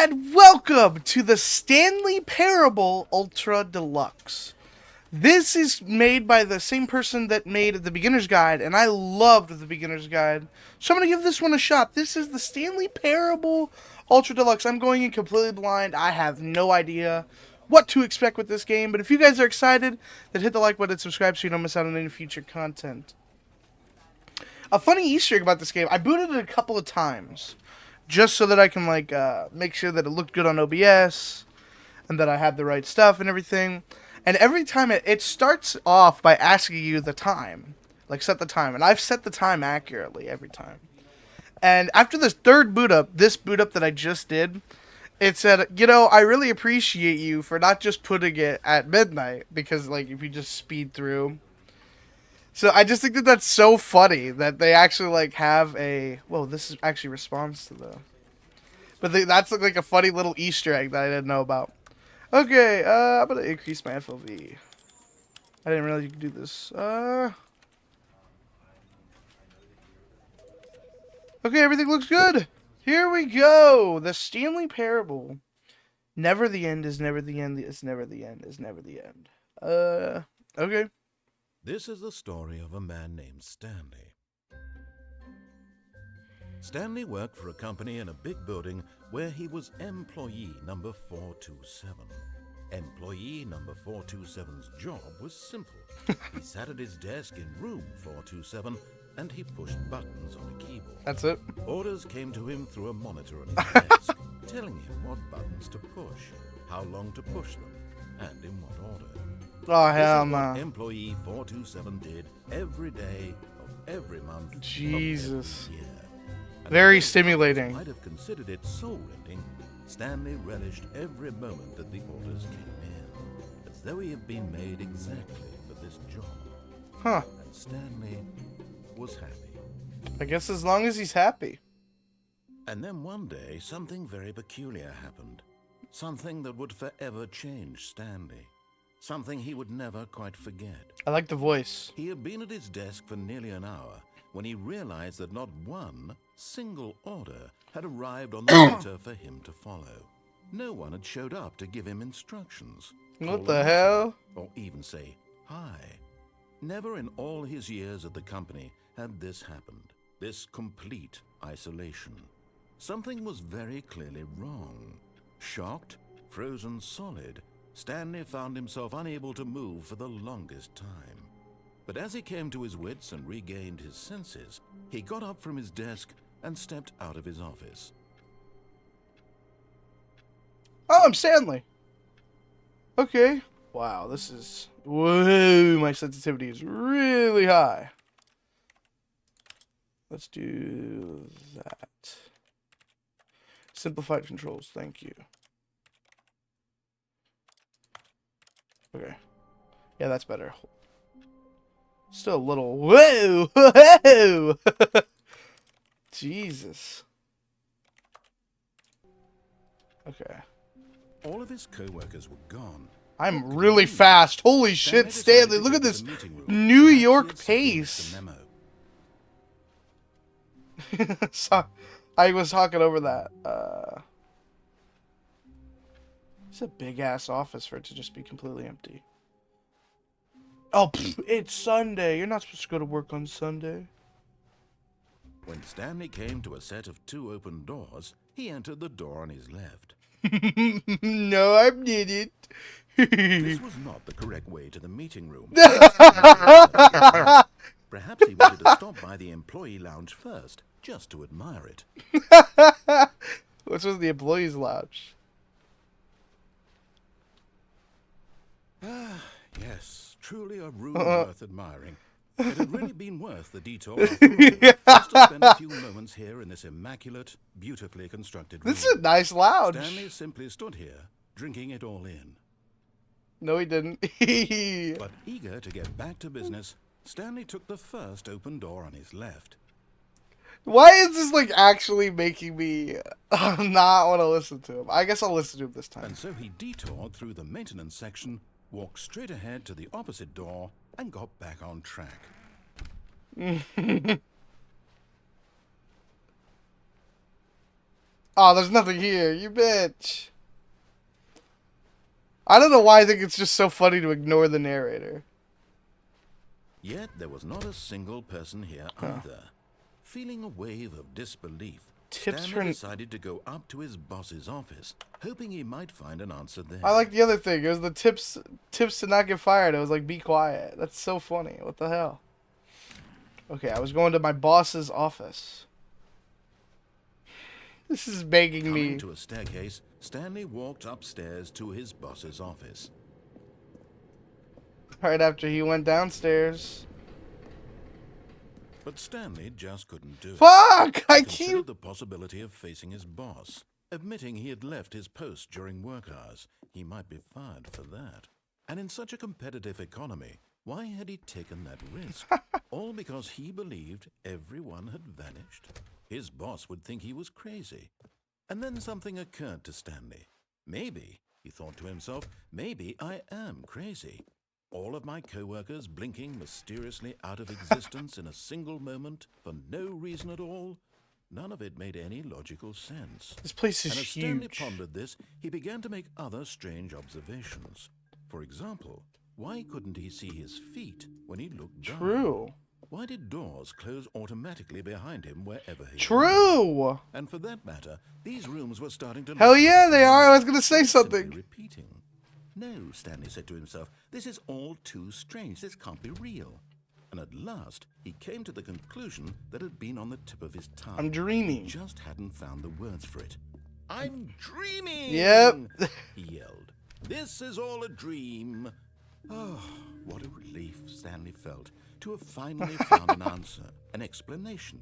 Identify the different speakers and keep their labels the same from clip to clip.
Speaker 1: and welcome to the Stanley Parable Ultra Deluxe. This is made by the same person that made the Beginner's Guide, and I loved the Beginner's Guide, so I'm going to give this one a shot. This is the Stanley Parable Ultra Deluxe. I'm going in completely blind. I have no idea what to expect with this game, but if you guys are excited, then hit the like button and subscribe so you don't miss out on any future content. A funny Easter egg about this game, I booted it a couple of times, just so that I can make sure that it looked good on OBS, and that I had the right stuff and everything. And every time it starts off by asking you the time, like set the time, and I've set the time accurately every time. And after this third boot up, this boot up that I just did, it said, you know, I really appreciate you for not just putting it at midnight, because like if you just speed through. So I just think that that's so funny that they actually like have a, whoa, this is actually responds to the, but that's like a funny little Easter egg that I didn't know about. Okay, I'm gonna increase my FOV. I didn't realize you could do this. Okay, everything looks good. Here we go. The Stanley Parable. Never the end is never the end. It's never the end is never the end. Okay.
Speaker 2: This is the story of a man named Stanley. Stanley worked for a company in a big building where he was employee number 427. Employee number 427's job was simple. He sat at his desk in room 427 and he pushed buttons on a keyboard.
Speaker 1: That's it.
Speaker 2: Orders came to him through a monitor on his desk, telling him what buttons to push, how long to push them, and in what order.
Speaker 1: Oh, hell
Speaker 2: no.
Speaker 1: no.
Speaker 2: Employee 427 did every day of every month.
Speaker 1: Jesus.
Speaker 2: Of every year.
Speaker 1: Very stimulating.
Speaker 2: Might have considered it soul-rending. Stanley relished every moment that the orders came in, as though he had been made exactly for this job.
Speaker 1: Huh.
Speaker 2: And Stanley was happy.
Speaker 1: I guess as long as he's happy.
Speaker 2: And then one day, something very peculiar happened. Something that would forever change Stanley. Something he would never quite forget.
Speaker 1: I like the voice.
Speaker 2: He had been at his desk for nearly an hour when he realized that not one single order had arrived on the monitor for him to follow. No one had showed up to give him instructions.
Speaker 1: What the hell?
Speaker 2: Or even say hi. Never in all his years at the company had this happened. This complete isolation. Something was very clearly wrong. Shocked, frozen solid, Stanley found himself unable to move for the longest time. But as he came to his wits and regained his senses, he got up from his desk and stepped out of his office.
Speaker 1: Oh, I'm Stanley. Okay. Wow, this is... Whoa, my sensitivity is really high. Let's do that. Simplified controls, thank you. Okay. Yeah, that's better. Still a little... Whoa! Whoa! Jesus. Okay.
Speaker 2: All of his co-workers were gone.
Speaker 1: I'm really fast. Holy shit, Stanley. Look at this New York pace. So, I was talking over that. It's a big-ass office for it to just be completely empty. Oh, it's Sunday. You're not supposed to go to work on Sunday.
Speaker 2: When Stanley came to a set of 2 open doors, he entered the door on his left.
Speaker 1: No, I didn't.
Speaker 2: This was not the correct way to the meeting room. Perhaps he wanted to stop by the employee lounge first, just to admire it.
Speaker 1: Which was the employees lounge?
Speaker 2: Yes, truly a room worth admiring. It had really been worth the detour after all, just to spend a few moments here in this immaculate, beautifully constructed room.
Speaker 1: This is a nice lounge.
Speaker 2: Stanley simply stood here, drinking it all in.
Speaker 1: No, he didn't.
Speaker 2: But eager to get back to business, Stanley took the first open door on his left.
Speaker 1: Why is this like actually making me not want to listen to him? I guess I'll listen to him this time.
Speaker 2: And so he detoured through the maintenance section, walked straight ahead to the opposite door, and got back on track.
Speaker 1: Oh, there's nothing here, you bitch. I don't know why I think it's just so funny to ignore the narrator.
Speaker 2: Yet there was not a single person here either. Feeling a wave of disbelief,
Speaker 1: Tips
Speaker 2: Stanley
Speaker 1: for...
Speaker 2: decided to go up to his boss's office, hoping he might find an answer there.
Speaker 1: I like the other thing. It was the tips to not get fired. It was like, be quiet. That's so funny. What the hell? Okay, I was going to my boss's office. This is begging
Speaker 2: Coming
Speaker 1: me.
Speaker 2: to a staircase, Stanley walked upstairs to his boss's office.
Speaker 1: Right after he went downstairs.
Speaker 2: But Stanley just couldn't do it.
Speaker 1: Fuck! I
Speaker 2: He
Speaker 1: keep...
Speaker 2: considered the possibility of facing his boss. Admitting he had left his post during work hours, he might be fired for that. And in such a competitive economy, why had he taken that risk? All because he believed everyone had vanished? His boss would think he was crazy. And then something occurred to Stanley. Maybe, he thought to himself, maybe I am crazy. All of my co-workers blinking mysteriously out of existence in a single moment for no reason at all? None of it made any logical sense.
Speaker 1: This place is
Speaker 2: And as Stanley
Speaker 1: huge.
Speaker 2: pondered this, he began to make other strange observations. For example, why couldn't he see his feet when he looked down?
Speaker 1: True.
Speaker 2: Why did doors close automatically behind him wherever he
Speaker 1: True.
Speaker 2: went? And for that matter, these rooms were starting to
Speaker 1: Hell
Speaker 2: look
Speaker 1: yeah,
Speaker 2: like
Speaker 1: they are. I was gonna say
Speaker 2: simply
Speaker 1: something.
Speaker 2: repeating. No, Stanley said to himself, this is all too strange. This can't be real. And at last, he came to the conclusion that had been on the tip of his tongue.
Speaker 1: I'm dreaming.
Speaker 2: He just hadn't found the words for it. I'm dreaming!
Speaker 1: Yep.
Speaker 2: He yelled. This is all a dream. Oh, what a relief Stanley felt to have finally found an answer, an explanation.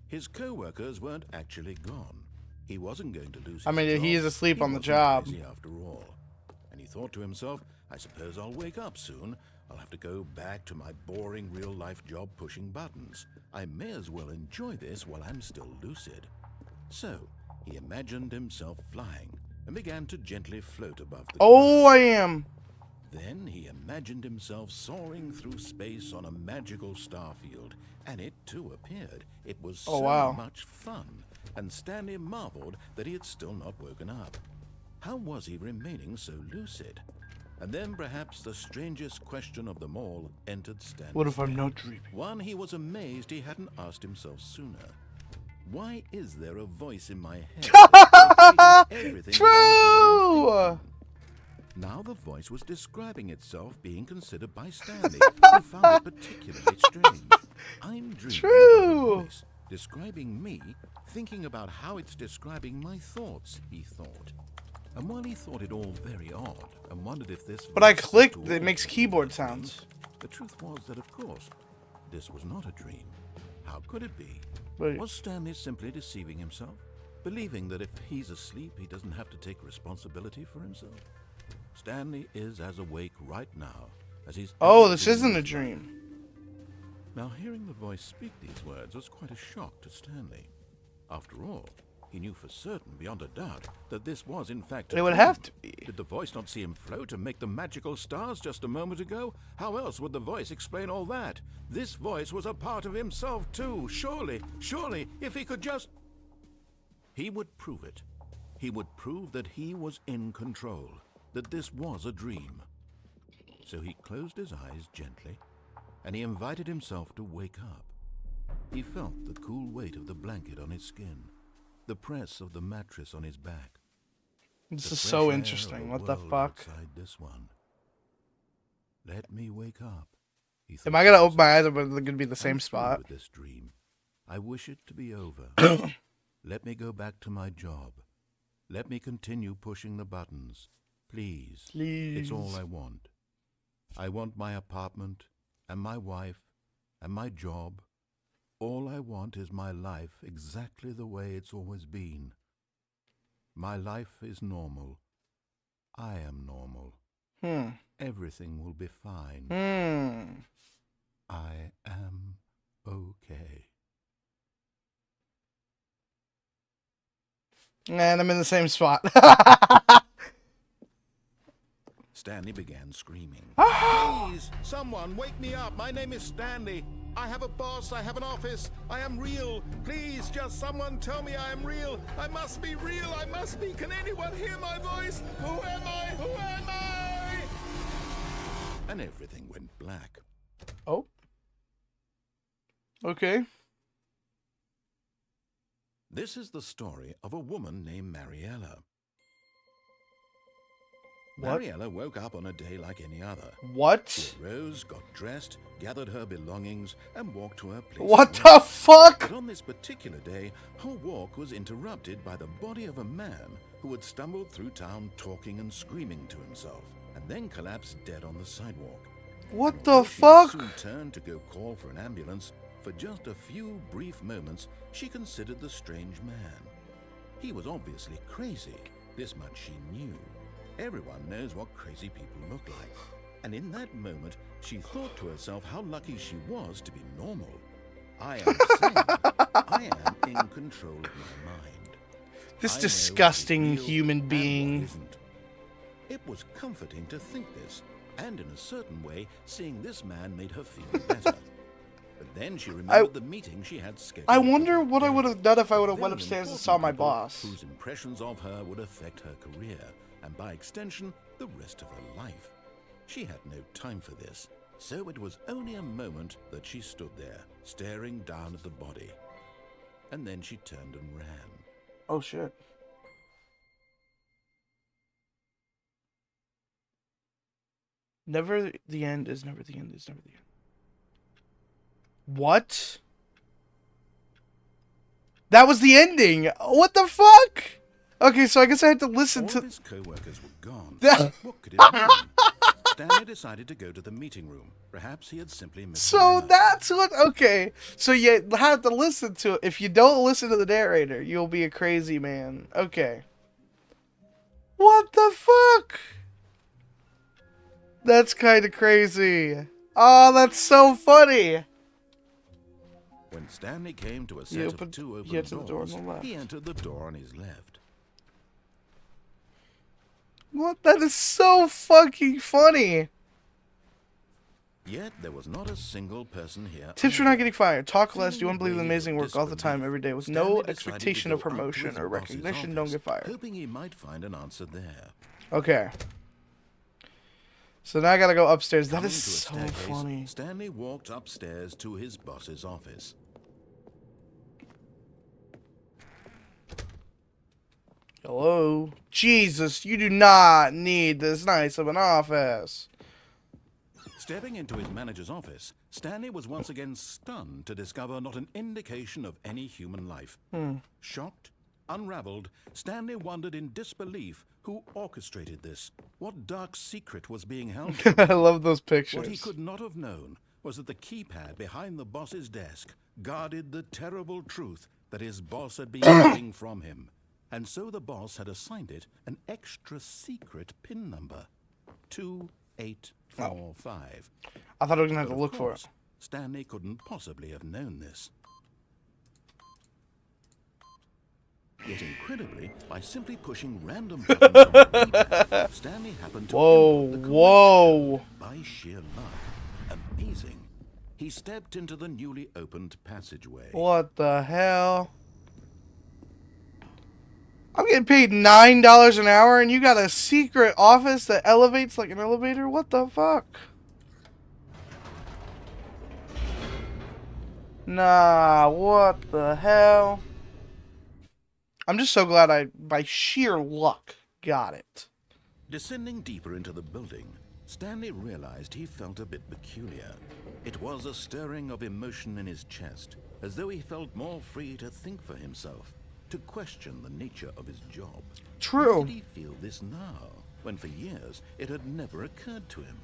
Speaker 2: His co-workers weren't actually gone. He wasn't going to lose his
Speaker 1: I mean,
Speaker 2: job.
Speaker 1: he is asleep on the
Speaker 2: wasn't
Speaker 1: job.
Speaker 2: crazy after all. And he thought to himself, I suppose I'll wake up soon. I'll have to go back to my boring real-life job pushing buttons. I may as well enjoy this while I'm still lucid. So, he imagined himself flying and began to gently float above the
Speaker 1: Oh,
Speaker 2: ground.
Speaker 1: I am.
Speaker 2: Then he imagined himself soaring through space on a magical starfield, and it too appeared. It was so
Speaker 1: wow.
Speaker 2: much fun, and Stanley marveled that he had still not woken up. How was he remaining so lucid? And then perhaps the strangest question of them all entered Stanley's
Speaker 1: What if I'm
Speaker 2: head.
Speaker 1: not dreaming?
Speaker 2: One he was amazed he hadn't asked himself sooner. Why is there a voice in my head that's repeating everything that I'm doing and thinking? Now the voice was describing itself being considered by Stanley, who found it particularly strange. I'm dreaming
Speaker 1: True.
Speaker 2: about a voice describing me, thinking about how it's describing my thoughts, he thought. And while he thought it all very odd and wondered if this
Speaker 1: But I
Speaker 2: voice
Speaker 1: clicked,
Speaker 2: to
Speaker 1: it
Speaker 2: all
Speaker 1: makes
Speaker 2: of
Speaker 1: keyboard
Speaker 2: these dreams,
Speaker 1: sounds.
Speaker 2: the truth was that, of course, this was not a dream. How could it be?
Speaker 1: Wait.
Speaker 2: Was Stanley simply deceiving himself, believing that if he's asleep, he doesn't have to take responsibility for himself? Stanley is as awake right now as he's...
Speaker 1: Oh,
Speaker 2: ever
Speaker 1: this
Speaker 2: been
Speaker 1: isn't
Speaker 2: in
Speaker 1: a
Speaker 2: his
Speaker 1: dream.
Speaker 2: life. Now, hearing the voice speak these words was quite a shock to Stanley. After all, he knew for certain, beyond a doubt, that this was in fact a
Speaker 1: It would
Speaker 2: dream.
Speaker 1: have to be.
Speaker 2: Did the voice not see him float and make the magical stars just a moment ago? How else would the voice explain all that? This voice was a part of himself too. Surely, if he could just... He would prove it. He would prove that he was in control, that this was a dream. So he closed his eyes gently, and he invited himself to wake up. He felt the cool weight of the blanket on his skin, the press of the mattress on his back.
Speaker 1: This
Speaker 2: The
Speaker 1: is
Speaker 2: fresh
Speaker 1: so
Speaker 2: air
Speaker 1: interesting.
Speaker 2: of
Speaker 1: What
Speaker 2: the
Speaker 1: the
Speaker 2: world
Speaker 1: fuck?
Speaker 2: outside this one. Let me wake up. He
Speaker 1: Am
Speaker 2: thought
Speaker 1: I
Speaker 2: to
Speaker 1: gonna open my
Speaker 2: himself.
Speaker 1: eyes up? It's gonna be the
Speaker 2: I'm
Speaker 1: same
Speaker 2: through
Speaker 1: spot.
Speaker 2: with this dream. I wish it to be over. Let me go back to my job. Let me continue pushing the buttons. Please.
Speaker 1: Please.
Speaker 2: It's all I want. I want my apartment and my wife and my job. All I want is my life exactly the way it's always been. My life is normal. I am normal. Everything will be fine. I am okay.
Speaker 1: And I'm in the same spot.
Speaker 2: Stanley began screaming. Please, someone wake me up. My name is Stanley. I have a boss. I have an office. I am real. Please, just someone tell me I am real. I must be real. I must be. Can anyone hear my voice? Who am I? Who am I? And everything went black.
Speaker 1: Oh. Okay.
Speaker 2: This is the story of a woman named Mariella.
Speaker 1: What?
Speaker 2: Mariella woke up on a day like any other.
Speaker 1: What?
Speaker 2: She arose, got dressed, gathered her belongings, and walked to her place.
Speaker 1: What the fuck?
Speaker 2: But on this particular day, her walk was interrupted by the body of a man who had stumbled through town talking and screaming to himself, and then collapsed dead on the sidewalk.
Speaker 1: What
Speaker 2: And
Speaker 1: the
Speaker 2: although she
Speaker 1: fuck?
Speaker 2: soon turned to go call for an ambulance, for just a few brief moments, she considered the strange man. He was obviously crazy. This much she knew. Everyone knows what crazy people look like. And in that moment, she thought to herself how lucky she was to be normal. I am sane. I am in control of my mind.
Speaker 1: This
Speaker 2: I know what is
Speaker 1: disgusting
Speaker 2: real
Speaker 1: human
Speaker 2: and
Speaker 1: being.
Speaker 2: what isn't. It was comforting to think this, and in a certain way, seeing this man made her feel better. But then she remembered the meeting she had scheduled.
Speaker 1: I wonder what I
Speaker 2: for
Speaker 1: would have done if I would have went
Speaker 2: very
Speaker 1: upstairs and
Speaker 2: important
Speaker 1: saw my
Speaker 2: people
Speaker 1: boss.
Speaker 2: Whose impressions of her would affect her career, and by extension, the rest of her life. She had no time for this, so it was only a moment that she stood there, staring down at the body. And then she turned and ran.
Speaker 1: Oh shit. Never the end is never the end is never the end. What? That was the ending. What the fuck? Okay, so I guess I had to listen
Speaker 2: All
Speaker 1: to.
Speaker 2: of his co-workers were gone.
Speaker 1: That-
Speaker 2: What could it mean? Stanley decided to go to the meeting room. Perhaps he had simply missed
Speaker 1: So
Speaker 2: the memo.
Speaker 1: that's what. Okay, so you have to listen to it. If you don't listen to the narrator, you'll be a crazy man. Okay. What the fuck? That's kind of crazy. Oh, that's so funny.
Speaker 2: When Stanley came to a
Speaker 1: You
Speaker 2: set
Speaker 1: opened-
Speaker 2: of two
Speaker 1: you
Speaker 2: open
Speaker 1: entered the door on
Speaker 2: doors,
Speaker 1: the left.
Speaker 2: he entered the door on his left.
Speaker 1: What? That is so fucking funny.
Speaker 2: Yet there was not a single person here.
Speaker 1: Tips for
Speaker 2: either.
Speaker 1: not getting fired. Talk less.
Speaker 2: Feeling
Speaker 1: Do
Speaker 2: a
Speaker 1: unbelievable,
Speaker 2: wave
Speaker 1: amazing
Speaker 2: of
Speaker 1: work all the time,
Speaker 2: disbelief,
Speaker 1: every day, with
Speaker 2: Stanley
Speaker 1: no
Speaker 2: decided to
Speaker 1: expectation
Speaker 2: go
Speaker 1: of
Speaker 2: up to
Speaker 1: promotion
Speaker 2: his
Speaker 1: or
Speaker 2: boss's
Speaker 1: recognition. Don't
Speaker 2: office,
Speaker 1: get fired.
Speaker 2: hoping he might find an answer there.
Speaker 1: Okay. So now I gotta go upstairs. That
Speaker 2: Coming
Speaker 1: is
Speaker 2: to a
Speaker 1: so
Speaker 2: staircase,
Speaker 1: funny.
Speaker 2: Stanley walked upstairs to his boss's office.
Speaker 1: Hello? Jesus, you do not need this nice of an office.
Speaker 2: Stepping into his manager's office, Stanley was once again stunned to discover not an indication of any human life. Shocked, unraveled, Stanley wondered in disbelief who orchestrated this. What dark secret was being held?
Speaker 1: I love those
Speaker 2: What he
Speaker 1: pictures.
Speaker 2: could not have known was that the keypad behind the boss's desk guarded the terrible truth that his boss had been hiding from him. And so the boss had assigned it an extra secret PIN number. 2845.
Speaker 1: I thought I was gonna have
Speaker 2: But
Speaker 1: to
Speaker 2: of
Speaker 1: look for it.
Speaker 2: course, Stanley couldn't possibly have known this. Yet incredibly, by simply pushing random buttons on the keypad, Stanley happened to
Speaker 1: Whoa,
Speaker 2: input the correct
Speaker 1: whoa.
Speaker 2: code by sheer luck. Amazing. He stepped into the newly opened passageway.
Speaker 1: What the hell? I'm getting paid $9 an hour and you got a secret office that elevates like an elevator? What the fuck? Nah, what the hell? I'm just so glad I, by sheer luck, got it.
Speaker 2: Descending deeper into the building, Stanley realized he felt a bit peculiar. It was a stirring of emotion in his chest, as though he felt more free to think for himself, to question the nature of his job.
Speaker 1: True.
Speaker 2: Why did he feel this now, when for years it had never occurred to him?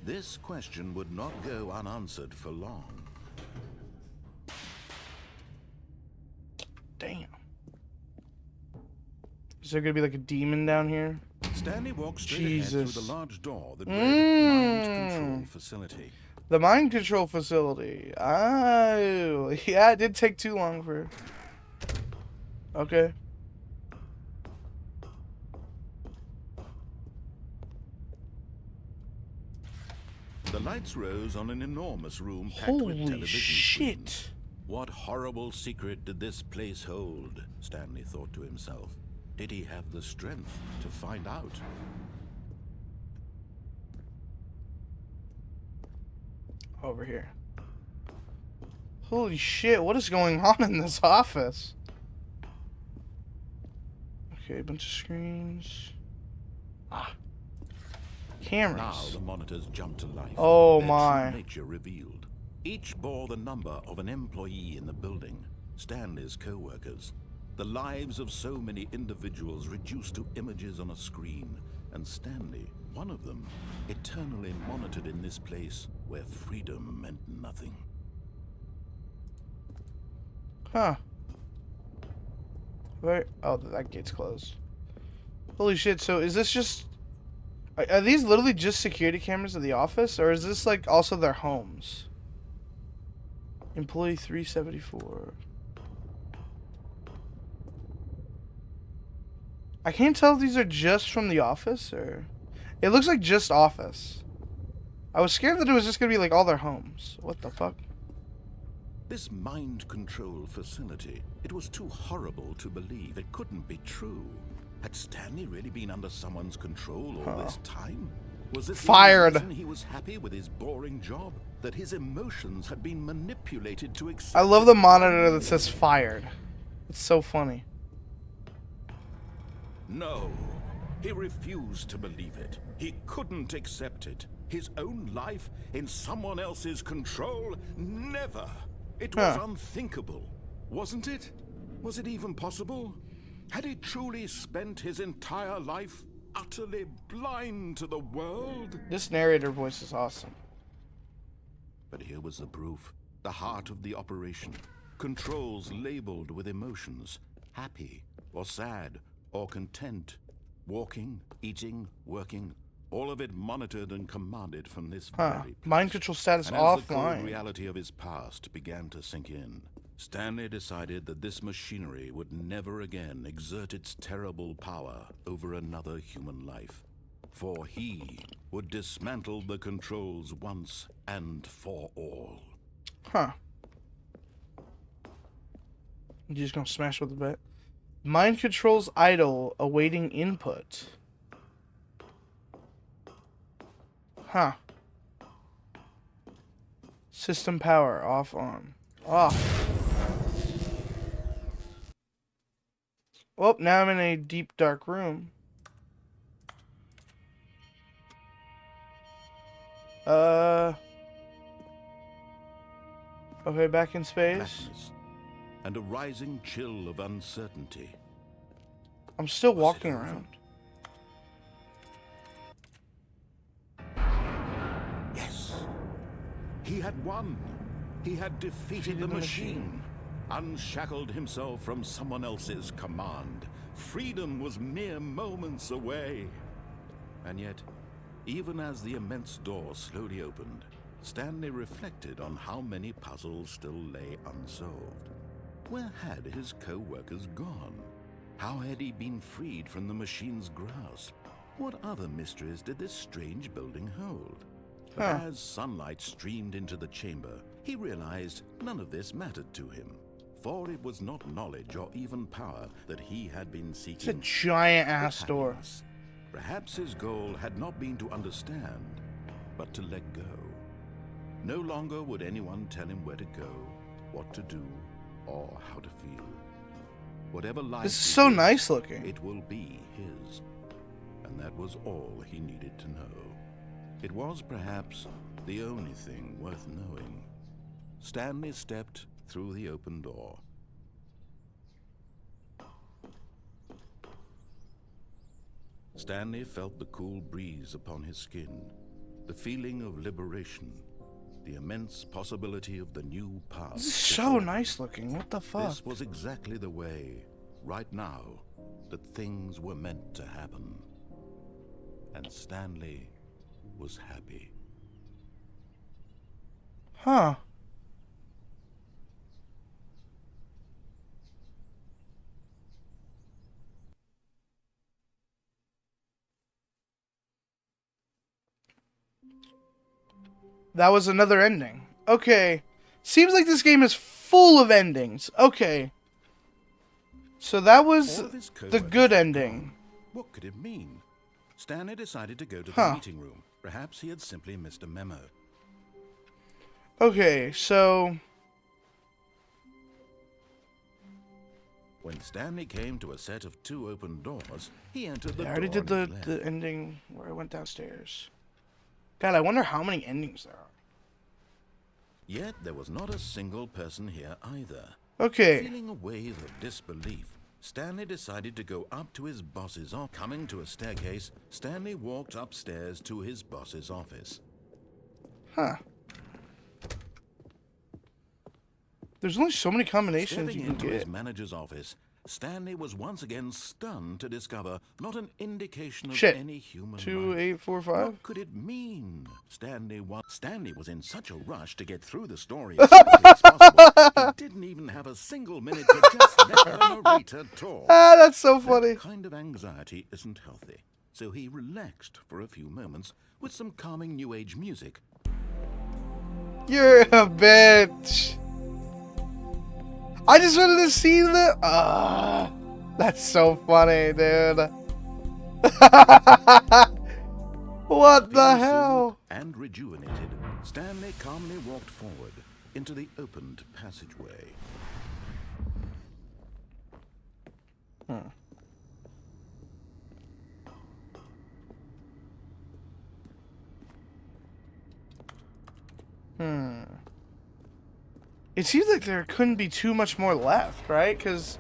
Speaker 2: This question would not go unanswered for long.
Speaker 1: Damn. Is there gonna be like a demon down here?
Speaker 2: Stanley walked straight
Speaker 1: Jesus.
Speaker 2: ahead through the large door that read Mind Control Facility.
Speaker 1: The mind control facility. Oh, yeah, it did take too long for... Okay.
Speaker 2: The lights rose on an enormous room packed with
Speaker 1: Holy
Speaker 2: television
Speaker 1: shit.
Speaker 2: screens. What horrible secret did this place hold? Stanley thought to himself. Did he have the strength to find out?
Speaker 1: Over here. Holy shit, what is going on in this office? Okay, a bunch of screens. Ah. Cameras.
Speaker 2: Now the monitors jumped to life.
Speaker 1: Oh
Speaker 2: Their
Speaker 1: my.
Speaker 2: true nature revealed. Each bore the number of an employee in the building, Stanley's co-workers. The lives of so many individuals reduced to images on a screen, and Stanley, one of them, eternally monitored in this place where freedom meant nothing.
Speaker 1: Huh. Where? Oh, that gate's closed. Holy shit, so is this just... Are these literally just security cameras at the office? Or is this like also their homes? Employee 374. I can't tell if these are just from the office or... It looks like just office. I was scared that it was just gonna be like all their homes. What the fuck?
Speaker 2: This mind control facility, it was too horrible to believe. It couldn't be true. Had Stanley really been under someone's control all this time? Was this
Speaker 1: Fired.
Speaker 2: the reason he was happy with his boring job? That his emotions had been manipulated to accept...
Speaker 1: I love the monitor that says fired. It's so funny.
Speaker 2: No. He refused to believe it. He couldn't accept it. His own life in someone else's control? Never. It was unthinkable. Wasn't it? Was it even possible? Had he truly spent his entire life utterly blind to the world?
Speaker 1: This narrator voice is awesome.
Speaker 2: But here was the proof. The heart of the operation. Controls labeled with emotions. Happy, or sad, or content. Walking, eating, working. All of it monitored and commanded from this very place.
Speaker 1: Mind control status
Speaker 2: And as the cold
Speaker 1: offline.
Speaker 2: reality of his past began to sink in, Stanley decided that this machinery would never again exert its terrible power over another human life. For he would dismantle the controls once and for all.
Speaker 1: Huh. You just gonna smash with a bit. Mind controls idle, awaiting input. Huh. System power off on. Off. Well, now I'm in a deep dark room. Okay, back in space.
Speaker 2: Blackness and a rising chill of uncertainty.
Speaker 1: I'm still
Speaker 2: Was it
Speaker 1: walking
Speaker 2: over?
Speaker 1: around.
Speaker 2: Yes. He had won. He had defeated the machine. Unshackled himself from someone else's command. Freedom was mere moments away. And yet, even as the immense door slowly opened, Stanley reflected on how many puzzles still lay unsolved. Where had his co-workers gone? How had he been freed from the machine's grasp? What other mysteries did this strange building hold? But as sunlight streamed into the chamber, he realized none of this mattered to him. For it was not knowledge or even power that he had been seeking.
Speaker 1: It's a giant
Speaker 2: but
Speaker 1: ass door.
Speaker 2: happiness. Perhaps his goal had not been to understand, but to let go. No longer would anyone tell him where to go, what to do, or how to feel. Whatever life
Speaker 1: This is
Speaker 2: it
Speaker 1: so
Speaker 2: is,
Speaker 1: nice looking.
Speaker 2: it will be his. And that was all he needed to know. It was perhaps the only thing worth knowing. Stanley stepped through the open door. Stanley felt the cool breeze upon his skin, the feeling of liberation, the immense possibility of the new path.
Speaker 1: This is so
Speaker 2: before him.
Speaker 1: nice looking. What the fuck?
Speaker 2: This was exactly the way, right now, that things were meant to happen. And Stanley was happy.
Speaker 1: Huh. That was another ending. Okay. Seems like this game is full of endings. Okay. So that was the good ending.
Speaker 2: What could it mean? Stanley decided to go to the
Speaker 1: Huh.
Speaker 2: meeting room. Perhaps he had simply missed a memo.
Speaker 1: Okay, so...
Speaker 2: When Stanley came to a set of 2 open doors, he entered the
Speaker 1: I
Speaker 2: door
Speaker 1: already did
Speaker 2: on his
Speaker 1: the
Speaker 2: left.
Speaker 1: ending where I went downstairs. God, I wonder how many endings there are.
Speaker 2: Yet there was not a single person here either.
Speaker 1: Okay.
Speaker 2: Feeling a wave of disbelief, Stanley decided to go up to his boss's office. Coming to a staircase, Stanley walked upstairs to his boss's office.
Speaker 1: Huh. There's only so many combinations
Speaker 2: Stepping
Speaker 1: you can
Speaker 2: into
Speaker 1: get.
Speaker 2: his manager's office, Stanley was once again stunned to discover not an indication of any human life.
Speaker 1: 2845.
Speaker 2: What could it mean? Stanley was in such a rush to get through the story as quickly as possible. He didn't even have a single minute to just let the narrator talk.
Speaker 1: Ah, that's so funny.
Speaker 2: That kind of anxiety isn't healthy, so he relaxed for a few moments with some calming new age music.
Speaker 1: You're a bitch. I just wanted to see the... that's so funny, dude. What the hell?
Speaker 2: And rejuvenated, Stanley calmly walked forward into the opened passageway.
Speaker 1: It seems like there couldn't be too much more left, right? Because,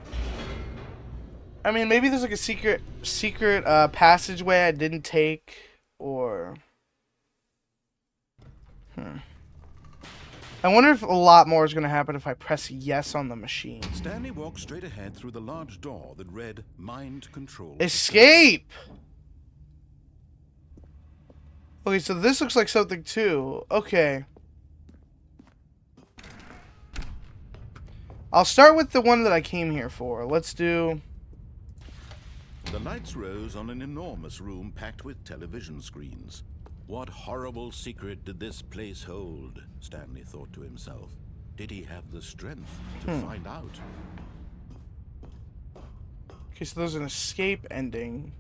Speaker 1: I mean, maybe there's like a secret passageway I didn't take, or... I wonder if a lot more is going to happen if I press yes on the machine.
Speaker 2: Stanley walked straight ahead through the large door that read Mind Control.
Speaker 1: Escape! Okay, so this looks like something too. Okay. I'll start with the one that I came here for. Let's do...
Speaker 2: The lights rose on an enormous room packed with television screens. What horrible secret did this place hold? Stanley thought to himself. Did he have the strength to find out?
Speaker 1: Okay, so there's an escape ending.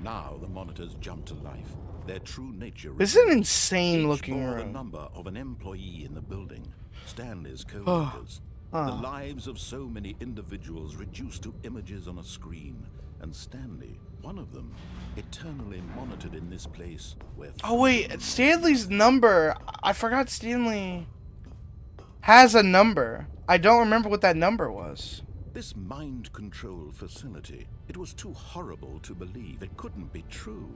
Speaker 2: Now the monitors jumped to life. Their true nature.
Speaker 1: This is an insane looking
Speaker 2: bore the
Speaker 1: room.
Speaker 2: number of an employee in the building. Stanley's co-workers. The lives of so many individuals reduced to images on a screen. And Stanley, one of them, eternally monitored in this place where...
Speaker 1: Oh wait, Stanley's number. I forgot Stanley has a number. I don't remember what that number was.
Speaker 2: This mind control facility, it was too horrible to believe. It couldn't be true.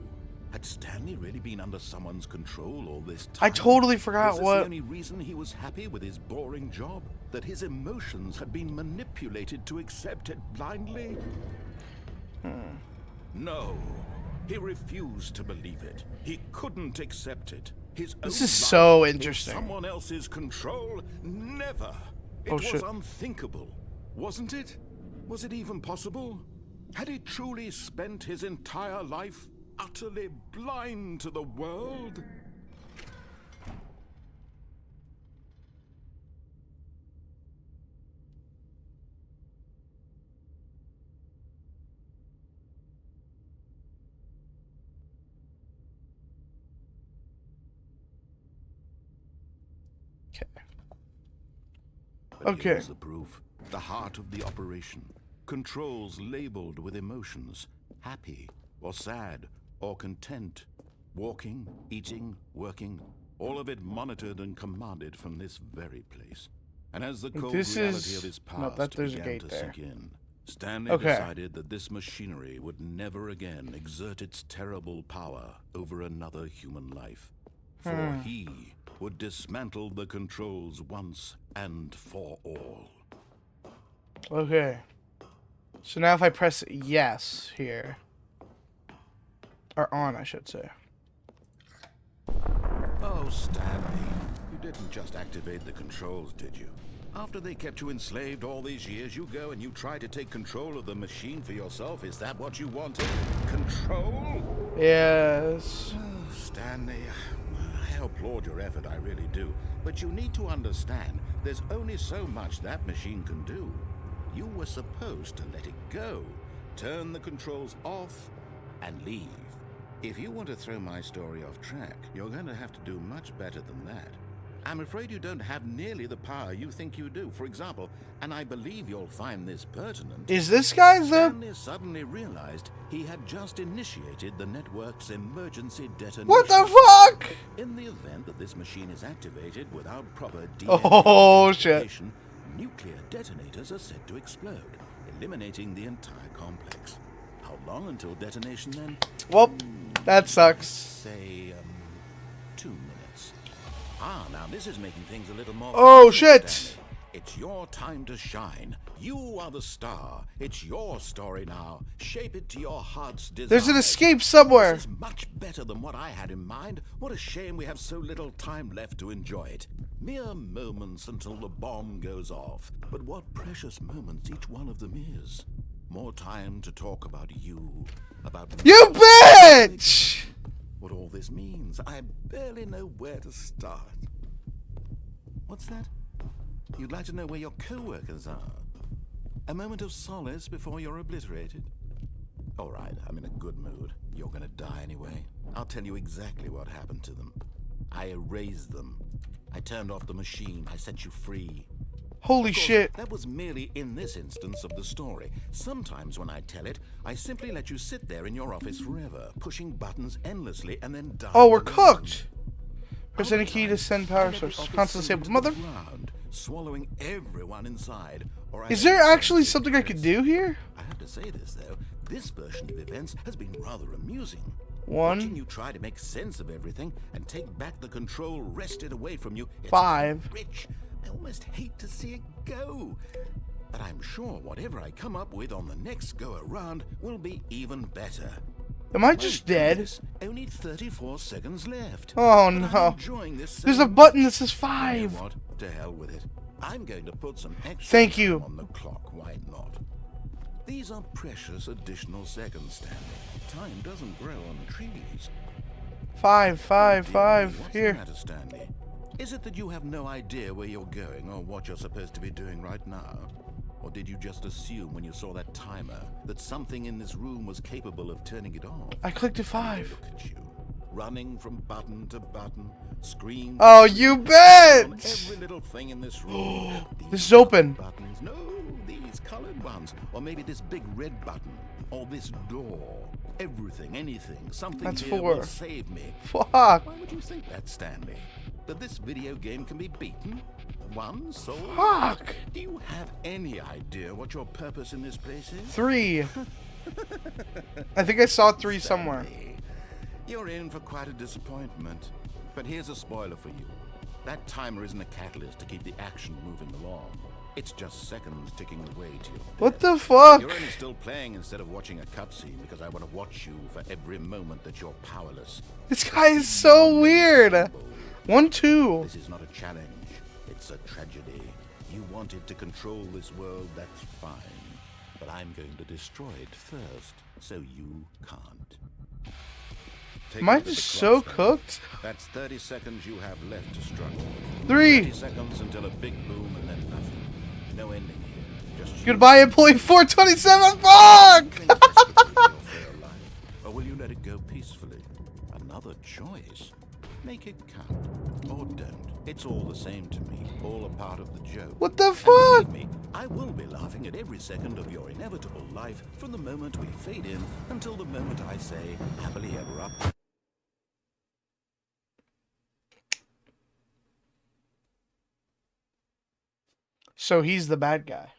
Speaker 2: Had Stanley really been under someone's control all this time?
Speaker 1: I totally forgot
Speaker 2: was this
Speaker 1: what...
Speaker 2: the only reason he was happy with his boring job? That his emotions had been manipulated to accept it blindly? No. He refused to believe it. He couldn't accept it. His
Speaker 1: This
Speaker 2: own
Speaker 1: is so
Speaker 2: life in
Speaker 1: interesting.
Speaker 2: someone else's control? Never. It
Speaker 1: Oh,
Speaker 2: was
Speaker 1: shit.
Speaker 2: unthinkable, wasn't it? Was it even possible? Had he truly spent his entire life utterly blind to the world? But
Speaker 1: Okay.
Speaker 2: here's the proof. The heart of the operation. Controls labeled with emotions. Happy or sad or content. Walking, eating, working. All of it monitored and commanded from this very place. And as the cold
Speaker 1: This
Speaker 2: reality
Speaker 1: is-
Speaker 2: of his
Speaker 1: no,
Speaker 2: past
Speaker 1: there's a
Speaker 2: began
Speaker 1: gate
Speaker 2: to
Speaker 1: there.
Speaker 2: sink in, Stanley
Speaker 1: Okay.
Speaker 2: decided that this machinery would never again exert its terrible power over another human life. For he would dismantle the controls once and for all.
Speaker 1: Okay. So now if I press yes here. Or on, I should say.
Speaker 2: Oh, Stanley, you didn't just activate the controls, did you? After they kept you enslaved all these years, you go and you try to take control of the machine for yourself. Is that what you wanted? Control?
Speaker 1: Yes.
Speaker 2: Oh, Stanley, I applaud your effort, I really do. But you need to understand, there's only so much that machine can do. You were supposed to let it go, turn the controls off, and leave. If you want to throw my story off track, you're going to have to do much better than that. I'm afraid you don't have nearly the power you think you do. For example, and I believe you'll find this pertinent,
Speaker 1: Is this guy the...
Speaker 2: Stanley suddenly realized he had just initiated the network's emergency detonation.
Speaker 1: What the fuck?
Speaker 2: In the event that this machine is activated without proper
Speaker 1: Oh, shit.
Speaker 2: identification, nuclear detonators are said to explode, eliminating the entire complex. How long until detonation then?
Speaker 1: Well, that sucks.
Speaker 2: Say, 2 minutes. Ah, now this is making things a little more...
Speaker 1: Oh, shit.
Speaker 2: Stanley. It's your time to shine. You are the star. It's your story now. Shape it to your heart's desire.
Speaker 1: There's an escape somewhere.
Speaker 2: This is much better than what I had in mind. What a shame we have so little time left to enjoy it. Mere moments until the bomb goes off. But what precious moments each one of them is. More time to talk about you. About
Speaker 1: You bitch!
Speaker 2: what all this means. I barely know where to start. What's that? You'd like to know where your co-workers are? A moment of solace before you're obliterated? All right, I'm in a good mood. You're gonna die anyway. I'll tell you exactly what happened to them. I erased them. I turned off the machine. I set you free.
Speaker 1: Holy
Speaker 2: Of course,
Speaker 1: shit.
Speaker 2: that was merely in this instance of the story. Sometimes when I tell it, I simply let you sit there in your office forever, pushing buttons endlessly and then die.
Speaker 1: Oh, we're
Speaker 2: alone.
Speaker 1: cooked. Press any
Speaker 2: Other
Speaker 1: key to
Speaker 2: times,
Speaker 1: send
Speaker 2: I
Speaker 1: power
Speaker 2: let the
Speaker 1: source.
Speaker 2: office
Speaker 1: Constant
Speaker 2: sink
Speaker 1: disabled.
Speaker 2: into
Speaker 1: Mother...
Speaker 2: the ground, swallowing everyone inside. Or I
Speaker 1: Is
Speaker 2: let
Speaker 1: there
Speaker 2: it
Speaker 1: actually
Speaker 2: take
Speaker 1: something I could
Speaker 2: place.
Speaker 1: do here?
Speaker 2: I have to say this, though. This version of events has been rather amusing.
Speaker 1: One.
Speaker 2: Watching you try to make sense of everything and take back the control wrested away from you. It's
Speaker 1: 5.
Speaker 2: rich. I almost hate to see it go. But I'm sure whatever I come up with on the next go around will be even better.
Speaker 1: Am I just
Speaker 2: My
Speaker 1: dead?
Speaker 2: goodness, only 34 seconds left.
Speaker 1: Oh,
Speaker 2: But I'm
Speaker 1: no.
Speaker 2: enjoying this so
Speaker 1: There's a
Speaker 2: much.
Speaker 1: button that says
Speaker 2: You
Speaker 1: 5.
Speaker 2: know what? To hell with it. I'm going to put some extra
Speaker 1: Thank
Speaker 2: time
Speaker 1: you.
Speaker 2: on the clock. Why not? These are precious additional seconds, Stanley. Time doesn't grow on trees.
Speaker 1: 5, 5,
Speaker 2: Dear me,
Speaker 1: 5.
Speaker 2: what's
Speaker 1: Here.
Speaker 2: the matter, Stanley? Is it that you have no idea where you're going or what you're supposed to be doing right now? Or did you just assume when you saw that timer that something in this room was capable of turning it off?
Speaker 1: I clicked a
Speaker 2: And
Speaker 1: 5.
Speaker 2: look at you, running from button to button, screen. to
Speaker 1: Oh,
Speaker 2: screen,
Speaker 1: you
Speaker 2: on
Speaker 1: bitch!
Speaker 2: every little thing in this room.
Speaker 1: This
Speaker 2: These
Speaker 1: is open.
Speaker 2: buttons. No, these colored ones. Or maybe this big red button. Or this door. Everything, anything, something
Speaker 1: That's
Speaker 2: here
Speaker 1: 4.
Speaker 2: will save me.
Speaker 1: Fuck.
Speaker 2: Why would you think that, Stanley? That this video game can be beaten? One soul?
Speaker 1: Fuck.
Speaker 2: Do you have any idea what your purpose in this place is?
Speaker 1: 3. I think I saw 3 somewhere.
Speaker 2: Stanley, you're in for quite a disappointment. But here's a spoiler for you. That timer isn't a catalyst to keep the action moving along. It's just seconds ticking away to your death.
Speaker 1: What the fuck?
Speaker 2: You're only still playing instead of watching a cutscene because I want to watch you for every moment that you're powerless.
Speaker 1: This guy is so weird. 1, 2.
Speaker 2: This is not a challenge. It's a tragedy. You wanted to control this world, that's fine. But I'm going to destroy it first, so you can't. Take
Speaker 1: Am
Speaker 2: a
Speaker 1: I
Speaker 2: look at the
Speaker 1: just
Speaker 2: clock,
Speaker 1: so
Speaker 2: Stanley.
Speaker 1: cooked?
Speaker 2: That's 30 seconds you have left to struggle.
Speaker 1: 3.
Speaker 2: 30 seconds until a big boom and then nothing. No ending here. Just you.
Speaker 1: Goodbye, employee 427. Fuck!
Speaker 2: Think desperately for your frail life, or will you let it go peacefully? Another choice. Make it count, or don't. It's all the same to me. All a part of the joke.
Speaker 1: What the
Speaker 2: And
Speaker 1: fuck?
Speaker 2: believe me, I will be laughing at every second of your inevitable life from the moment we fade in until the moment I say happily ever up.
Speaker 1: So he's the bad guy.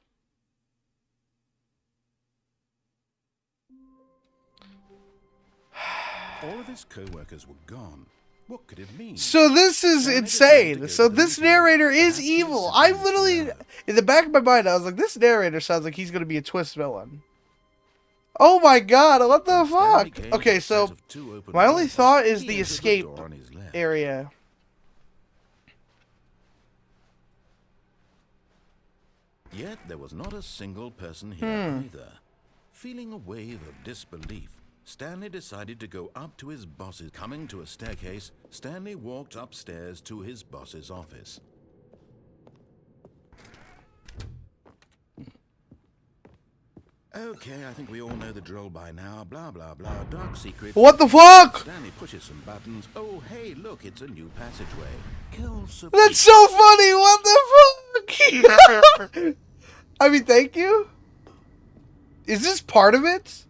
Speaker 2: All of his co-workers were gone. What could it mean?
Speaker 1: So this is insane. So this narrator is evil. I literally, in the back of my mind, I was like, this narrator sounds like he's going to be a twist villain. Oh my god, what the fuck? Okay, so my only thought is the escape area.
Speaker 2: Yet there was not a single person here either. Feeling a wave of disbelief, Stanley decided to go up to his boss's. Coming to a staircase, Stanley walked upstairs to his boss's office. Okay, I think we all know the drill by now. Blah, blah, blah. Dark secrets.
Speaker 1: What the fuck?
Speaker 2: Stanley pushes some buttons. Oh, hey, look, it's a new passageway. Kill some.
Speaker 1: That's so funny. What the fuck? I mean, thank you. Is this part of it?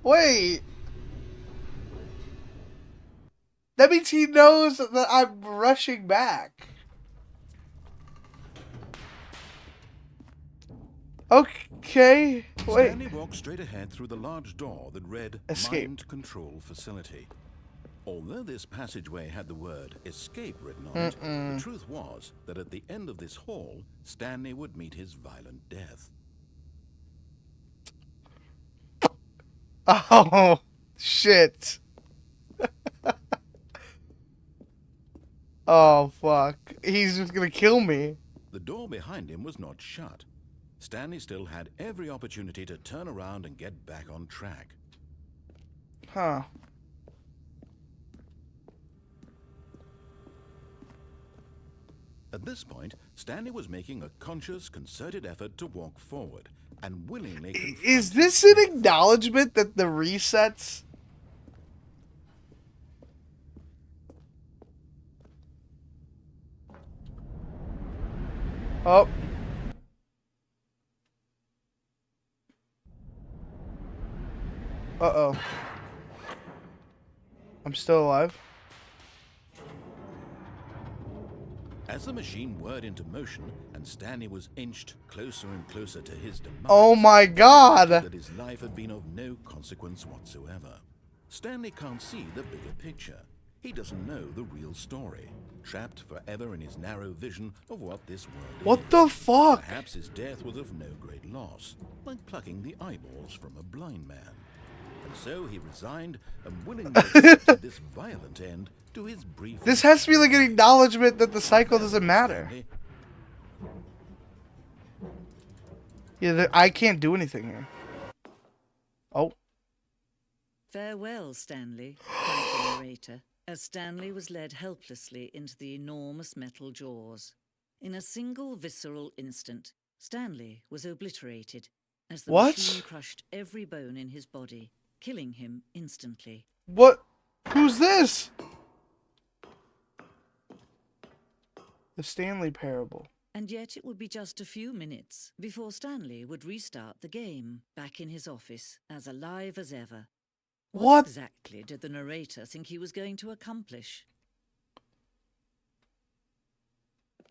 Speaker 1: Wait. That means he knows that I'm rushing back. Okay. Wait.
Speaker 2: Stanley walked straight ahead through the large door that read
Speaker 1: Escape.
Speaker 2: Mind Control Facility. Although this passageway had the word escape written on it, the truth was that at the end of this hall, Stanley would meet his violent death.
Speaker 1: Oh, shit. Oh, fuck. He's just gonna kill me.
Speaker 2: The door behind him was not shut. Stanley still had every opportunity to turn around and get back on track.
Speaker 1: Huh.
Speaker 2: At this point, Stanley was making a conscious, concerted effort to walk forward and willingly confront
Speaker 1: Is this an acknowledgement that the resets... Oh. Uh-oh. I'm still alive.
Speaker 2: As the machine whirred into motion and Stanley was inched closer and closer to his demise,
Speaker 1: Oh my god!
Speaker 2: that his life had been of no consequence whatsoever. Stanley can't see the bigger picture. He doesn't know the real story, trapped forever in his narrow vision of what this world
Speaker 1: What
Speaker 2: is.
Speaker 1: the fuck?
Speaker 2: Perhaps his death was of no great loss, like plucking the eyeballs from a blind man. And so he resigned and willingly accepted this violent end to his brief...
Speaker 1: This has to be like an acknowledgement that the cycle doesn't matter.
Speaker 2: Stanley,
Speaker 1: Yeah, I can't do anything here. Oh.
Speaker 3: Farewell, Stanley, cried the narrator, as Stanley was led helplessly into the enormous metal jaws. In a single visceral instant, Stanley was obliterated as the
Speaker 1: What?
Speaker 3: machine crushed every bone in his body, killing him instantly.
Speaker 1: What? Who's this? The Stanley Parable.
Speaker 3: And yet it would be just a few minutes before Stanley would restart the game, back in his office, as alive as ever.
Speaker 1: What?
Speaker 3: Exactly did the narrator think he was going to accomplish?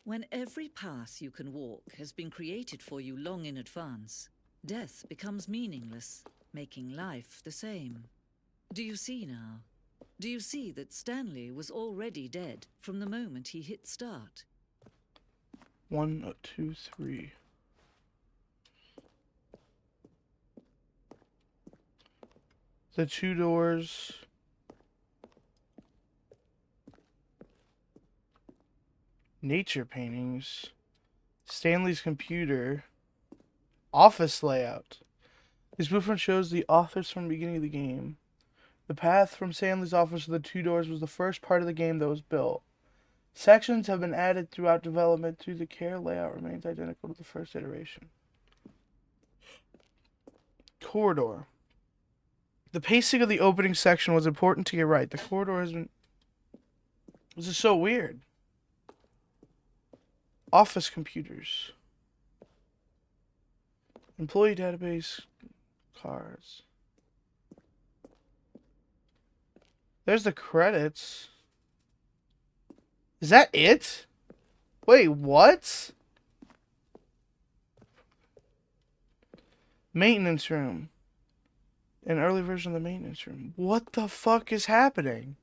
Speaker 3: When every path you can walk has been created for you long in advance, death becomes meaningless, making life the same. Do you see now? Do you see that Stanley was already dead from the moment he hit start?
Speaker 1: 1, 2, 3. The two doors. Nature paintings. Stanley's computer. Office layout. This blueprint shows the office from the beginning of the game. The path from Stanley's office to the two doors was the first part of the game that was built. Sections have been added throughout development through the care layout remains identical to the first iteration. Corridor. The pacing of the opening section was important to get right. The corridor has been... This is so weird. Office computers. Employee database. Cars. There's the credits. Is that it? Wait, what? Maintenance room. An early version of the maintenance room. What the fuck is happening?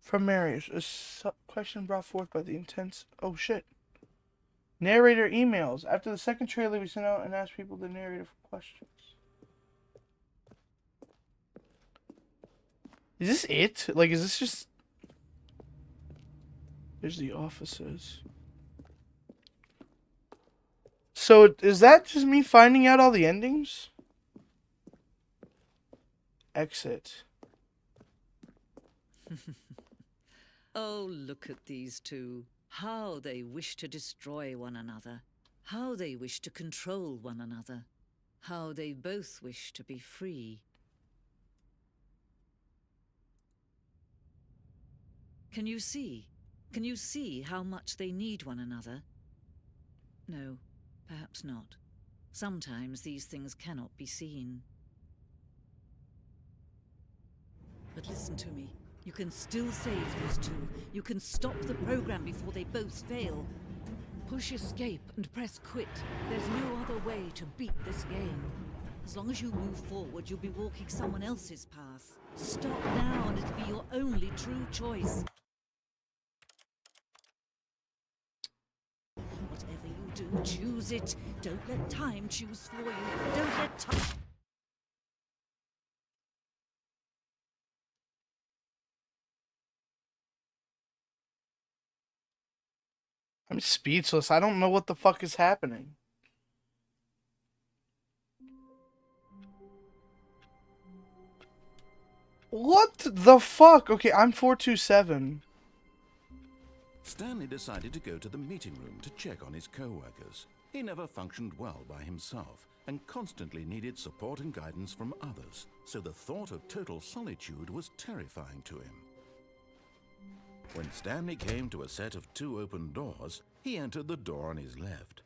Speaker 1: From Marius, a question brought forth by the intense... Oh, shit. Narrator emails. After the second trailer, we sent out and asked people to narrate for questions. Is this it? Like, is this just... There's the offices. So is that just me finding out all the endings? Exit.
Speaker 3: Oh, look at these two. How they wish to destroy one another. How they wish to control one another. How they both wish to be free. Can you see? Can you see how much they need one another? No, perhaps not. Sometimes these things cannot be seen. But listen to me. You can still save these two. You can stop the program before they both fail. Push escape and press quit. There's no other way to beat this game. As long as you move forward, you'll be walking someone else's path. Stop now and it'll be your only true choice. Whatever you do, choose it. Don't let time choose for you. Don't let time...
Speaker 1: I'm speechless. I don't know what the fuck is happening. What the fuck? Okay, I'm 427.
Speaker 2: Stanley decided to go to the meeting room to check on his co-workers. He never functioned well by himself and constantly needed support and guidance from others, so the thought of total solitude was terrifying to him. When Stanley came to a set of 2 open doors, he entered the door on his left.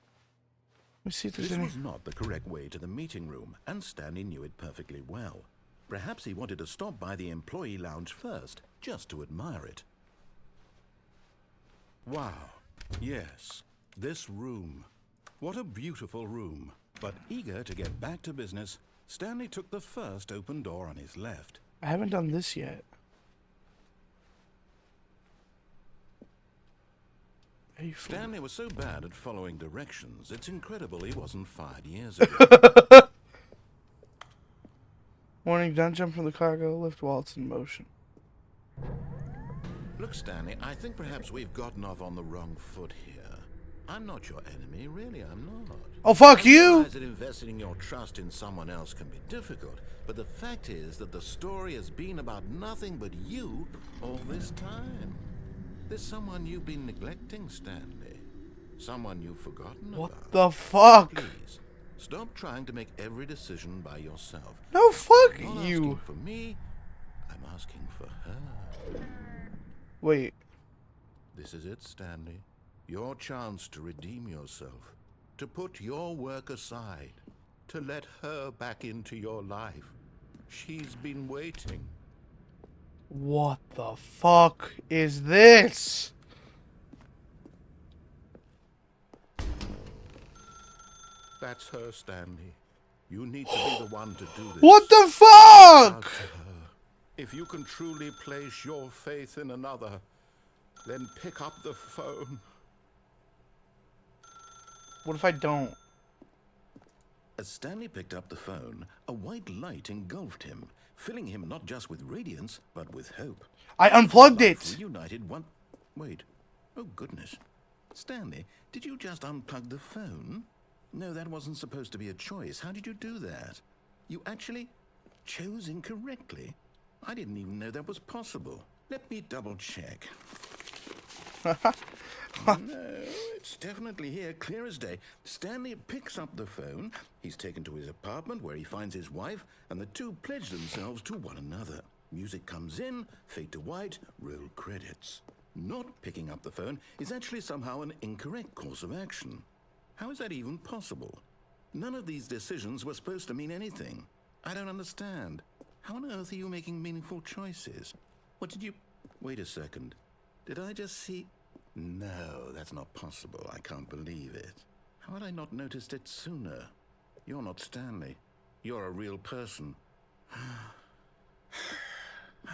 Speaker 1: Let me see if there's
Speaker 2: This
Speaker 1: any...
Speaker 2: was not the correct way to the meeting room, and Stanley knew it perfectly well. Perhaps he wanted to stop by the employee lounge first, just to admire it. Wow, yes, this room. What a beautiful room. But eager to get back to business, Stanley took the first open door on his left.
Speaker 1: I haven't done this yet.
Speaker 2: Stanley was so bad at following directions, it's incredible he wasn't fired years ago.
Speaker 1: Warning, don't jump from the cargo lift while it's in motion.
Speaker 2: Look, Stanley, I think perhaps we've gotten off on the wrong foot here. I'm not your enemy, really, I'm not.
Speaker 1: Oh, fuck
Speaker 2: I
Speaker 1: you!
Speaker 2: realize that investing your trust in someone else can be difficult, but the fact is that the story has been about nothing but you all this time. There's someone you've been neglecting, Stanley. Someone you've forgotten
Speaker 1: What
Speaker 2: about.
Speaker 1: the fuck?
Speaker 2: Please, stop trying to make every decision by yourself.
Speaker 1: No, fuck
Speaker 2: I'm not
Speaker 1: you.
Speaker 2: asking for me, I'm asking for her.
Speaker 1: Wait.
Speaker 2: This is it, Stanley. Your chance to redeem yourself. To put your work aside. To let her back into your life. She's been waiting.
Speaker 1: What the fuck is this?
Speaker 2: That's her, Stanley. You need to be the one to do this.
Speaker 1: What the
Speaker 2: Reach out
Speaker 1: fuck?
Speaker 2: to her. If you can truly place your faith in another, then pick up the phone.
Speaker 1: What if I don't?
Speaker 2: As Stanley picked up the phone, a white light engulfed him, filling him not just with radiance, but with hope.
Speaker 1: I unplugged
Speaker 2: Life
Speaker 1: it.
Speaker 2: reunited one... Wait. Oh, goodness. Stanley, did you just unplug the phone? No, that wasn't supposed to be a choice. How did you do that? You actually chose incorrectly? I didn't even know that was possible. Let me double check. No, it's definitely here, clear as day. Stanley picks up the phone. He's taken to his apartment where he finds his wife, and the two pledge themselves to one another. Music comes in, fade to white, roll credits. Not picking up the phone is actually somehow an incorrect course of action. How is that even possible? None of these decisions were supposed to mean anything. I don't understand. How on earth are you making meaningful choices? What did you... Wait a second. Did I just see... No, that's not possible. I can't believe it. How had I not noticed it sooner? You're not Stanley. You're a real person. I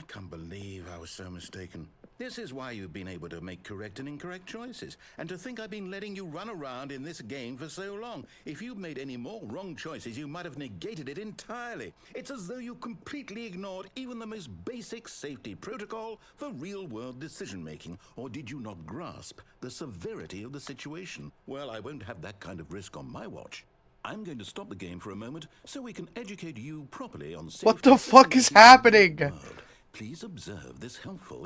Speaker 2: can't believe I was so mistaken. This is why you've been able to make correct and incorrect choices. And to think I've been letting you run around in this game for so long. If you'd made any more wrong choices, you might have negated it entirely. It's as though you completely ignored even the most basic safety protocol for real-world decision-making. Or did you not grasp the severity of the situation? Well, I won't have that kind of risk on my watch. I'm going to stop the game for a moment so we can educate you properly on safety.
Speaker 1: What the fuck is happening?
Speaker 2: Please observe this helpful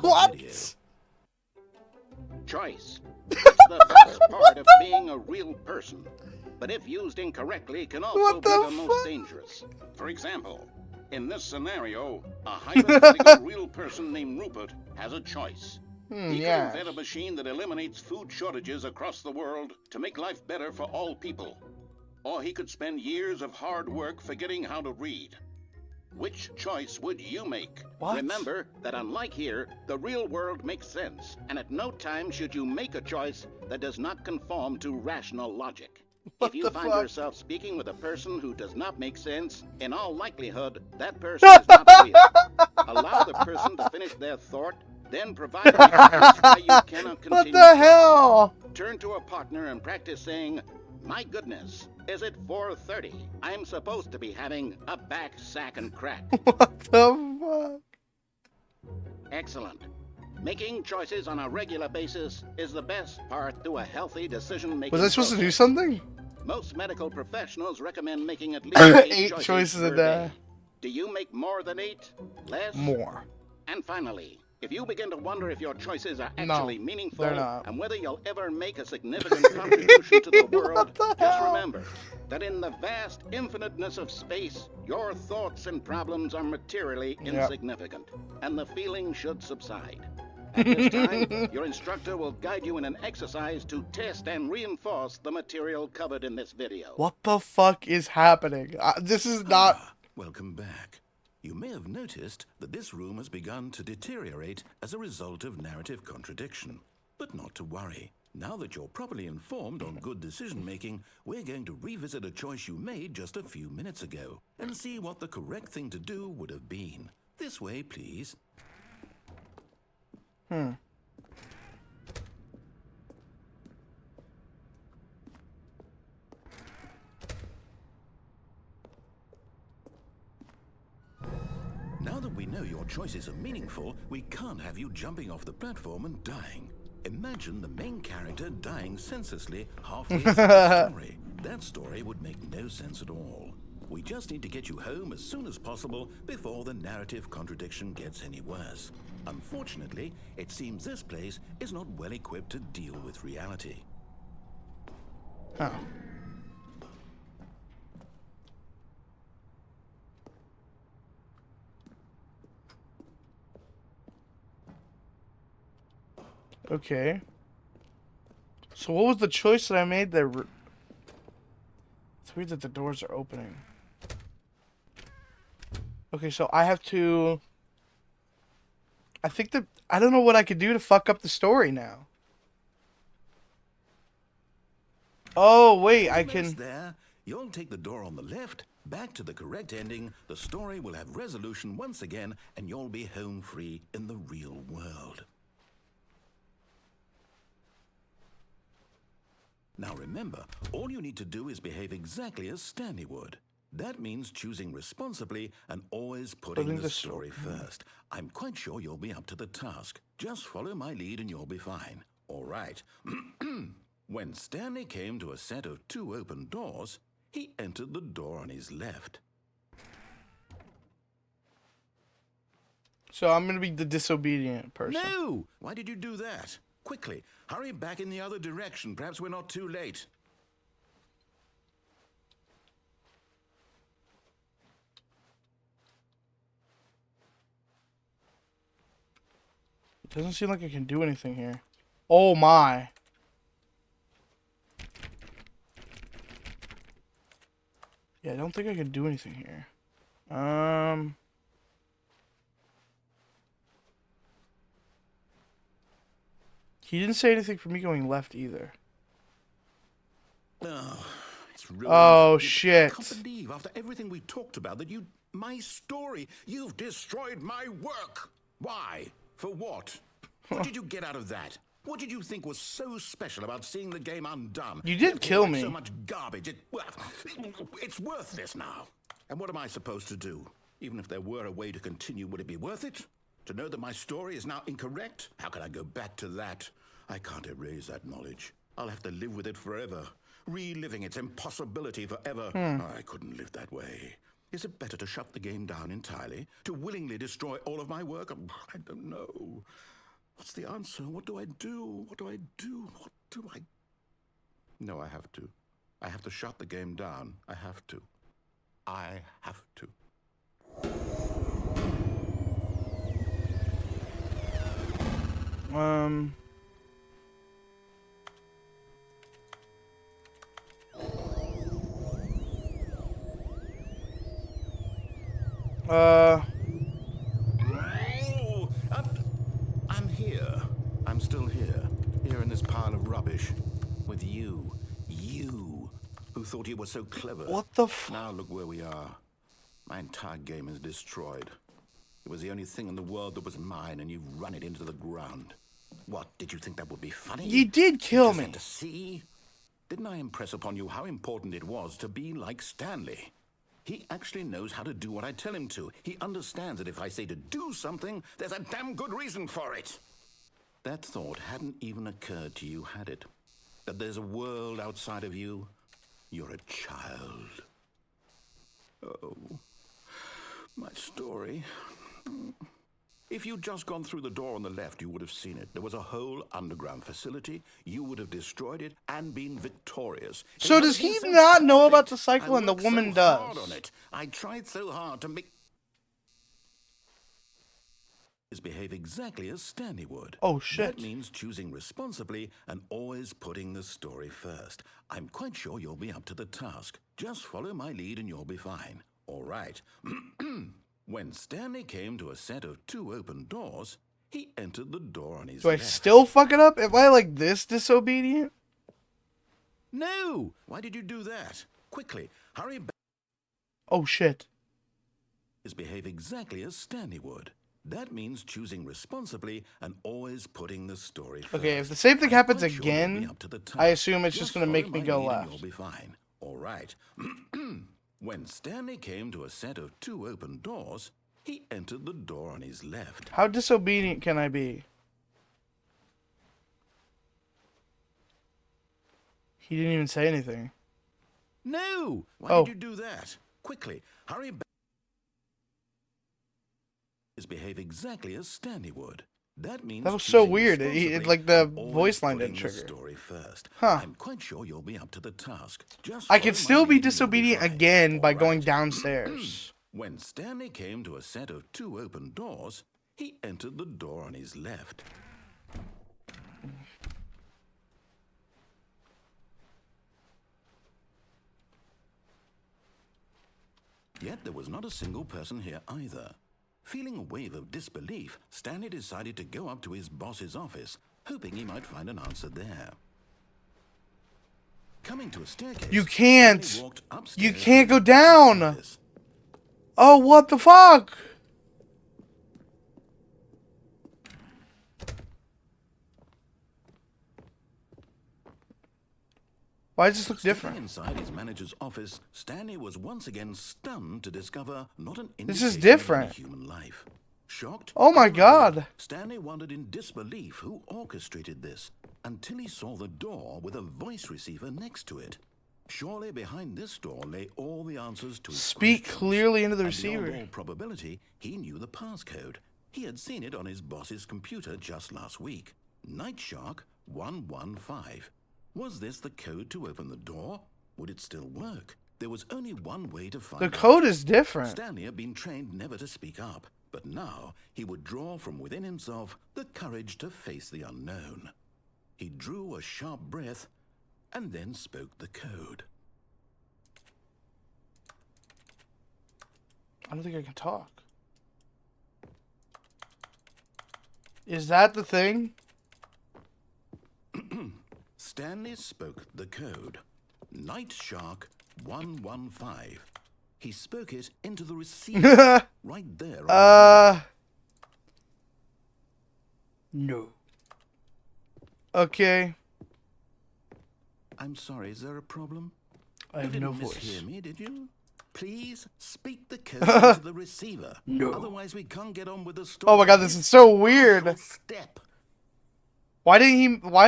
Speaker 1: What?
Speaker 2: video.
Speaker 4: Choice. It's the best part of being a real person. But if used incorrectly, can also
Speaker 1: What
Speaker 4: be
Speaker 1: the
Speaker 4: the most
Speaker 1: fuck?
Speaker 4: dangerous. For example, in this scenario, a hypothetical real person named Rupert has a choice. He could
Speaker 1: Yeah.
Speaker 4: invent a machine that eliminates food shortages across the world to make life better for all people. Or he could spend years of hard work forgetting how to read. Which choice would you make?
Speaker 1: What?
Speaker 4: Remember that unlike here, the real world makes sense, and at no time should you make a choice that does not conform to rational logic.
Speaker 1: What
Speaker 4: If you
Speaker 1: the
Speaker 4: find
Speaker 1: fuck?
Speaker 4: yourself speaking with a person who does not make sense, in all likelihood, that person is not real. Allow the person to finish their thought, then provide reasons why you cannot continue.
Speaker 1: What the hell?
Speaker 4: Turn to a partner and practice saying, "My goodness, is it 4:30? I'm supposed to be having a back, sack, and crack."
Speaker 1: What the fuck?
Speaker 4: Excellent. Making choices on a regular basis is the best part to a healthy decision-making
Speaker 1: Was I supposed to do
Speaker 4: process.
Speaker 1: something?
Speaker 4: Most medical professionals recommend making at least
Speaker 1: 8 choices a
Speaker 4: per
Speaker 1: day.
Speaker 4: Do you make more than 8? Less?
Speaker 1: More.
Speaker 4: And finally, if you begin to wonder if your choices are
Speaker 1: No,
Speaker 4: actually meaningful
Speaker 1: they're not.
Speaker 4: and whether you'll ever make a significant contribution to the world,
Speaker 1: What the
Speaker 4: just
Speaker 1: hell?
Speaker 4: remember that in the vast infiniteness of space, your thoughts and problems are materially
Speaker 1: Yep.
Speaker 4: insignificant, and the feeling should subside. At this time, your instructor will guide you in an exercise to test and reinforce the material covered in this video.
Speaker 1: What the fuck is happening? This is not.
Speaker 2: Welcome back. You may have noticed that this room has begun to deteriorate as a result of narrative contradiction. But not to worry. Now that you're properly informed on good decision-making, we're going to revisit a choice you made just a few minutes ago and see what the correct thing to do would have been. This way, please. Now that we know your choices are meaningful, we can't have you jumping off the platform and dying. Imagine the main character dying senselessly halfway through the story. That story would make no sense at all. We just need to get you home as soon as possible before the narrative contradiction gets any worse. Unfortunately, it seems this place is not well equipped to deal with reality.
Speaker 1: Oh. Okay. So what was the choice that I made there? It's weird that the doors are opening. Okay, so I have to... I think that... I don't know what I could do to fuck up the story now. Oh, wait, I
Speaker 2: Almost
Speaker 1: can...
Speaker 2: there. You'll take the door on the left, back to the correct ending, the story will have resolution once again, and you'll be home free in the real world. Now remember, all you need to do is behave exactly as Stanley would. That means choosing responsibly and always putting the story first. I'm quite sure you'll be up to the task. Just follow my lead and you'll be fine. All right. When Stanley came to a set of 2 open doors, he entered the door on his left.
Speaker 1: So I'm gonna be the disobedient person.
Speaker 2: No! Why did you do that? Quickly, hurry back in the other direction. Perhaps we're not too late.
Speaker 1: It doesn't seem like I can do anything here. Oh my. Yeah, I don't think I can do anything here. He didn't say anything for me going left either.
Speaker 2: Oh, it's ruined.
Speaker 1: Oh,
Speaker 2: I
Speaker 1: shit.
Speaker 2: can't believe after everything we talked about that you... My story. You've destroyed my work. Why? For what? What did you get out of that? What did you think was so special about seeing the game undone?
Speaker 1: You did kill me.
Speaker 2: So much garbage. It's worthless now. And what am I supposed to do? Even if there were a way to continue, would it be worth it? To know that my story is now incorrect? How can I go back to that? I can't erase that knowledge. I'll have to live with it forever, reliving its impossibility forever. I couldn't live that way. Is it better to shut the game down entirely? To willingly destroy all of my work? I don't know. What's the answer? What do I do? What do I do? What do I... No, I have to. I have to shut the game down. I have to. I have to. I'm here. I'm still here. Here in this pile of rubbish. With you. You. Who thought you were so clever.
Speaker 1: What the
Speaker 2: Now look where we are. My entire game is destroyed. It was the only thing in the world that was mine, and you've run it into the ground. What, did you think that would be funny?
Speaker 1: You did kill me.
Speaker 2: To see? Didn't I impress upon you how important it was to be like Stanley? He actually knows how to do what I tell him to. He understands that if I say to do something, there's a damn good reason for it. That thought hadn't even occurred to you, had it? That there's a world outside of you? You're a child. Oh, my story. If you'd just gone through the door on the left, you would have seen it. There was a whole underground facility. You would have destroyed it and been victorious.
Speaker 1: So does he not know about the cycle and the woman does?
Speaker 2: I tried so hard to make... behave exactly as Stanley would.
Speaker 1: Oh, shit.
Speaker 2: That means choosing responsibly and always putting the story first. I'm quite sure you'll be up to the task. Just follow my lead and you'll be fine. All right. When Stanley came to a set of 2 open doors, he entered the door on his left.
Speaker 1: Do I still fuck it up? Am I like this disobedient?
Speaker 2: No! Why did you do that? Quickly, hurry back.
Speaker 1: Oh, shit.
Speaker 2: Behave exactly as Stanley would. That means choosing responsibly and always putting the story first.
Speaker 1: Okay, if the same thing happens
Speaker 2: I'm quite sure you'll be
Speaker 1: again,
Speaker 2: up to the task.
Speaker 1: I assume it's just going to
Speaker 2: follow
Speaker 1: make me
Speaker 2: my
Speaker 1: go
Speaker 2: lead and
Speaker 1: left.
Speaker 2: You'll be fine. All right. When Stanley came to a set of 2 open doors, he entered the door on his left.
Speaker 1: How disobedient can I be? He didn't even say anything.
Speaker 2: No! Why
Speaker 1: Oh.
Speaker 2: did you do that? Quickly, hurry back. Behave exactly as Stanley would. That means
Speaker 1: That was so
Speaker 2: choosing
Speaker 1: weird.
Speaker 2: responsibly
Speaker 1: Like the
Speaker 2: and always
Speaker 1: voice line
Speaker 2: putting
Speaker 1: didn't
Speaker 2: the
Speaker 1: trigger.
Speaker 2: story first.
Speaker 1: Huh.
Speaker 2: I'm quite sure you'll be up to the task. Just
Speaker 1: I
Speaker 2: follow
Speaker 1: could
Speaker 2: my
Speaker 1: still be
Speaker 2: lead and you'll
Speaker 1: disobedient
Speaker 2: fine.
Speaker 1: again by
Speaker 2: All
Speaker 1: going
Speaker 2: right.
Speaker 1: downstairs.
Speaker 2: When Stanley came to a set of 2 open doors, he entered the door on his left. Yet there was not a single person here either. Feeling a wave of disbelief, Stanley decided to go up to his boss's office, hoping he might find an answer there. Coming to a staircase,
Speaker 1: You can't.
Speaker 2: Stanley walked upstairs
Speaker 1: You can't
Speaker 2: to
Speaker 1: go
Speaker 2: his boss's
Speaker 1: down.
Speaker 2: office.
Speaker 1: Oh, what the fuck? Why does this look
Speaker 2: Stepping
Speaker 1: different?
Speaker 2: inside his manager's office, Stanley was once again stunned to discover not an
Speaker 1: This is
Speaker 2: indication of
Speaker 1: different.
Speaker 2: any human life. Shocked?
Speaker 1: Oh my
Speaker 2: and
Speaker 1: God.
Speaker 2: puzzled, Stanley wondered in disbelief who orchestrated this, until he saw the door with a voice receiver next to it. Surely behind this door lay all the answers to his
Speaker 1: Speak
Speaker 2: questions.
Speaker 1: clearly into the
Speaker 2: And beyond
Speaker 1: receiver.
Speaker 2: all probability, he knew the passcode. He had seen it on his boss's computer just last week. Nightshark 115. Was this the code to open the door? Would it still work? There was only one way to find
Speaker 1: The
Speaker 2: out.
Speaker 1: code is different.
Speaker 2: Stanley had been trained never to speak up, but now he would draw from within himself the courage to face the unknown. He drew a sharp breath and then spoke the code.
Speaker 1: I don't think I can talk. Is that the thing?
Speaker 2: Stanley spoke the code. Nightshark 115. He spoke it into the receiver right there. On the
Speaker 1: No. Okay.
Speaker 2: I'm sorry, is there a problem?
Speaker 1: I have
Speaker 2: You
Speaker 1: no
Speaker 2: didn't
Speaker 1: voice.
Speaker 2: mishear me, did you? Please speak the code into the receiver.
Speaker 1: No.
Speaker 2: Otherwise, we can't get on with the story.
Speaker 1: Oh my god, this is so weird.
Speaker 2: Crucial step.
Speaker 1: Why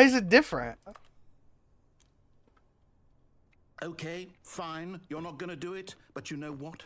Speaker 1: is it different?
Speaker 2: Okay, fine. You're not going to do it, but you know what?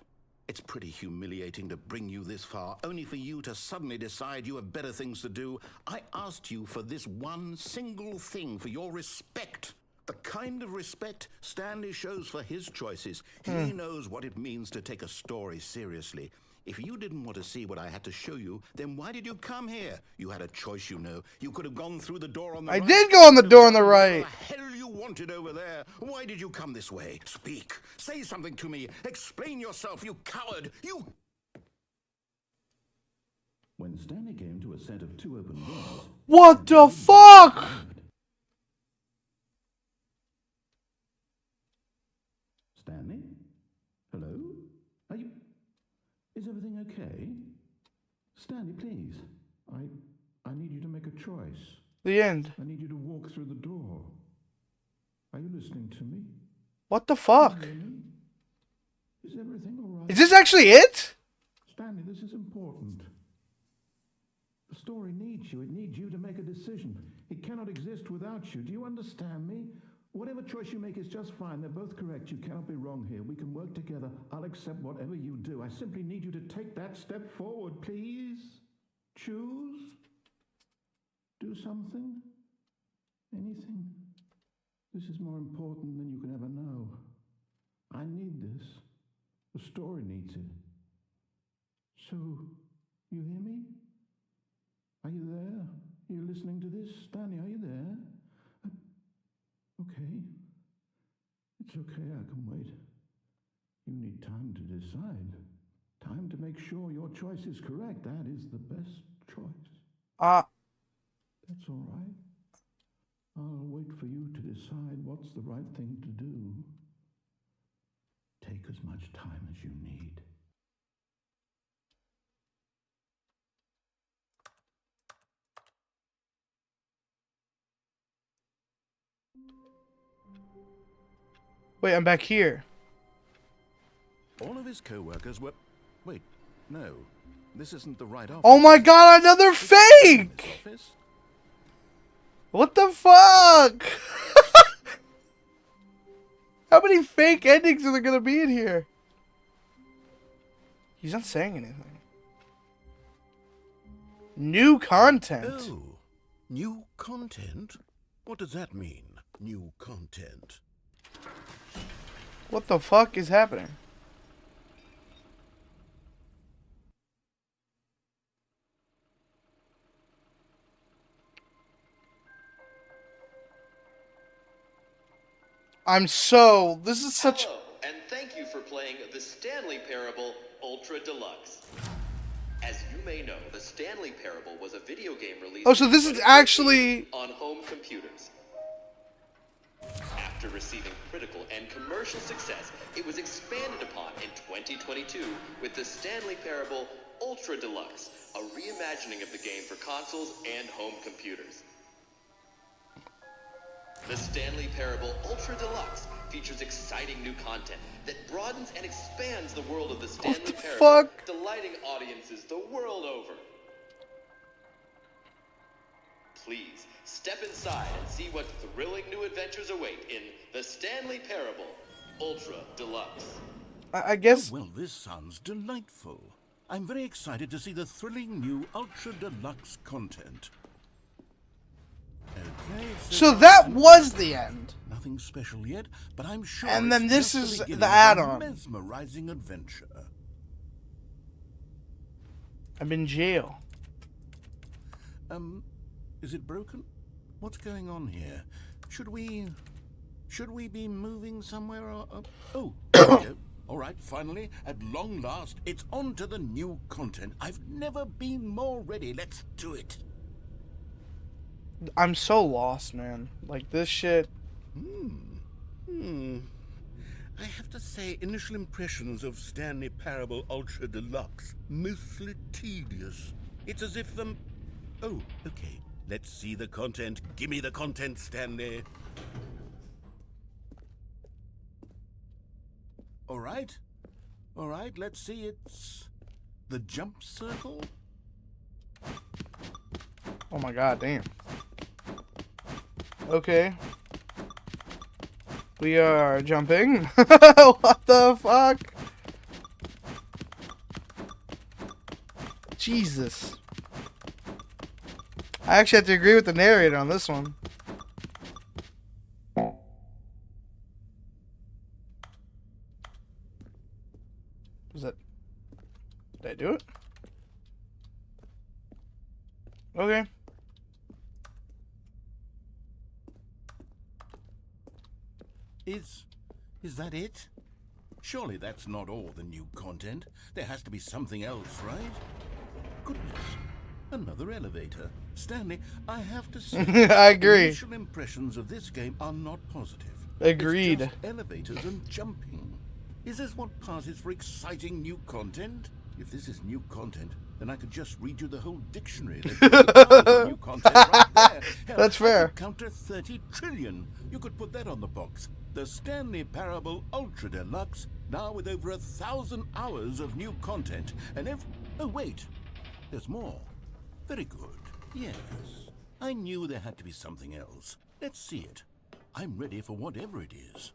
Speaker 2: It's pretty humiliating to bring you this far, only for you to suddenly decide you have better things to do. I asked you for this one single thing, for your respect. The kind of respect Stanley shows for his choices. He knows what it means to take a story seriously. If you didn't want to see what I had to show you, then why did you come here? You had a choice, you know. You could have gone through the door on the right.
Speaker 1: I did go on the door on the right.
Speaker 2: What the hell you wanted over there? Why did you come this way? Speak. Say something to me. Explain yourself, you coward. You... When Stanley came to a set of 2 open doors...
Speaker 1: What the fuck?
Speaker 2: Stanley? Hello? Are you... Is everything okay? Stanley, please. I need you to make a choice.
Speaker 1: The end.
Speaker 2: I need you to walk through the door. Are you listening to me?
Speaker 1: What the fuck?
Speaker 2: Is everything all right?
Speaker 1: Is this actually it?
Speaker 2: Stanley, this is important. The story needs you. It needs you to make a decision. It cannot exist without you. Do you understand me? Whatever choice you make is just fine. They're both correct. You cannot be wrong here. We can work together. I'll accept whatever you do. I simply need you to take that step forward, please. Choose. Do something. Anything. This is more important than you can ever know. I need this. The story needs it. So, you hear me? Are you there? Are you listening to this? Stanley, are you there? Okay. It's okay, I can wait. You need time to decide. Time to make sure your choice is correct. That is the best choice. That's all right. I'll wait for you to decide what's the right thing to do. Take as much time as you need.
Speaker 1: Wait, I'm back here.
Speaker 2: All of his co-workers were... Wait, no. This isn't the right office.
Speaker 1: Oh my god, another fake!
Speaker 2: Office?
Speaker 1: What the fuck? How many fake endings are there gonna be in here? He's not saying anything. New content.
Speaker 2: Oh, new content? What does that mean, new content?
Speaker 1: What the fuck is happening? This is such...
Speaker 5: Hello, and thank you for playing the Stanley Parable Ultra Deluxe. As you may know, the Stanley Parable was a video game released...
Speaker 1: Oh, so this is actually...
Speaker 5: on home computers. After receiving critical and commercial success, it was expanded upon in 2022 with the Stanley Parable Ultra Deluxe, a reimagining of the game for consoles and home computers. The Stanley Parable Ultra Deluxe features exciting new content that broadens and expands the world of the Stanley Parable,
Speaker 1: fuck?
Speaker 5: delighting audiences the world over. Please, step inside and see what thrilling new adventures await in the Stanley Parable Ultra Deluxe.
Speaker 1: I guess...
Speaker 2: Well, this sounds delightful. I'm very excited to see the thrilling new Ultra Deluxe content. Okay,
Speaker 1: So that was the end.
Speaker 2: nothing special yet, but I'm sure.
Speaker 1: And then
Speaker 2: it's
Speaker 1: this
Speaker 2: just
Speaker 1: is
Speaker 2: beginning
Speaker 1: the
Speaker 2: of a
Speaker 1: add-on.
Speaker 2: mesmerizing adventure.
Speaker 1: I'm in jail.
Speaker 2: Is it broken? What's going on here? Should we be moving somewhere? Oh, there we go. All right, finally, at long last, it's on to the new content. I've never been more ready. Let's do it.
Speaker 1: I'm so lost, man. Like, this shit...
Speaker 2: I have to say, initial impressions of Stanley Parable Ultra Deluxe, mostly tedious. It's as if Oh, okay. Let's see the content. Give me the content, Stanley. All right. All right, let's see. It's the jump circle.
Speaker 1: Oh my god, damn. Okay. We are jumping. What the fuck? Jesus. I actually have to agree with the narrator on this one. Was that... Did I do it? Okay.
Speaker 2: Is that it? Surely that's not all the new content. There has to be something else, right? Goodness. Another elevator. Stanley, I have to say,
Speaker 1: I agree.
Speaker 2: Initial impressions of this game are not positive.
Speaker 1: Agreed.
Speaker 2: It's just elevators and jumping. Is this what passes for exciting new content? If this is new content, then I could just read you the whole dictionary. New content right there. Hell,
Speaker 1: That's fair.
Speaker 2: I could counter 30 trillion. You could put that on the box. The Stanley Parable Ultra Deluxe, now with over 1,000 hours of new content. And oh wait, there's more. Very good. Yes. I knew there had to be something else. Let's see it. I'm ready for whatever it is.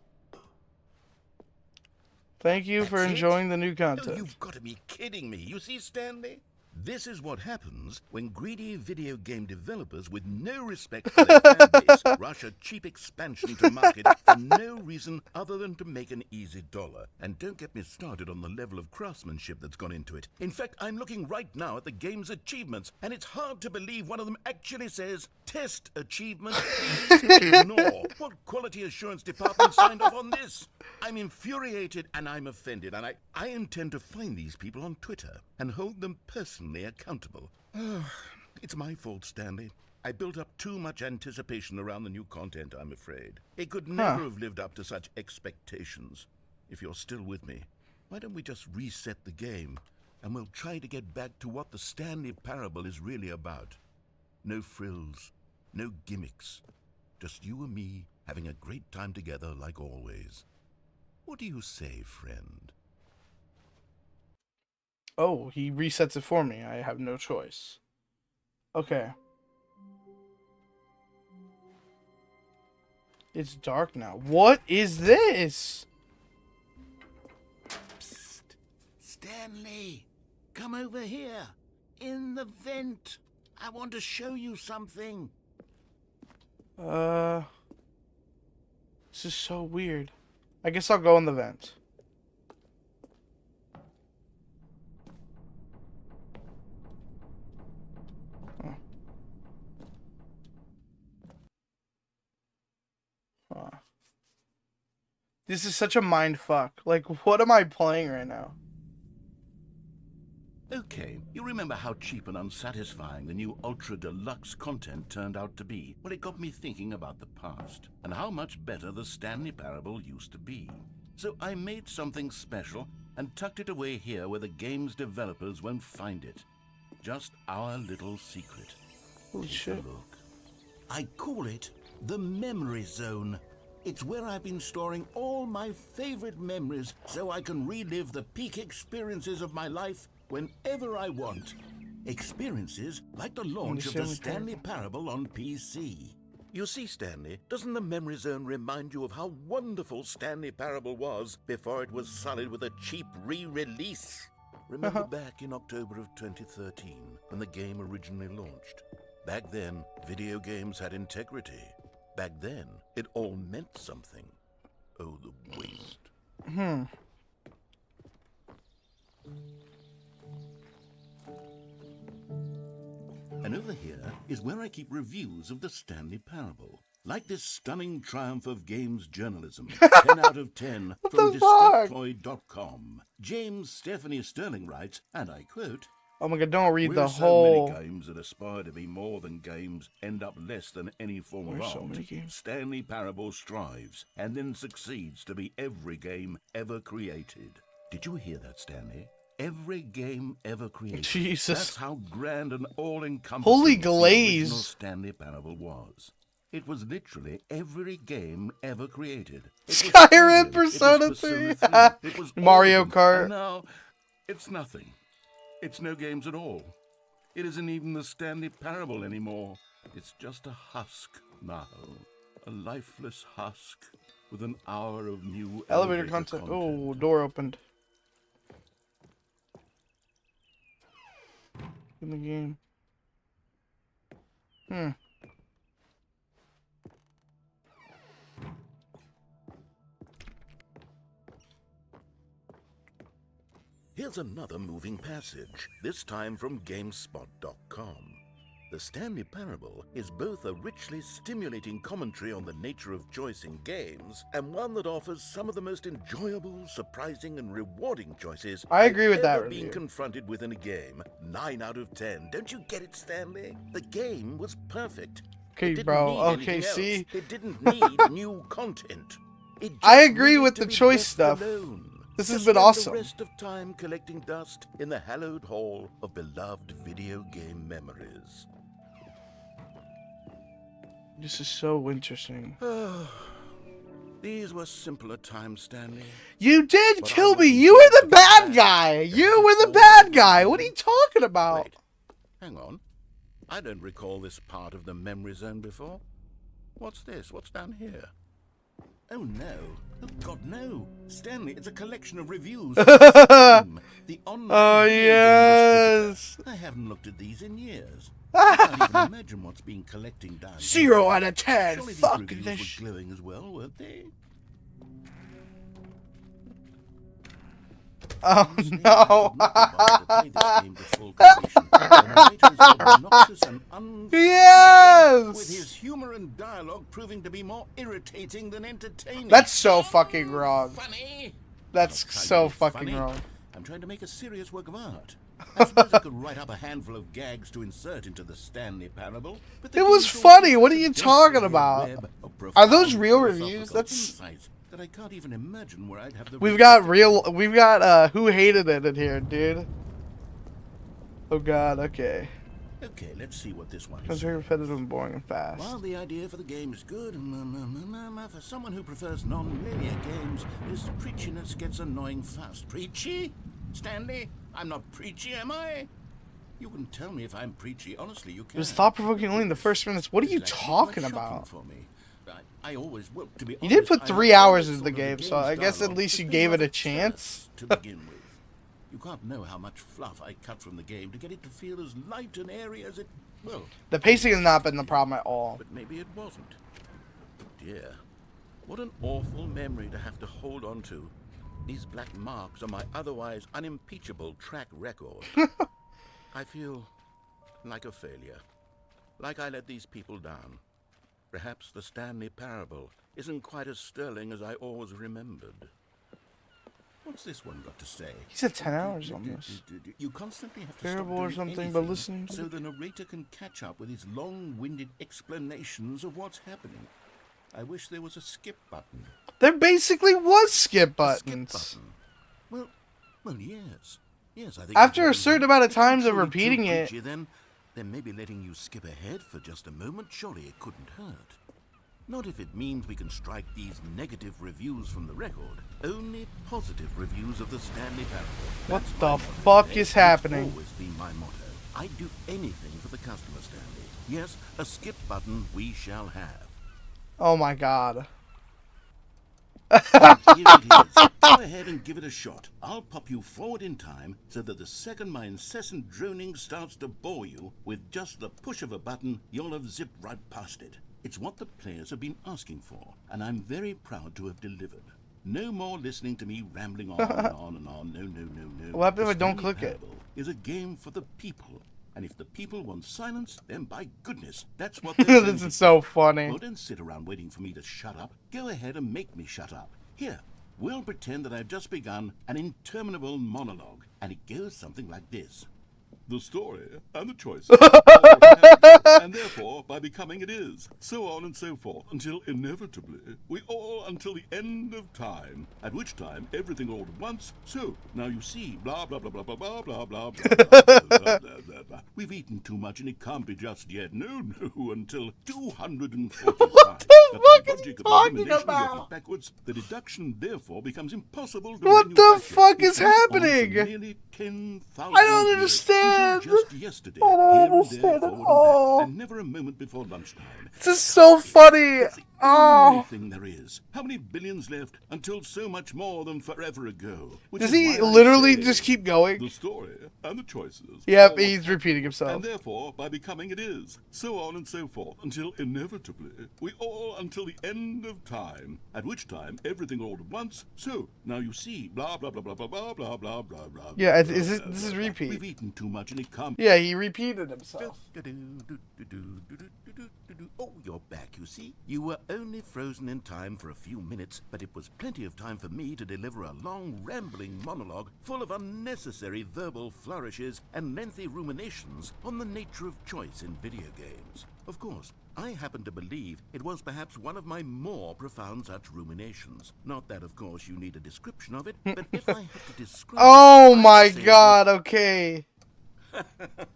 Speaker 1: Thank you for
Speaker 2: That's it?
Speaker 1: enjoying the new
Speaker 2: Oh,
Speaker 1: content.
Speaker 2: you've got to be kidding me. You see, Stanley? This is what happens when greedy video game developers with no respect for their fan base rush a cheap expansion to market for no reason other than to make an easy dollar. And don't get me started on the level of craftsmanship that's gone into it. In fact, I'm looking right now at the game's achievements, and it's hard to believe one of them actually says, "Test achievement, please ignore." What quality assurance department signed off on this? I'm infuriated and I'm offended, and I intend to find these people on Twitter and hold them personally accountable. It's my fault, Stanley. I built up too much anticipation around the new content, I'm afraid. It could never have lived up to such expectations. If you're still with me, why don't we just reset the game, and we'll try to get back to what the Stanley Parable is really about. No frills, no gimmicks. Just you and me having a great time together like always. What do you say, friend?
Speaker 1: Oh, he resets it for me. I have no choice. Okay. It's dark now. What is this?
Speaker 2: Psst. Stanley, come over here. In the vent. I want to show you something.
Speaker 1: This is so weird. I guess I'll go in the vent. This is such a mind fuck. Like, what am I playing right now?
Speaker 2: Okay, you remember how cheap and unsatisfying the new Ultra Deluxe content turned out to be? Well, it got me thinking about the past, and how much better the Stanley Parable used to be. So I made something special and tucked it away here where the game's developers won't find it. Just our little secret.
Speaker 1: Holy
Speaker 2: Take a
Speaker 1: shit.
Speaker 2: look. I call it the Memory Zone. It's where I've been storing all my favorite memories so I can relive the peak experiences of my life whenever I want. Experiences like the launch of the Stanley Parable on PC. You see, Stanley, doesn't the Memory Zone remind you of how wonderful Stanley Parable was before it was sullied with a cheap re-release? Remember back in October of 2013 when the game originally launched? Back then, video games had integrity. Back then, it all meant something. Oh, the waste. And over here is where I keep reviews of the Stanley Parable. Like this stunning triumph of games journalism. 10 out of 10 from Destructoid.com. James Stephanie Sterling writes, and I quote,
Speaker 1: Oh my god, don't read
Speaker 2: "Where
Speaker 1: the
Speaker 2: so
Speaker 1: whole...
Speaker 2: many games that aspire to be more than games end up less than any form of
Speaker 1: Where's so
Speaker 2: art,
Speaker 1: many games?
Speaker 2: Stanley Parable strives and then succeeds to be every game ever created." Did you hear that, Stanley? every game ever created.
Speaker 1: Jesus.
Speaker 2: That's how grand and all-encompassing
Speaker 1: Holy
Speaker 2: the original
Speaker 1: glaze.
Speaker 2: Stanley Parable was. It was literally every game ever created. It was
Speaker 1: Skyrim,
Speaker 2: Skyrim,
Speaker 1: Persona
Speaker 2: it was
Speaker 1: 3,
Speaker 2: 3, it was all
Speaker 1: Mario
Speaker 2: of them,
Speaker 1: Kart.
Speaker 2: and now it's nothing. It's no games at all. It isn't even the Stanley Parable anymore. It's just a husk now. A lifeless husk with an hour of new
Speaker 1: Elevator content. Oh, door opened. In the game.
Speaker 2: Here's another moving passage, this time from GameSpot.com. The Stanley Parable is both a richly stimulating commentary on the nature of choice in games, and one that offers some of the most enjoyable, surprising, and rewarding choices
Speaker 1: I agree with that
Speaker 2: ever
Speaker 1: review.
Speaker 2: been confronted with in a game. 9 out of 10. Don't you get it, Stanley? The game was perfect.
Speaker 1: Okay,
Speaker 2: It didn't
Speaker 1: bro.
Speaker 2: need
Speaker 1: Okay,
Speaker 2: anything
Speaker 1: see?
Speaker 2: else. It didn't need new content. It
Speaker 1: I
Speaker 2: just
Speaker 1: agree
Speaker 2: needed
Speaker 1: with
Speaker 2: to
Speaker 1: the
Speaker 2: be
Speaker 1: choice
Speaker 2: left
Speaker 1: stuff.
Speaker 2: alone.
Speaker 1: This
Speaker 2: To
Speaker 1: has been
Speaker 2: spend
Speaker 1: awesome.
Speaker 2: The rest of time collecting dust in the hallowed hall of beloved video game memories.
Speaker 1: This is so interesting.
Speaker 2: These were simpler times, Stanley.
Speaker 1: You did
Speaker 2: But I
Speaker 1: kill me.
Speaker 2: wouldn't
Speaker 1: You were
Speaker 2: dare
Speaker 1: the
Speaker 2: to
Speaker 1: bad
Speaker 2: go back.
Speaker 1: guy.
Speaker 2: That
Speaker 1: You
Speaker 2: was
Speaker 1: were the
Speaker 2: all
Speaker 1: bad
Speaker 2: that
Speaker 1: guy.
Speaker 2: was
Speaker 1: What are you talking about?
Speaker 2: Wait, hang on. I don't recall this part of the memory zone before. What's this? What's down here? Oh no. Oh God, no. Stanley, it's a collection of reviews. For Steam, the online
Speaker 1: Oh,
Speaker 2: video game
Speaker 1: yes.
Speaker 2: distributor. I haven't looked at these in years. I can't even imagine what's been collecting down here.
Speaker 1: 0 out of 10.
Speaker 2: Surely these
Speaker 1: Fuck
Speaker 2: reviews
Speaker 1: this.
Speaker 2: were glowing as well, weren't they?
Speaker 1: Oh
Speaker 2: Honestly, I
Speaker 1: no.
Speaker 2: could not be bothered to play this game to full completion. The narrator is obnoxious and unfunny,
Speaker 1: Yes.
Speaker 2: with his humor and dialogue proving to be more irritating than entertaining.
Speaker 1: That's so fucking wrong.
Speaker 2: Funny.
Speaker 1: That's
Speaker 2: I'm trying to
Speaker 1: so
Speaker 2: be
Speaker 1: fucking
Speaker 2: funny.
Speaker 1: wrong.
Speaker 2: I'm trying to make a serious work of art. I suppose I could write up a handful of gags to insert into the Stanley Parable, but the
Speaker 1: It was
Speaker 2: game's
Speaker 1: funny.
Speaker 2: always
Speaker 1: What are
Speaker 2: such a
Speaker 1: you
Speaker 2: dense
Speaker 1: talking
Speaker 2: web
Speaker 1: about?
Speaker 2: of
Speaker 1: Are those
Speaker 2: profound
Speaker 1: real
Speaker 2: philosophical
Speaker 1: reviews? That's
Speaker 2: insights that I can't even imagine where I'd have the
Speaker 1: we've got who hated it in here, dude. Oh God. Okay.
Speaker 2: Okay, let's see what this one
Speaker 1: It's
Speaker 2: is.
Speaker 1: very repetitive and boring and fast.
Speaker 2: While the idea for the game is good, for someone who prefers non-linear games, this preachiness gets annoying fast. Preachy? Stanley? I'm not preachy, am I? You can tell me if I'm preachy. Honestly, you can.
Speaker 1: It was thought-provoking only in the first minutes. What are you
Speaker 2: It's actually
Speaker 1: talking
Speaker 2: quite shocking
Speaker 1: about?
Speaker 2: for me. I always, well, to be
Speaker 1: You did
Speaker 2: honest,
Speaker 1: put
Speaker 2: I
Speaker 1: 3
Speaker 2: have
Speaker 1: hours
Speaker 2: always
Speaker 1: into the
Speaker 2: thought of
Speaker 1: game, so
Speaker 2: game's
Speaker 1: I guess at
Speaker 2: dialogue
Speaker 1: least
Speaker 2: as
Speaker 1: you
Speaker 2: being
Speaker 1: gave it
Speaker 2: rather
Speaker 1: a chance.
Speaker 2: terse to begin with. You can't know how much fluff I cut from the game to get it to feel as light and airy as it, well,
Speaker 1: The pacing has not been the problem at all.
Speaker 2: but maybe it wasn't. Dear, what an awful memory to have to hold on to. These black marks on my otherwise unimpeachable track record. I feel like a failure. Like I let these people down. Perhaps the Stanley Parable isn't quite as sterling as I always remembered. What's this one got to say?
Speaker 1: He said 10 hours on this.
Speaker 2: You constantly have to
Speaker 1: Terrible
Speaker 2: stop
Speaker 1: or
Speaker 2: doing
Speaker 1: something, but
Speaker 2: anything
Speaker 1: listening to
Speaker 2: so
Speaker 1: it.
Speaker 2: the narrator can catch up with his long-winded explanations of what's happening. I wish there was a skip button.
Speaker 1: There basically was skip
Speaker 2: A skip
Speaker 1: buttons.
Speaker 2: button. Well, yes. Yes, I think
Speaker 1: After
Speaker 2: that's
Speaker 1: a certain
Speaker 2: right.
Speaker 1: amount of times of
Speaker 2: Truly
Speaker 1: repeating
Speaker 2: too
Speaker 1: it.
Speaker 2: preachy, then maybe letting you skip ahead for just a moment, surely it couldn't hurt. Not if it means we can strike these negative reviews from the record. Only positive reviews of the Stanley Parable.
Speaker 1: What
Speaker 2: That's
Speaker 1: the
Speaker 2: my motto
Speaker 1: fuck
Speaker 2: today.
Speaker 1: is happening?
Speaker 2: It's always been my motto. I'd do anything for the customer, Stanley. Yes, a skip button we shall have.
Speaker 1: Oh my God.
Speaker 2: Here it is. Go ahead and give it a shot. I'll pop you forward in time so that the second my incessant droning starts to bore you, with just the push of a button, you'll have zipped right past it. It's what the players have been asking for, and I'm very proud to have delivered. No more listening to me rambling on and on and on. No.
Speaker 1: What happens if I
Speaker 2: The
Speaker 1: don't
Speaker 2: Stanley
Speaker 1: click it?
Speaker 2: Parable is a game for the people, and if the people want silence, then by goodness, that's what they're going
Speaker 1: This
Speaker 2: to
Speaker 1: is so
Speaker 2: get.
Speaker 1: funny.
Speaker 2: Well, don't sit around waiting for me to shut up. Go ahead and make me shut up. Here, we'll pretend that I've just begun an interminable monologue, and it goes something like this. The story and the choices all happen, and therefore by becoming it is, so on and so forth, until inevitably we all until the end of time, at which time everything all at once. So now you see, blah blah blah blah blah blah blah blah blah blah blah blah blah. We've eaten too much and it can't be just yet. No, until 240
Speaker 1: What
Speaker 2: times.
Speaker 1: the
Speaker 2: That
Speaker 1: fuck
Speaker 2: the
Speaker 1: is he
Speaker 2: logic of
Speaker 1: talking
Speaker 2: elimination of your
Speaker 1: about?
Speaker 2: feet backwards, the deduction therefore becomes impossible to
Speaker 1: What the
Speaker 2: manufacture.
Speaker 1: fuck
Speaker 2: It
Speaker 1: is
Speaker 2: went on for
Speaker 1: happening?
Speaker 2: nearly 10,000
Speaker 1: I don't
Speaker 2: years,
Speaker 1: understand.
Speaker 2: until just yesterday,
Speaker 1: I don't
Speaker 2: here and there,
Speaker 1: understand at
Speaker 2: forward and
Speaker 1: all.
Speaker 2: back, and never a moment before lunchtime.
Speaker 1: This is so funny.
Speaker 2: It's the
Speaker 1: Oh.
Speaker 2: only thing there is. How many billions left until so much more than forever ago? Which
Speaker 1: Does
Speaker 2: is
Speaker 1: he
Speaker 2: why I
Speaker 1: literally
Speaker 2: say
Speaker 1: just keep going?
Speaker 2: the story and the choices.
Speaker 1: Yep,
Speaker 2: all
Speaker 1: he's
Speaker 2: happen,
Speaker 1: repeating himself.
Speaker 2: And therefore, by becoming it is, so on and so forth, until inevitably we all until the end of time, at which time everything all at once. So now you see, blah blah blah blah blah blah blah blah blah blah.
Speaker 1: Yeah,
Speaker 2: blah,
Speaker 1: is this
Speaker 2: blah,
Speaker 1: this is
Speaker 2: blah, blah.
Speaker 1: repeat?
Speaker 2: We've eaten too much and it can't.
Speaker 1: Yeah, he repeated himself.
Speaker 2: Oh, you're back, you see. You were only frozen in time for a few minutes, but it was plenty of time for me to deliver a long, rambling monologue full of unnecessary verbal flourishes and lengthy ruminations on the nature of choice in video games. Of course, I happen to believe it was perhaps one of my more profound such ruminations. Not that, of course, you need a description of it, but if I had to describe
Speaker 1: Oh
Speaker 2: it, I'd
Speaker 1: my
Speaker 2: say it was
Speaker 1: god, okay.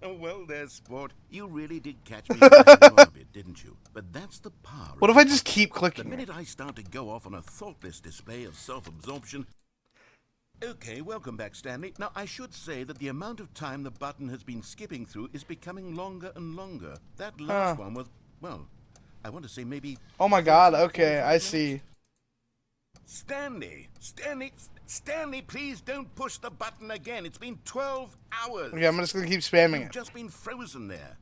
Speaker 2: well, there, sport. You really did catch me a bit, didn't you? But that's the power.
Speaker 1: What if I just keep
Speaker 2: The
Speaker 1: clicking it?
Speaker 2: minute I start to go off on a thoughtless display of self-absorption. Okay, welcome back, Stanley. Now, I should say that the amount of time the button has been skipping through is becoming longer and longer. That last one was, well, I want to say maybe...
Speaker 1: Oh my god,
Speaker 2: 30,
Speaker 1: okay,
Speaker 2: 45
Speaker 1: I
Speaker 2: minutes.
Speaker 1: see.
Speaker 2: Stanley, please don't push the button again. It's been 12 hours.
Speaker 1: Okay, I'm just gonna keep spamming
Speaker 2: You've
Speaker 1: it.
Speaker 2: just been frozen there.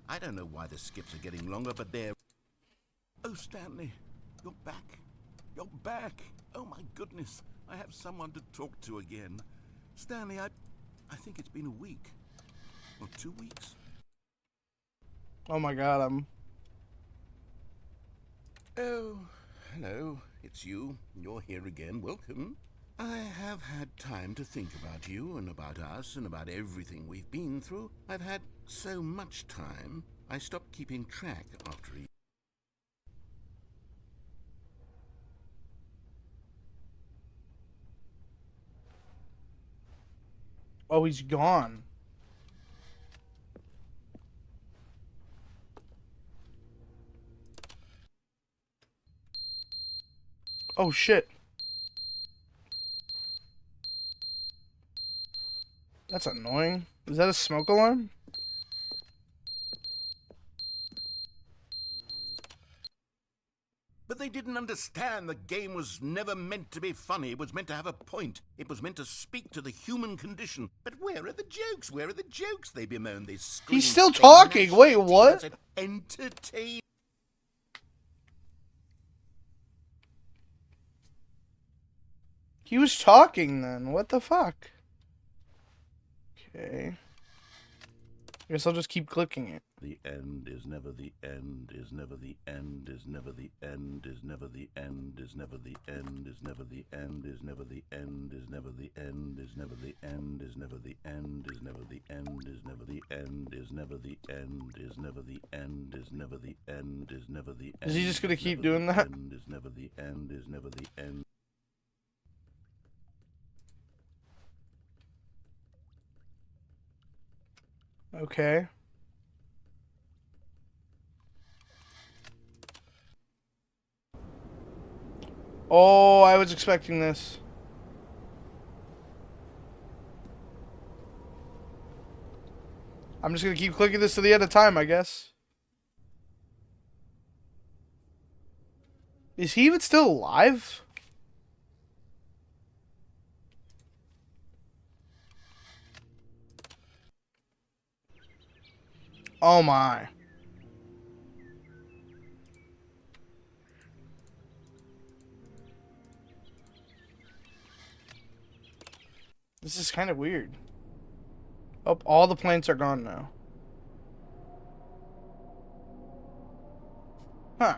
Speaker 2: I don't know why the skips are getting longer, but they're... Oh, Stanley, you're back. You're back. Oh, my goodness. I have someone to talk to again. Stanley, I think it's been a week. Or 2 weeks.
Speaker 1: Oh my god,
Speaker 2: Oh, hello. It's you. You're here again. Welcome. I have had time to think about you and about us and about everything we've been through. I've had so much time, I stopped keeping track after a...
Speaker 1: Oh, he's gone. Oh shit. That's annoying. Is that a smoke alarm?
Speaker 2: But they didn't understand the game was never meant to be funny. It was meant to have a point. It was meant to speak to the human condition. But where are the jokes? Where are the jokes? They bemoan. They scream.
Speaker 1: He's still
Speaker 2: They
Speaker 1: talking.
Speaker 2: gnash
Speaker 1: Wait,
Speaker 2: their teeth
Speaker 1: what?
Speaker 2: and said, entertain.
Speaker 1: He was talking then. What the fuck? Okay. I guess I'll just keep clicking it.
Speaker 2: The end is never the end, is never the end, is never the end, is never the end, is never the end, is never the end, is never the end, is never the end, is never the end, is never the end, is never the end, is never the end, is never the end, is never the end, is never the end, is never the end.
Speaker 1: Is he just gonna keep doing that?
Speaker 2: Is never the end, is never the end.
Speaker 1: Okay. Oh, I was expecting this. I'm just gonna keep clicking this to the end of time, I guess. Is he even still alive? Oh my. This is kind of weird. Oh, all the plants are gone now. Huh.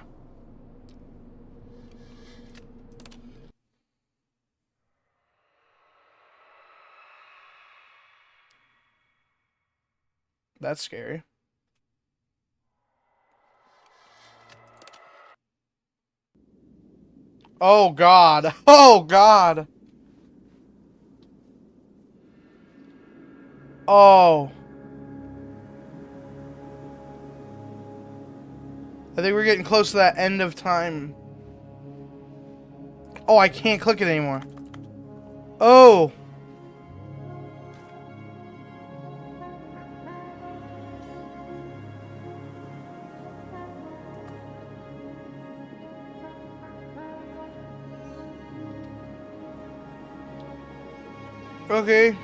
Speaker 1: That's scary. Oh God. Oh God. Oh. I think we're getting close to that end of time. Oh, I can't click it anymore. Oh. Okay.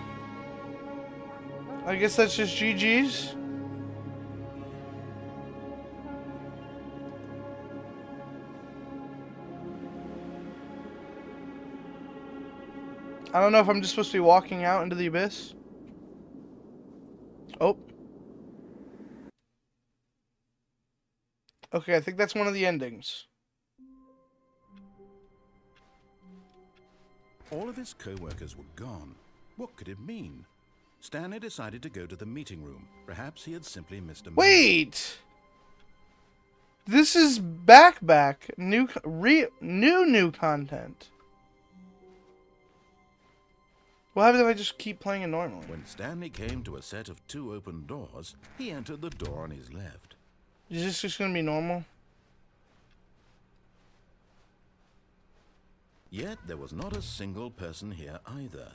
Speaker 1: I guess that's just GG's. I don't know if I'm just supposed to be walking out into the abyss. Oh. Okay, I think that's one of the endings.
Speaker 2: All of his co-workers were gone. What could it mean? Stanley decided to go to the meeting room. Perhaps he had simply missed a memo.
Speaker 1: Wait! This is back. New content. What happens if I just keep playing it normally?
Speaker 2: When Stanley came to a set of 2 open doors, he entered the door on his left.
Speaker 1: Is this just gonna be normal?
Speaker 2: Yet there was not a single person here either.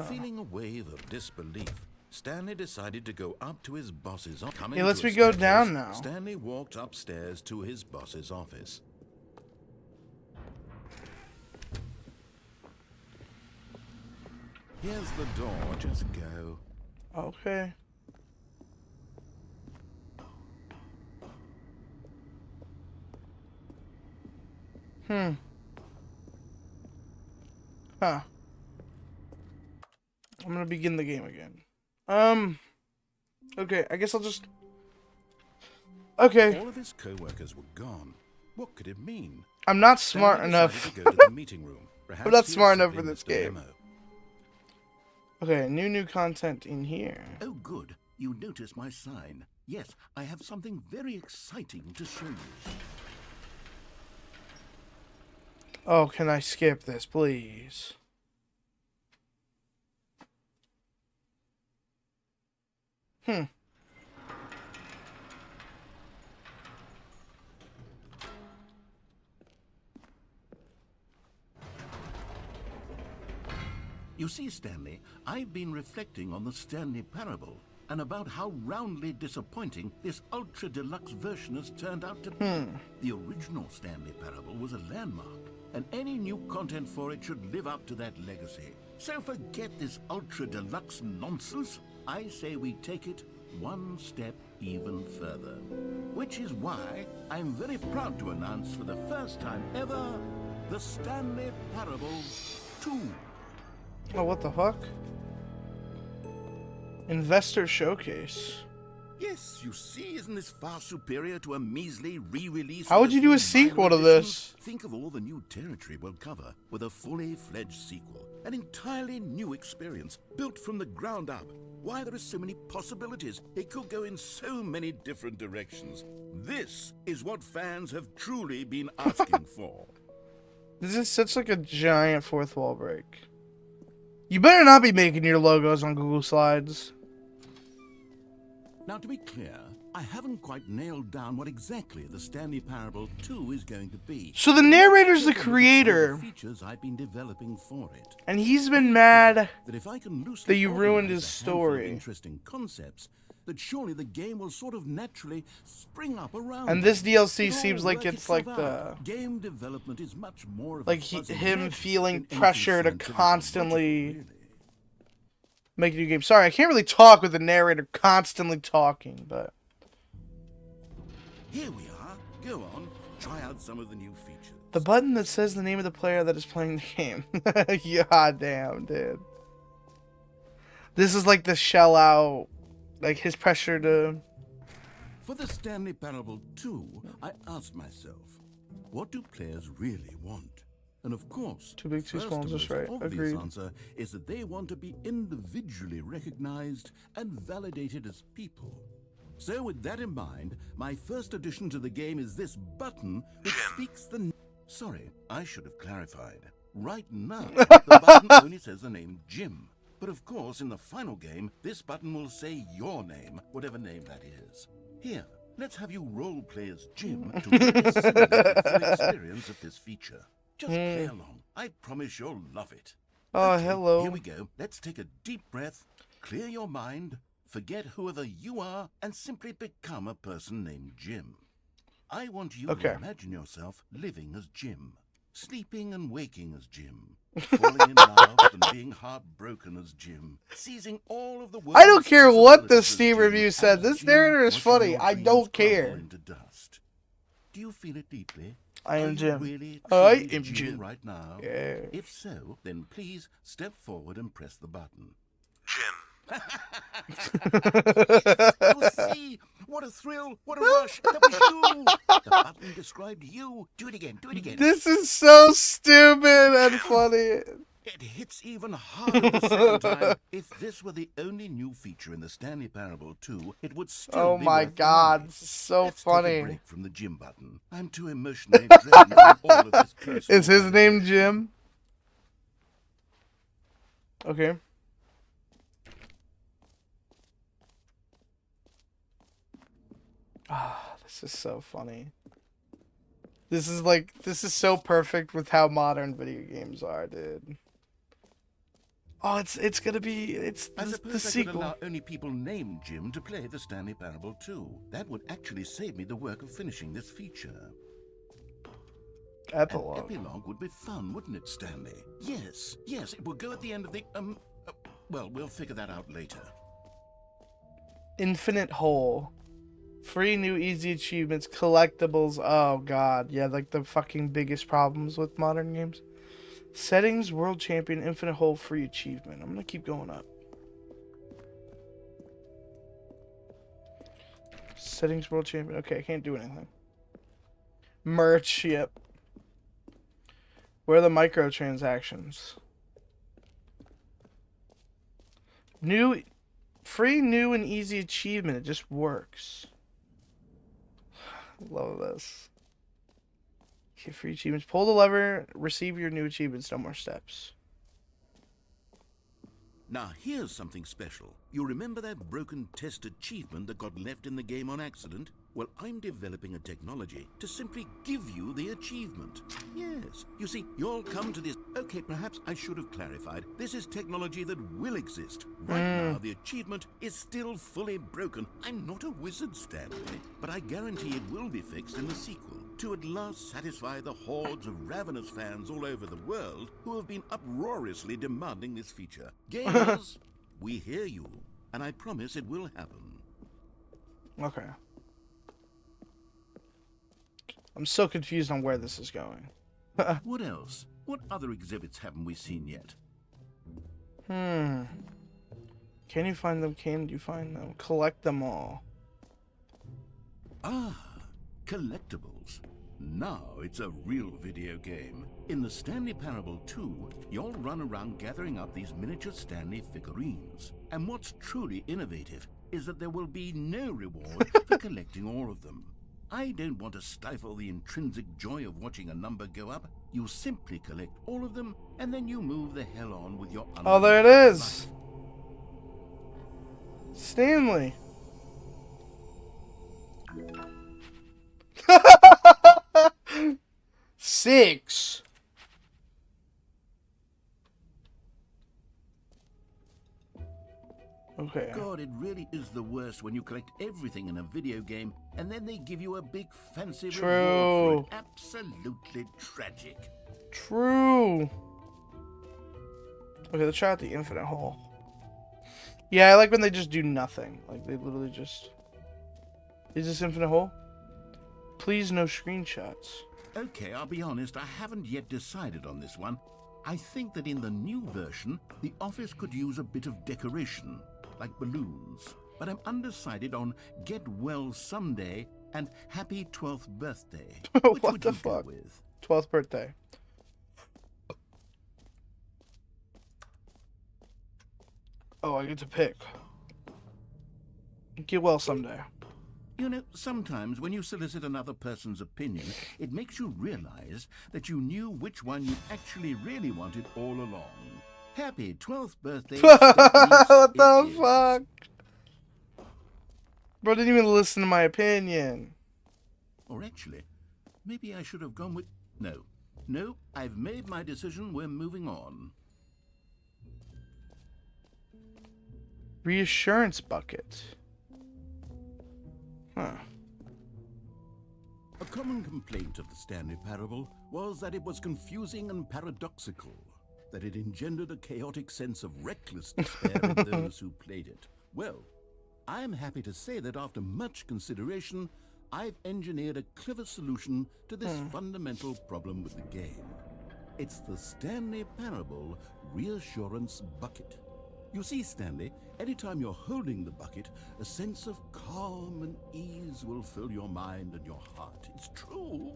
Speaker 2: Feeling a wave of disbelief, Stanley decided to go up to his boss's office.
Speaker 1: Hey, let's me go down now.
Speaker 2: Stanley walked upstairs to his boss's office. Here's the door, just go.
Speaker 1: Okay. Huh. I'm gonna begin the game again. Okay, I guess I'll just... Okay.
Speaker 2: All of his co-workers were gone. What could it mean?
Speaker 1: I'm not smart
Speaker 2: Stanley
Speaker 1: enough.
Speaker 2: decided to go to the meeting room. Perhaps
Speaker 1: I'm not
Speaker 2: he had
Speaker 1: smart enough
Speaker 2: simply
Speaker 1: for this
Speaker 2: missed a
Speaker 1: game.
Speaker 2: memo.
Speaker 1: Okay, new content in here.
Speaker 6: Oh, good. You noticed my sign. Yes, I have something very exciting to show you.
Speaker 1: Oh, can I skip this, please?
Speaker 6: You see, Stanley, I've been reflecting on the Stanley Parable and about how roundly disappointing this ultra-deluxe version has turned out to be. The original Stanley Parable was a landmark, and any new content for it should live up to that legacy. So forget this ultra-deluxe nonsense. I say we take it one step even further. Which is why I'm very proud to announce for the first time ever, the Stanley Parable 2.
Speaker 1: Oh, what the fuck? Investor Showcase.
Speaker 6: Yes, you see, isn't this far superior to a measly re-release?
Speaker 1: How would you do a
Speaker 6: minor
Speaker 1: sequel to
Speaker 6: editions?
Speaker 1: this?
Speaker 6: Think of all the new territory we'll cover with a fully fledged sequel. An entirely new experience, built from the ground up. Why, there are so many possibilities. It could go in so many different directions. This is what fans have truly been asking for.
Speaker 1: This is such like a giant fourth wall break. You better not be making your logos on Google Slides.
Speaker 6: Now, to be clear, I haven't quite nailed down what exactly the Stanley Parable 2 is going to be.
Speaker 1: So the narrator's the
Speaker 6: Take a look at some of
Speaker 1: creator,
Speaker 6: the features I've been developing for it.
Speaker 1: and he's been mad
Speaker 6: That if I can loosely
Speaker 1: that you ruined
Speaker 6: organize
Speaker 1: his
Speaker 6: a handful of
Speaker 1: story.
Speaker 6: interesting concepts, that surely the game will sort of naturally spring up around.
Speaker 1: And this
Speaker 6: them.
Speaker 1: DLC
Speaker 6: It'll
Speaker 1: seems
Speaker 6: all
Speaker 1: like
Speaker 6: work
Speaker 1: it's like
Speaker 6: itself
Speaker 1: the...
Speaker 6: out. Game development is much more of
Speaker 1: Like
Speaker 6: a fuzzy
Speaker 1: him
Speaker 6: net
Speaker 1: feeling
Speaker 6: than anything
Speaker 1: pressure to
Speaker 6: scientific or
Speaker 1: constantly
Speaker 6: logical, really.
Speaker 1: make a new game. Sorry, I can't really talk with the narrator constantly talking, but...
Speaker 6: Here we are. Go on, try out some of the new features.
Speaker 1: The button that says the name of the player that is playing the game. God damn, dude. This is like the shell out, like his pressure to...
Speaker 6: For the Stanley Parable 2, I asked myself, what do players really want? And of course,
Speaker 1: Too big, too
Speaker 6: first
Speaker 1: small,
Speaker 6: and
Speaker 1: just
Speaker 6: most
Speaker 1: right.
Speaker 6: obvious
Speaker 1: Agreed.
Speaker 6: answer is that they want to be individually recognized and validated as people. So with that in mind, my first addition to the game is this button which speaks the... Sorry, I should have clarified. Right now, the button only says the name Jim. But of course, in the final game, this button will say your name, whatever name that is. Here, let's have you role-play as Jim to really simulate the full experience of this feature. Just play along. I promise you'll love it.
Speaker 1: Oh,
Speaker 6: Okay,
Speaker 1: hello.
Speaker 6: Here we go. Let's take a deep breath, clear your mind, forget whoever you are, and simply become a person named Jim. I want you to imagine yourself living as Jim, sleeping and waking as Jim, falling in love and being heartbroken as Jim, seizing all of the world's
Speaker 1: I don't care what the
Speaker 6: possibilities as
Speaker 1: Steam
Speaker 6: Jim,
Speaker 1: review said.
Speaker 6: as
Speaker 1: This
Speaker 6: Jim,
Speaker 1: narrator is
Speaker 6: watching
Speaker 1: funny.
Speaker 6: your
Speaker 1: I
Speaker 6: dreams
Speaker 1: don't
Speaker 6: crumble
Speaker 1: care.
Speaker 6: into dust. Do you feel it deeply?
Speaker 1: I am
Speaker 6: Are you
Speaker 1: Jim.
Speaker 6: really,
Speaker 1: I
Speaker 6: truly
Speaker 1: am Jim.
Speaker 6: right now?
Speaker 1: Yeah.
Speaker 6: If so, then please step forward and press the button.
Speaker 7: Jim.
Speaker 6: Yes, you see? What a thrill, what a rush. That was you. The button described you. Do it again, do it again.
Speaker 1: This is so stupid and funny.
Speaker 6: It hits even harder the second time. If this were the only new feature in the Stanley Parable 2, it would still
Speaker 1: Oh
Speaker 6: be
Speaker 1: my
Speaker 6: worth the
Speaker 1: god,
Speaker 6: money.
Speaker 1: this is so
Speaker 6: Let's take a
Speaker 1: funny.
Speaker 6: break from the Jim button. I'm too emotionally drained from all of this personal
Speaker 1: Is his name
Speaker 6: validation.
Speaker 1: Jim? Okay. Ah, this is so funny. This is so perfect with how modern video games are, dude. Oh, it's gonna be
Speaker 6: I
Speaker 1: the
Speaker 6: suppose I could
Speaker 1: sequel.
Speaker 6: allow only people named Jim to play the Stanley Parable 2. That would actually save me the work of finishing this feature. An
Speaker 1: Epilogue.
Speaker 6: epilogue would be fun, wouldn't it, Stanley? Yes, yes, it would go at the end of the, well, we'll figure that out later.
Speaker 1: Infinite Hole. Free new easy achievements, collectibles. Oh god, yeah, like the fucking biggest problems with modern games. Settings, world champion, infinite hole, free achievement. I'm gonna keep going up. Settings, world champion. Okay, I can't do anything. Merch, yep. Where are the microtransactions? New, free, new, and easy achievement. It just works. Love this. Okay, free achievements. Pull the lever, receive your new achievements, no more steps.
Speaker 6: Now, here's something special. You remember that broken test achievement that got left in the game on accident? Well, I'm developing a technology to simply give you the achievement. Yes, you see, you'll come to this... Okay, perhaps I should have clarified. This is technology that will exist. Right now, the achievement is still fully broken. I'm not a wizard, Stanley, but I guarantee it will be fixed in the sequel to at last satisfy the hordes of ravenous fans all over the world who have been uproariously demanding this feature. Gamers, we hear you, and I promise it will happen.
Speaker 1: Okay. I'm so confused on where this is going.
Speaker 6: What else? What other exhibits haven't we seen yet?
Speaker 1: Can you find them? Can you find them? Collect them all.
Speaker 6: Ah, collectibles. Now it's a real video game. In the Stanley Parable 2, you'll run around gathering up these miniature Stanley figurines. And what's truly innovative is that there will be no reward for collecting all of them. I don't want to stifle the intrinsic joy of watching a number go up. You simply collect all of them, and then you move the hell on with your
Speaker 1: Oh, there it
Speaker 6: unlimited
Speaker 1: is.
Speaker 6: life.
Speaker 1: Stanley. Six. Okay.
Speaker 6: God, it really is the worst when you collect everything in a video game and then they give you a big fancy reward for it. Absolutely tragic.
Speaker 1: True. Okay, let's try out the infinite hole. Yeah, I like when they just do nothing. Like, they literally just... Is this infinite hole? Please, no screenshots.
Speaker 6: Okay, I'll be honest, I haven't yet decided on this one. I think that in the new version, the office could use a bit of decoration, like balloons. But I'm undecided on Get Well Someday and Happy 12th Birthday. Which
Speaker 1: What
Speaker 6: would
Speaker 1: the
Speaker 6: you go
Speaker 1: fuck?
Speaker 6: with?
Speaker 1: 12th birthday. Oh, I get to pick. Get well someday.
Speaker 6: You know, sometimes when you solicit another person's opinion, it makes you realize that you knew which one you actually really wanted all along. Happy 12th birthday, Stephanie.
Speaker 1: What the fuck? Bro didn't even listen to my opinion.
Speaker 6: Or actually, maybe I should have gone with... No, I've made my decision. We're moving on.
Speaker 1: Reassurance bucket. Huh.
Speaker 6: A common complaint of the Stanley Parable was that it was confusing and paradoxical, that it engendered a chaotic sense of reckless despair in those who played it. Well, I am happy to say that after much consideration, I've engineered a clever solution to this fundamental problem with the game. It's the Stanley Parable Reassurance Bucket. You see, Stanley, anytime you're holding the bucket, a sense of calm and ease will fill your mind and your heart. It's true.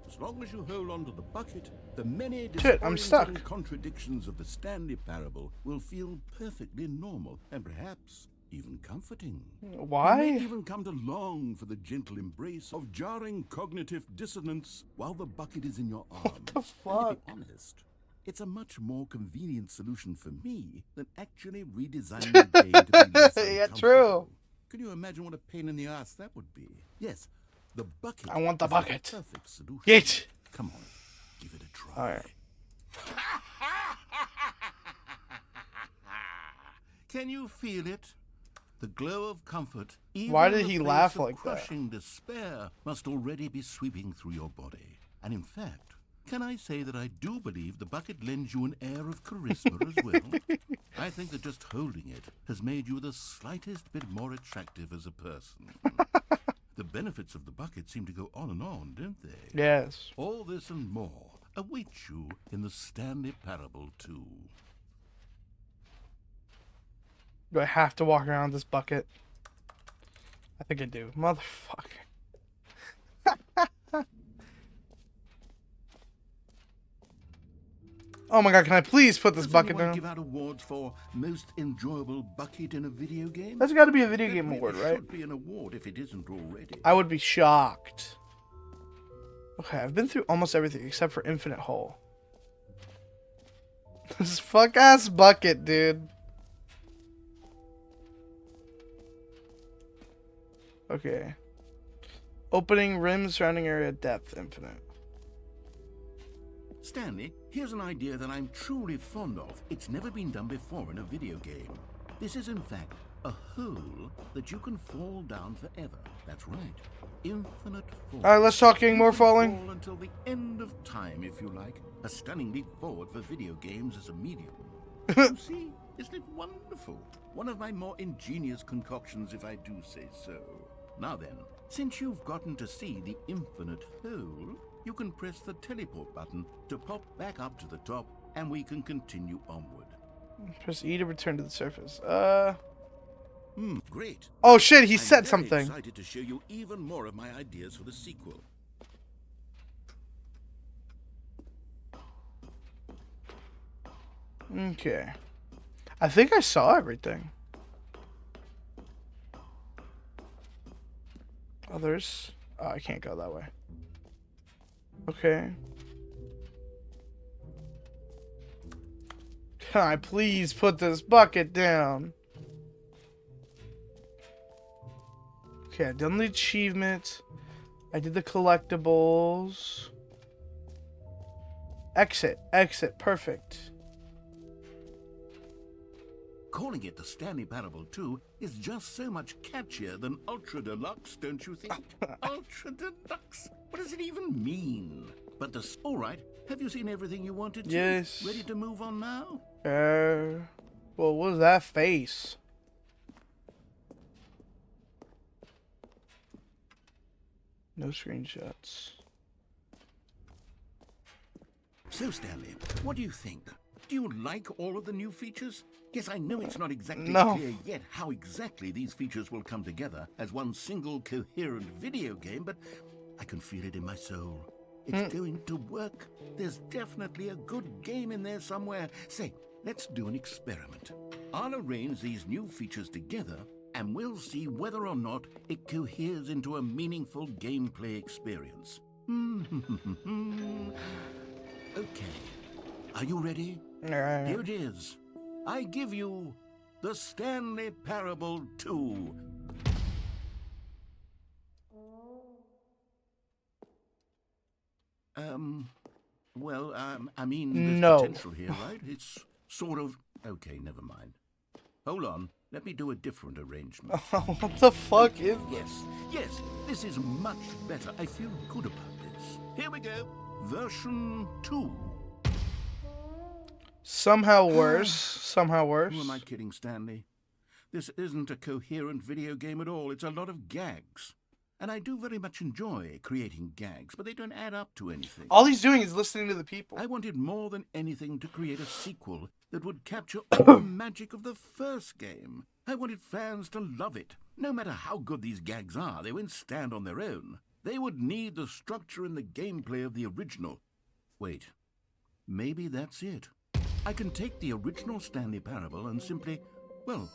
Speaker 6: As long as you hold on to the bucket, the many disorienting contradictions of the Stanley Parable will feel perfectly normal and perhaps even comforting.
Speaker 1: Why?
Speaker 6: You may even come to long for the gentle embrace of jarring cognitive dissonance while the bucket is in your arms.
Speaker 1: What the fuck?
Speaker 6: And to be honest, it's a much more convenient solution for me than actually redesigning the game to be less
Speaker 1: Yeah,
Speaker 6: uncomfortable.
Speaker 1: true.
Speaker 6: Can you imagine what a pain in the ass that would be? Yes, the bucket.
Speaker 1: I want the
Speaker 6: is
Speaker 1: bucket.
Speaker 6: The perfect solution.
Speaker 1: Get.
Speaker 6: Come on, give it a try.
Speaker 1: All right.
Speaker 6: Can you feel it? The glow of comfort. Even
Speaker 1: Why did
Speaker 6: in the
Speaker 1: he
Speaker 6: face
Speaker 1: laugh
Speaker 6: of
Speaker 1: like that?
Speaker 6: crushing despair must already be sweeping through your body. And in fact, can I say that I do believe the bucket lends you an air of charisma as well? I think that just holding it has made you the slightest bit more attractive as a person. The benefits of the bucket seem to go on and on, don't they?
Speaker 1: Yes.
Speaker 6: All this and more await you in the Stanley Parable 2.
Speaker 1: Do I have to walk around this bucket? I think I do. Motherfucker. Oh my god, can I please put this
Speaker 6: Does
Speaker 1: bucket
Speaker 6: anyone
Speaker 1: down?
Speaker 6: give out awards for most enjoyable bucket in a video game?
Speaker 1: That's gotta be a video
Speaker 6: That
Speaker 1: game
Speaker 6: really
Speaker 1: award, right?
Speaker 6: should be an award if it isn't already.
Speaker 1: I would be shocked. Okay, I've been through almost everything except for Infinite Hole. This fuck ass bucket, dude. Okay. Opening rim surrounding area depth infinite.
Speaker 6: Stanley, here's an idea that I'm truly fond of. It's never been done before in a video game. This is in fact a hole that you can fall down forever. That's right. Infinite fall.
Speaker 1: Alright, let's talk getting more
Speaker 6: You can
Speaker 1: falling.
Speaker 6: fall until the end of time, if you like. A stunning leap forward for video games as a medium. You see, isn't it wonderful? One of my more ingenious concoctions, if I do say so. Now then, since you've gotten to see the infinite hole, you can press the teleport button to pop back up to the top, and we can continue onward.
Speaker 1: Press E to return to the surface.
Speaker 6: Great.
Speaker 1: Oh shit, he
Speaker 6: I'm
Speaker 1: said
Speaker 6: very
Speaker 1: something.
Speaker 6: excited to show you even more of my ideas for the sequel.
Speaker 1: Okay. I think I saw everything. Others? Oh, I can't go that way. Okay. Can I please put this bucket down? Okay, I done the achievement. I did the collectibles. Exit. Exit. Perfect.
Speaker 6: Calling it the Stanley Parable 2 is just so much catchier than Ultra Deluxe, don't you think? Ultra Deluxe? What does it even mean? But all right, have you seen everything you wanted to?
Speaker 1: Yes.
Speaker 6: Ready to move on now?
Speaker 1: Well, what is that face? No screenshots.
Speaker 6: So, Stanley, what do you think? Do you like all of the new features? Yes, I know it's not exactly
Speaker 1: No.
Speaker 6: clear yet how exactly these features will come together as one single coherent video game, but I can feel it in my soul. It's going to work. There's definitely a good game in there somewhere. Say, let's do an experiment. I'll arrange these new features together, and we'll see whether or not it coheres into a meaningful gameplay experience. Okay. Are you ready? Here it is. I give you the Stanley Parable 2. I mean, there's
Speaker 1: No.
Speaker 6: potential here, right? It's sort of... Okay, never mind. Hold on. Let me do a different arrangement.
Speaker 1: What the fuck is...
Speaker 6: Yes, this is much better. I feel good about this. Here we go. Version 2.
Speaker 1: Somehow worse. Somehow worse.
Speaker 6: Who am I kidding, Stanley? This isn't a coherent video game at all. It's a lot of gags. And I do very much enjoy creating gags, but they don't add up to anything.
Speaker 1: All he's doing is listening to the people.
Speaker 6: I wanted more than anything to create a sequel that would capture all the magic of the first game. I wanted fans to love it. No matter how good these gags are, they won't stand on their own. They would need the structure and the gameplay of the original. Wait, maybe that's it. I can take the original Stanley Parable and simply, well,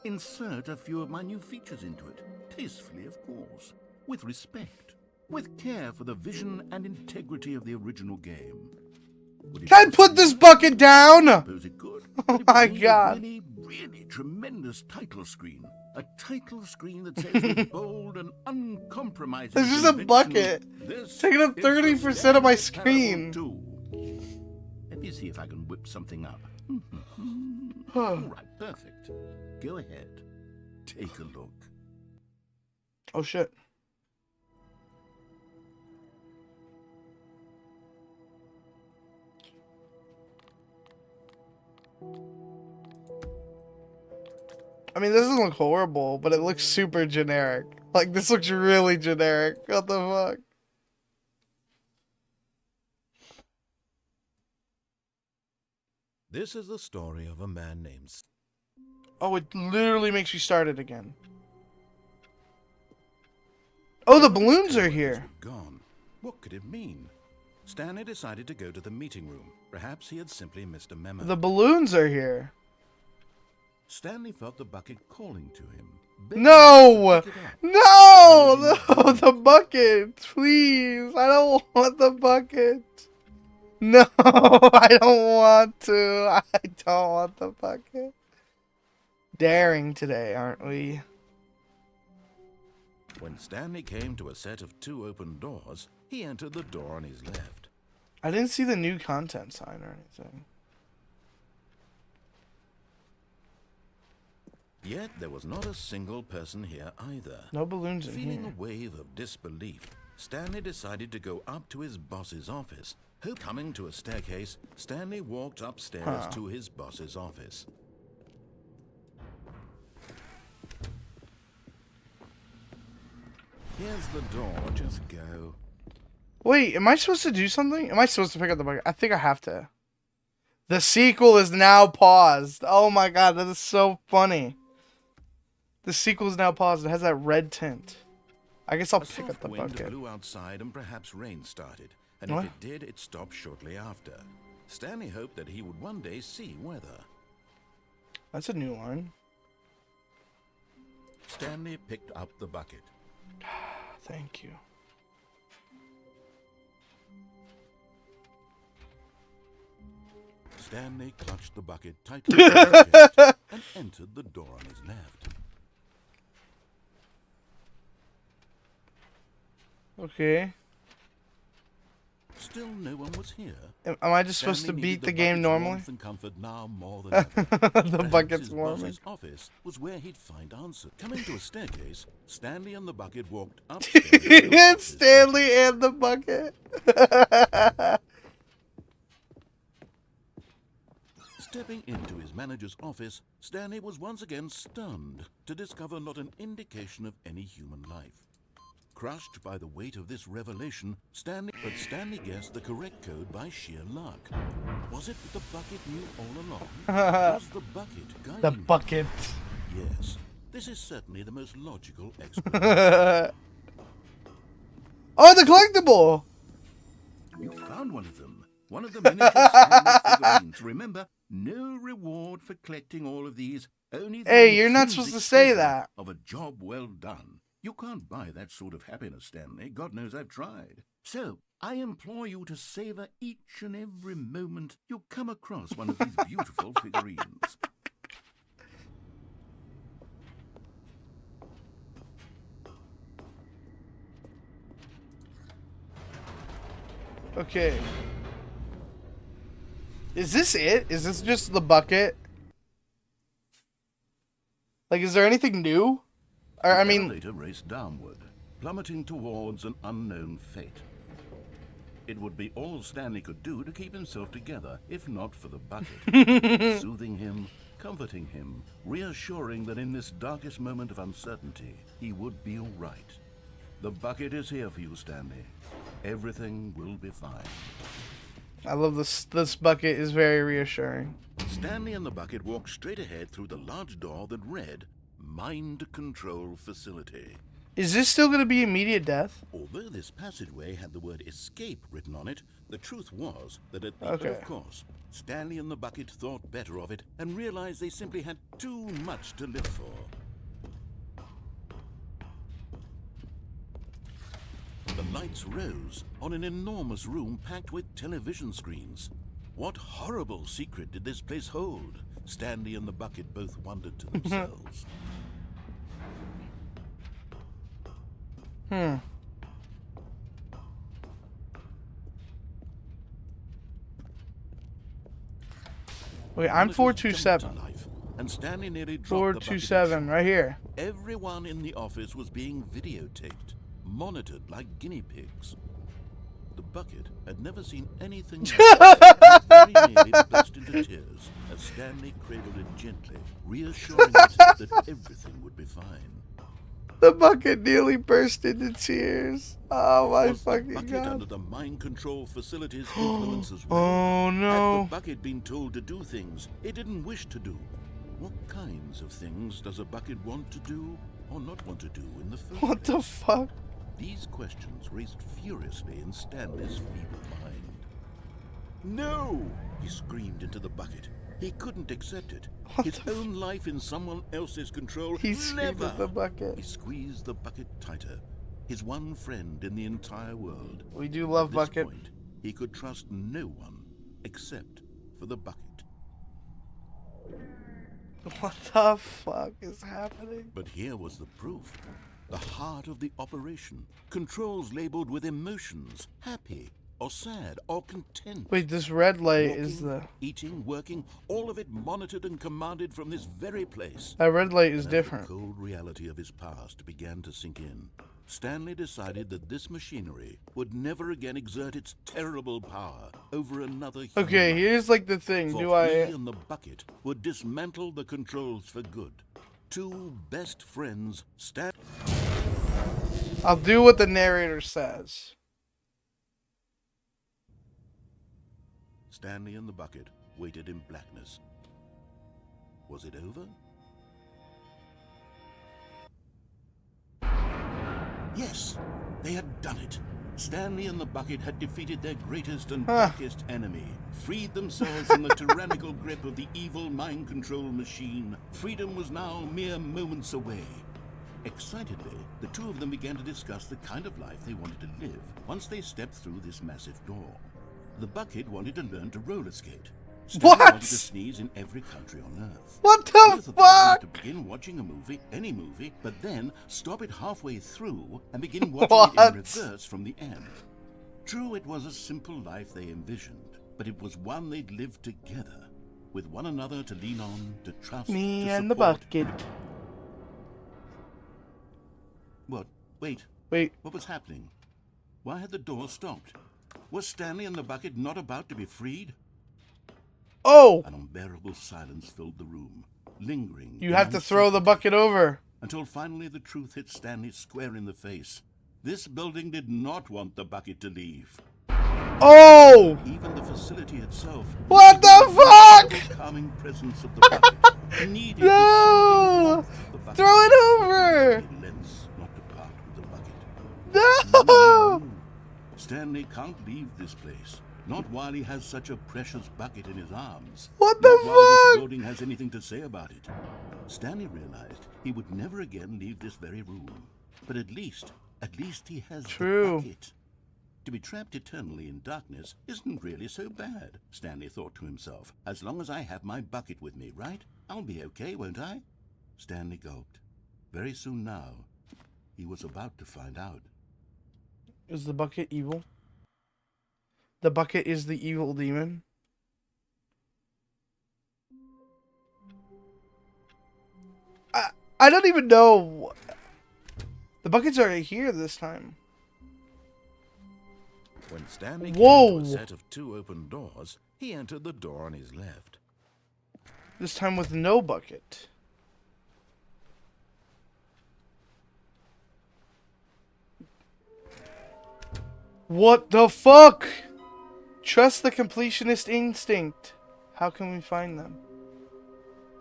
Speaker 6: insert a few of my new features into it. Tastefully, of course. With respect. With care for the vision and integrity of the original game.
Speaker 1: Can I put this bucket down?
Speaker 6: I suppose it could.
Speaker 1: Oh
Speaker 6: It would
Speaker 1: my
Speaker 6: need
Speaker 1: God.
Speaker 6: A really, really tremendous title screen. A title screen that says with bold and uncompromising
Speaker 1: This is a
Speaker 6: conviction,
Speaker 1: bucket.
Speaker 6: this
Speaker 1: Taking up
Speaker 6: is the
Speaker 1: 30% of my
Speaker 6: Stanley
Speaker 1: screen.
Speaker 6: Parable 2. Let me see if I can whip something up. All right, perfect. Go ahead. Take a look.
Speaker 1: Oh shit. I mean, this doesn't look horrible, but it looks super generic. Like, this looks really generic. What the fuck?
Speaker 2: This is the story of a man named...
Speaker 1: Oh, it literally makes you start it again. Oh, the balloons are here.
Speaker 2: Gone. What could it mean? Stanley decided to go to the meeting room. Perhaps he had simply missed a memo.
Speaker 1: The balloons are here.
Speaker 2: Stanley felt the bucket calling to him.
Speaker 1: No! No! No! The bucket! Please! I don't want the bucket! No! I don't want to! I don't want the bucket. Daring today, aren't we?
Speaker 2: When Stanley came to a set of 2 open doors, he entered the door on his left.
Speaker 1: I didn't see the new content sign or anything.
Speaker 2: Yet there was not a single person here either.
Speaker 1: No balloons in
Speaker 2: Feeling
Speaker 1: here.
Speaker 2: a wave of disbelief, Stanley decided to go up to his boss's office. Coming to a staircase, Stanley walked upstairs to his boss's office. Here's the door, just go.
Speaker 1: Wait, am I supposed to do something? Am I supposed to pick up the bucket? I think I have to. The sequel is now paused. Oh my god, that is so funny. The sequel is now paused. It has that red tint. I guess I'll
Speaker 2: A
Speaker 1: pick up
Speaker 2: soft
Speaker 1: the
Speaker 2: wind
Speaker 1: bucket.
Speaker 2: blew outside and perhaps rain started. And
Speaker 1: What?
Speaker 2: if it did, it stopped shortly after. Stanley hoped that he would one day see weather.
Speaker 1: That's a new line.
Speaker 2: Stanley picked up the bucket.
Speaker 1: Thank you.
Speaker 2: Stanley clutched the bucket tightly to his chest and entered the door on his left.
Speaker 1: Okay.
Speaker 2: Still no one was here.
Speaker 1: Am I just supposed to
Speaker 2: Stanley
Speaker 1: beat
Speaker 2: needed
Speaker 1: the game
Speaker 2: bucket's
Speaker 1: normally?
Speaker 2: warmth and comfort now more than ever.
Speaker 1: The
Speaker 2: Perhaps
Speaker 1: bucket's
Speaker 2: his
Speaker 1: warming.
Speaker 2: boss's office was where he'd find answers. Coming to a staircase, Stanley and the bucket walked upstairs. to the
Speaker 1: It's
Speaker 2: boss's
Speaker 1: Stanley
Speaker 2: office.
Speaker 1: and the bucket.
Speaker 2: Stepping into his manager's office, Stanley was once again stunned to discover not an indication of any human life. Crushed by the weight of this revelation, Stanley guessed the correct code by sheer luck. Was it that the bucket knew all along? Was the bucket guiding
Speaker 1: The
Speaker 2: him?
Speaker 1: bucket.
Speaker 2: Yes, this is certainly the most logical explanation.
Speaker 1: Oh, the collectible.
Speaker 6: You found one of them. One of the miniature Stanley figurines. Remember, no reward for collecting all of these. Only the
Speaker 1: Hey, you're not supposed to
Speaker 6: intrinsic
Speaker 1: say
Speaker 6: pleasure
Speaker 1: that.
Speaker 6: of a job well done. You can't buy that sort of happiness, Stanley. God knows I've tried. So, I implore you to savor each and every moment you come across one of these beautiful figurines.
Speaker 1: Okay. Is this it? Is this just the bucket? Like, is there anything new? Or, I
Speaker 6: The
Speaker 1: mean,
Speaker 6: elevator raced downward, plummeting towards an unknown fate. It would be all Stanley could do to keep himself together, if not for the bucket. Soothing him, comforting him, reassuring that in this darkest moment of uncertainty, he would be all right. The bucket is here for you, Stanley. Everything will be fine.
Speaker 1: I love this. This bucket is very reassuring.
Speaker 6: Stanley and the bucket walked straight ahead through the large door that read, Mind Control Facility.
Speaker 1: Is this still going to be immediate death?
Speaker 6: Although this passageway had the word escape written on it, the truth was that at the
Speaker 1: Okay.
Speaker 6: of course, Stanley and the bucket thought better of it and realized they simply had too much to live for. The lights rose on an enormous room packed with television screens. What horrible secret did this place hold? Stanley and the bucket both wondered to themselves.
Speaker 1: Wait, I'm
Speaker 6: Monitors
Speaker 1: 427.
Speaker 6: jumped to life, and Stanley nearly dropped the bucket in
Speaker 1: 427, right here.
Speaker 6: Everyone in the office was being videotaped, monitored like guinea pigs. The bucket had never seen anything like this, and very nearly burst into tears as Stanley cradled it gently, reassuring it that everything would be fine.
Speaker 1: The bucket nearly burst into tears. Oh my
Speaker 6: Was the
Speaker 1: fucking
Speaker 6: bucket
Speaker 1: god.
Speaker 6: under the mind control facility's influence as well?
Speaker 1: Oh
Speaker 6: Had
Speaker 1: no.
Speaker 6: the bucket been told to do things it didn't wish to do? What kinds of things does a bucket want to do or not want to do in the first
Speaker 1: What the
Speaker 6: place?
Speaker 1: fuck?
Speaker 6: These questions raced furiously in Stanley's feeble mind. No! He screamed into the bucket. He couldn't accept it.
Speaker 1: What
Speaker 6: His
Speaker 1: the
Speaker 6: own life in someone else's control.
Speaker 1: He screamed
Speaker 6: Never!
Speaker 1: at the bucket.
Speaker 6: He squeezed the bucket tighter. His one friend in the entire world.
Speaker 1: We do love
Speaker 6: At this
Speaker 1: bucket.
Speaker 6: point, he could trust no one except for the bucket.
Speaker 1: What the fuck is happening?
Speaker 6: But here was the proof. The heart of the operation. Controls labeled with emotions. Happy, or sad, or content.
Speaker 1: Wait, this red light is
Speaker 6: Walking,
Speaker 1: the...
Speaker 6: eating, working, all of it monitored and commanded from this very place.
Speaker 1: That red light is
Speaker 6: As
Speaker 1: different.
Speaker 6: the cold reality of his past began to sink in, Stanley decided that this machinery would never again exert its terrible power over another human
Speaker 1: Okay,
Speaker 6: life.
Speaker 1: here's like the thing.
Speaker 6: For
Speaker 1: Do
Speaker 6: he
Speaker 1: I...
Speaker 6: and the bucket would dismantle the controls for good. Two best friends stand.
Speaker 1: I'll do what the narrator says.
Speaker 6: Stanley and the bucket waited in blackness. Was it over? Yes, they had done it. Stanley and the bucket had defeated their greatest and darkest enemy, freed themselves from the tyrannical grip of the evil mind control machine. Freedom was now mere moments away. Excitedly, the two of them began to discuss the kind of life they wanted to live once they stepped through this massive door. The bucket wanted to learn to roller skate. Stanley
Speaker 1: What?
Speaker 6: wanted to sneeze in every country on Earth.
Speaker 1: What the
Speaker 6: Both of them wanted
Speaker 1: fuck?
Speaker 6: to begin watching a movie, any movie, but then stop it halfway through and begin watching it
Speaker 1: What?
Speaker 6: in reverse from the end. True, it was a simple life they envisioned, but it was one they'd lived together, with one another to lean on, to trust,
Speaker 1: Me
Speaker 6: to
Speaker 1: and the
Speaker 6: support.
Speaker 1: bucket.
Speaker 6: What? Wait,
Speaker 1: Wait,
Speaker 6: what was happening? Why had the door stopped? Was Stanley and the bucket not about to be freed?
Speaker 1: oh!
Speaker 6: An unbearable silence filled the room, lingering.
Speaker 1: You
Speaker 6: in
Speaker 1: have to throw the
Speaker 6: uncertainty.
Speaker 1: bucket over.
Speaker 6: Until finally the truth hit Stanley square in the face. This building did not want the bucket to leave.
Speaker 1: Oh!
Speaker 6: Even the facility itself.
Speaker 1: What the fuck?
Speaker 6: The calming presence of the bucket needed the
Speaker 1: No!
Speaker 6: soothing warmth of the bucket.
Speaker 1: Throw it over!
Speaker 6: Made Lentz not to part with the bucket.
Speaker 1: No!
Speaker 6: Stanley can't leave this place. Not while he has such a precious bucket in his arms.
Speaker 1: What the
Speaker 6: Not while this
Speaker 1: fuck?
Speaker 6: building has anything to say about it. Stanley realized he would never again leave this very room. But at least he has
Speaker 1: True.
Speaker 6: the bucket. To be trapped eternally in darkness isn't really so bad, Stanley thought to himself. As long as I have my bucket with me, right? I'll be okay, won't I? Stanley gulped. Very soon now, he was about to find out.
Speaker 1: Is the bucket evil? The bucket is the evil demon. I don't even know. The buckets are here this time.
Speaker 2: When Stanley
Speaker 1: Whoa.
Speaker 2: came to a set of 2 open doors, he entered the door on his left.
Speaker 1: This time with no bucket. What the fuck? Trust the completionist instinct. How can we find them?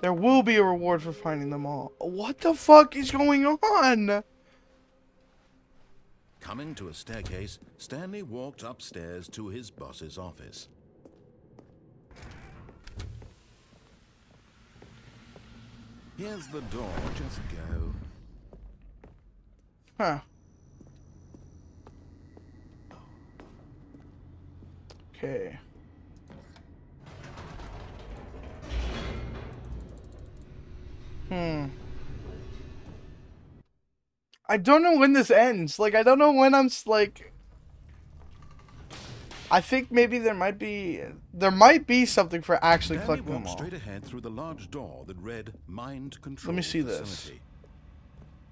Speaker 1: There will be a reward for finding them all. What the fuck is going on?
Speaker 2: Coming to a staircase, Stanley walked upstairs to his boss's office. Here's the door, just go.
Speaker 1: Huh. Okay. I don't know when this ends. Like, I don't know when I'm like. I think maybe there might be something for actually
Speaker 2: Stanley
Speaker 1: collecting them
Speaker 2: walked
Speaker 1: all.
Speaker 2: straight ahead through the large door that read Mind Control
Speaker 1: Let me see
Speaker 2: Facility.
Speaker 1: this.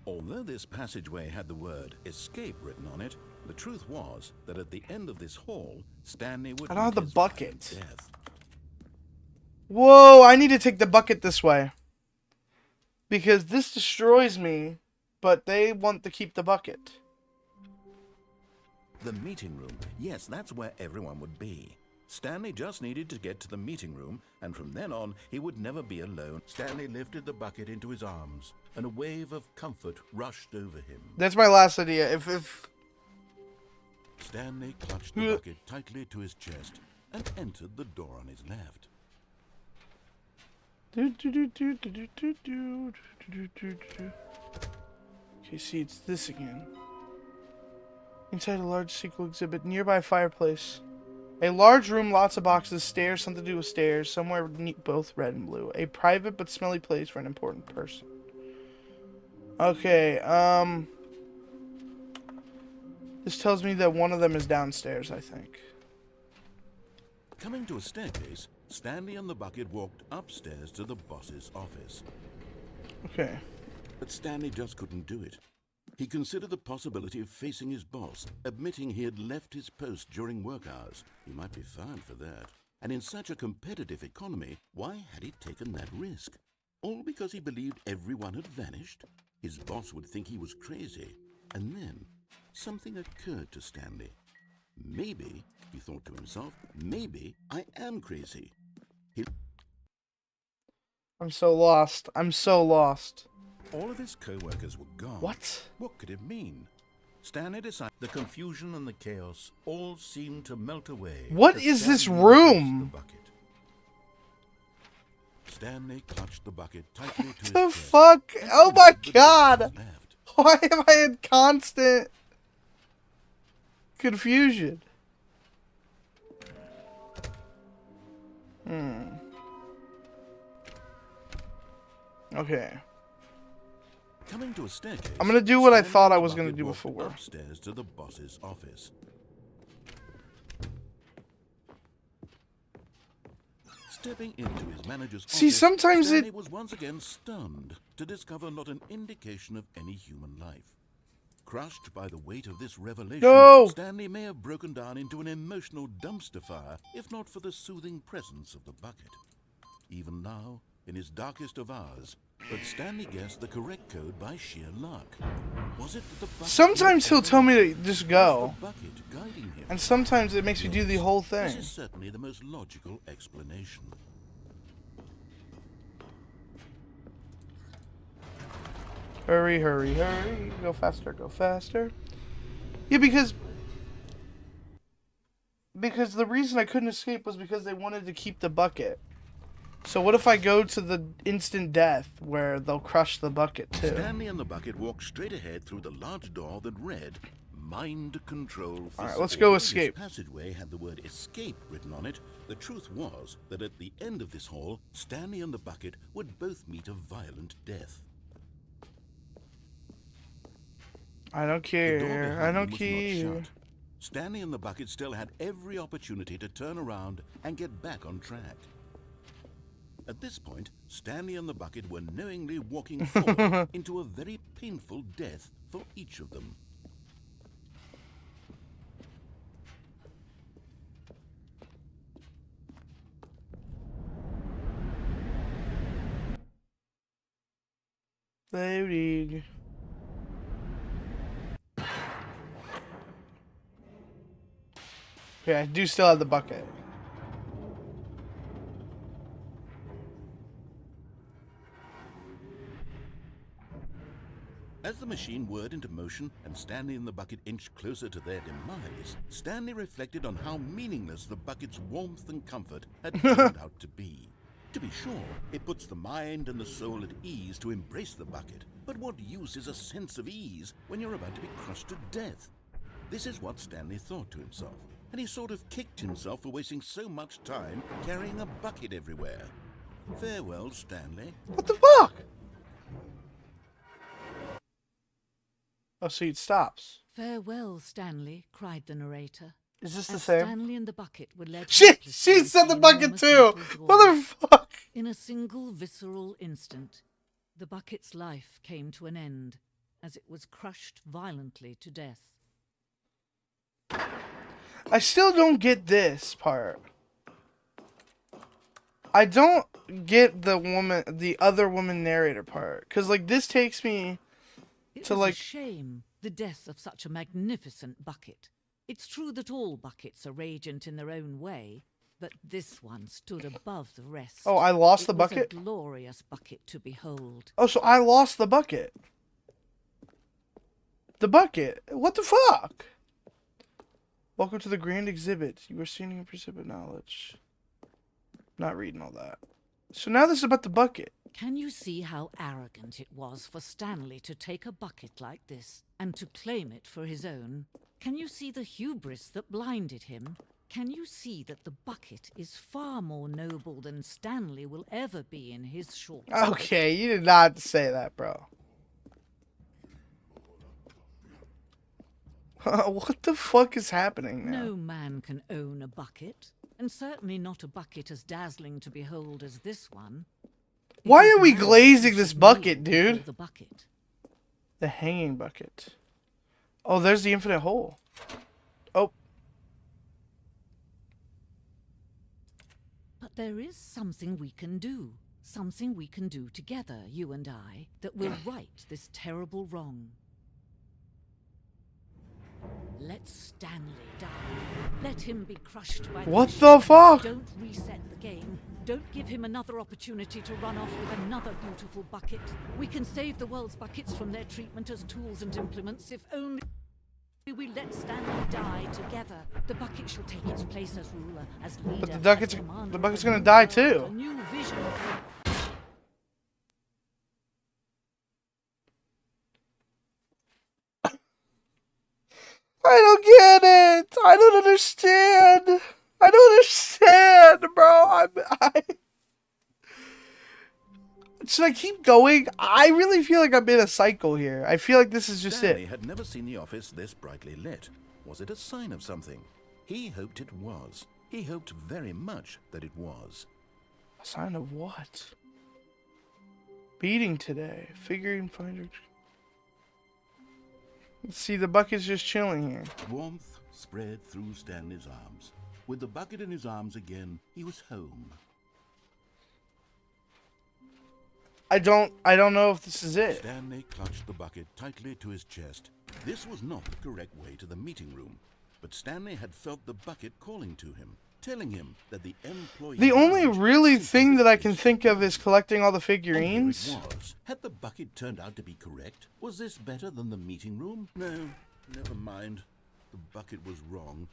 Speaker 2: Although this passageway had the word escape written on it, the truth was that at the end of this hall, Stanley would
Speaker 1: I don't have
Speaker 2: meet
Speaker 1: the
Speaker 2: his
Speaker 1: bucket.
Speaker 2: violent death.
Speaker 1: Whoa, I need to take the bucket this way. Because this destroys me, but they want to keep the bucket.
Speaker 2: The meeting room. Yes, that's where everyone would be. Stanley just needed to get to the meeting room, and from then on, he would never be alone. Stanley lifted the bucket into his arms, and a wave of comfort rushed over him.
Speaker 1: That's my last idea. If
Speaker 2: Stanley clutched the bucket tightly to his chest and entered the door on his left.
Speaker 1: Okay, see, it's this again. Inside a large sequel exhibit, nearby fireplace. A large room, lots of boxes, stairs, something to do with stairs, somewhere both red and blue. A private but smelly place for an important person. Okay, this tells me that one of them is downstairs, I think.
Speaker 2: Coming to a staircase, Stanley and the bucket walked upstairs to the boss's office.
Speaker 1: Okay.
Speaker 2: But Stanley just couldn't do it. He considered the possibility of facing his boss, admitting he had left his post during work hours. He might be fired for that. And in such a competitive economy, why had he taken that risk? All because he believed everyone had vanished? His boss would think he was crazy. And then, something occurred to Stanley. Maybe, he thought to himself, maybe I am crazy.
Speaker 1: I'm so lost. I'm so lost.
Speaker 2: All of his co-workers were gone.
Speaker 1: What?
Speaker 2: What could it mean? Stanley decided the confusion and the chaos all seemed to melt away.
Speaker 1: What
Speaker 2: as
Speaker 1: is this
Speaker 2: Stanley
Speaker 1: room?
Speaker 2: released the bucket. Stanley clutched the bucket tightly to his
Speaker 1: The
Speaker 2: chest
Speaker 1: fuck?
Speaker 2: and
Speaker 1: Oh my
Speaker 2: entered the door on
Speaker 1: god!
Speaker 2: his left.
Speaker 1: Why am I in constant confusion? Okay.
Speaker 2: Coming to a staircase,
Speaker 1: I'm gonna do what I
Speaker 2: Stanley
Speaker 1: thought I
Speaker 2: and the
Speaker 1: was gonna
Speaker 2: bucket
Speaker 1: do
Speaker 2: walked
Speaker 1: before.
Speaker 2: upstairs to the boss's office. Stepping into his manager's
Speaker 1: See,
Speaker 2: office,
Speaker 1: sometimes
Speaker 2: Stanley
Speaker 1: it-
Speaker 2: was once again stunned to discover not an indication of any human life. Crushed by the weight of this revelation,
Speaker 1: No!
Speaker 2: Stanley may have broken down into an emotional dumpster fire if not for the soothing presence of the bucket. Even now, in his darkest of hours, but Stanley guessed the correct code by sheer luck. Was it that the bucket
Speaker 1: Sometimes he'll
Speaker 2: was
Speaker 1: tell me to just
Speaker 2: the
Speaker 1: go.
Speaker 2: bucket guiding him?
Speaker 1: And sometimes it makes me do the whole
Speaker 2: This
Speaker 1: thing.
Speaker 2: is certainly the most logical explanation.
Speaker 1: Hurry, hurry, hurry. Go faster, go faster. Yeah, because because the reason I couldn't escape was because they wanted to keep the bucket. So what if I go to the instant death where they'll crush the bucket too?
Speaker 6: Stanley and the bucket walked straight ahead through the large door that read, Mind Control Facility.
Speaker 1: Alright, let's go escape.
Speaker 6: This passageway had the word escape written on it. The truth was that at the end of this hall, Stanley and the bucket would both meet a violent death.
Speaker 1: I don't
Speaker 6: The door
Speaker 1: care.
Speaker 6: behind
Speaker 1: I
Speaker 6: them
Speaker 1: don't
Speaker 6: was
Speaker 1: care.
Speaker 6: not shut. Stanley and the bucket still had every opportunity to turn around and get back on track. At this point, Stanley and the bucket were knowingly walking forward into a very painful death for each of them.
Speaker 1: Loading. Okay, I do still have the bucket.
Speaker 6: As the machine whirred into motion and Stanley and the bucket inched closer to their demise, Stanley reflected on how meaningless the bucket's warmth and comfort had turned out to be. To be sure, it puts the mind and the soul at ease to embrace the bucket, but what use is a sense of ease when you're about to be crushed to death? This is what Stanley thought to himself, and he sort of kicked himself for wasting so much time carrying a bucket everywhere. Farewell, Stanley.
Speaker 1: What the fuck? Oh, so it stops.
Speaker 3: Farewell, Stanley, cried the narrator.
Speaker 1: Is this the
Speaker 3: As
Speaker 1: same?
Speaker 3: Stanley and the bucket were led
Speaker 1: She
Speaker 3: helplessly
Speaker 1: said
Speaker 3: into
Speaker 1: the bucket
Speaker 3: enormous
Speaker 1: too.
Speaker 3: metal doors.
Speaker 1: Motherfuck.
Speaker 3: In a single visceral instant, the bucket's life came to an end as it was crushed violently to death.
Speaker 1: I still don't get this part. I don't get the other woman narrator part. Cause like this takes me
Speaker 3: It
Speaker 1: to
Speaker 3: was
Speaker 1: like
Speaker 3: a shame, the death of such a magnificent bucket. It's true that all buckets are radiant in their own way, but this one stood above the rest.
Speaker 1: Oh, I lost the
Speaker 3: It was
Speaker 1: bucket?
Speaker 3: a glorious bucket to behold.
Speaker 1: Oh, so I lost the bucket. The bucket? What the fuck? Welcome to the grand exhibit. You are seeing a precipitate knowledge. Not reading all that. So now this is about the bucket.
Speaker 3: Can you see how arrogant it was for Stanley to take a bucket like this and to claim it for his own? Can you see the hubris that blinded him? Can you see that the bucket is far more noble than Stanley will ever be in his short life?
Speaker 1: Okay, you did not say that, bro. What the fuck is happening now?
Speaker 3: No man can own a bucket, and certainly not a bucket as dazzling to behold as this one. It
Speaker 1: Why
Speaker 3: is
Speaker 1: are we
Speaker 3: man
Speaker 1: glazing
Speaker 3: who
Speaker 1: this
Speaker 3: should
Speaker 1: bucket,
Speaker 3: kneel before
Speaker 1: dude?
Speaker 3: The bucket.
Speaker 1: The hanging bucket. Oh, there's the infinite hole. Oh.
Speaker 3: But there is something we can do. Something we can do together, you and I, that will right this terrible wrong. Let Stanley die. Let him be crushed by the
Speaker 1: What
Speaker 3: machine.
Speaker 1: the fuck?
Speaker 3: Don't reset the game. Don't give him another opportunity to run off with another beautiful bucket. We can save the world's buckets from their treatment as tools and implements if only we let Stanley die together. The bucket shall take its place as ruler, as leader,
Speaker 1: But the
Speaker 3: as commander
Speaker 1: bucket's
Speaker 3: of a
Speaker 1: gonna
Speaker 3: new
Speaker 1: die
Speaker 3: world,
Speaker 1: too.
Speaker 3: a new vision.
Speaker 1: I don't get it. I don't understand. I don't understand, bro. Should I keep going? I really feel like I'm in a cycle here. I feel like this is just
Speaker 6: Stanley
Speaker 1: it.
Speaker 6: had never seen the office this brightly lit. Was it a sign of something? He hoped it was. He hoped very much that it was.
Speaker 1: A sign of what? Beating today. Figuring finder. Let's see, the bucket's just chilling here.
Speaker 6: Warmth spread through Stanley's arms. With the bucket in his arms again, he was home.
Speaker 1: I don't know if this is it.
Speaker 6: Stanley clutched the bucket tightly to his chest. This was not the correct way to the meeting room, but Stanley had felt the bucket calling to him, telling him that the employee...
Speaker 1: The only
Speaker 6: lounge
Speaker 1: really
Speaker 6: simply
Speaker 1: thing that I can
Speaker 6: existed.
Speaker 1: think of is collecting all the
Speaker 6: And here
Speaker 1: figurines.
Speaker 6: it was. Had the bucket turned out to be correct? Was this better than the meeting room? No, never mind. The bucket was wrong.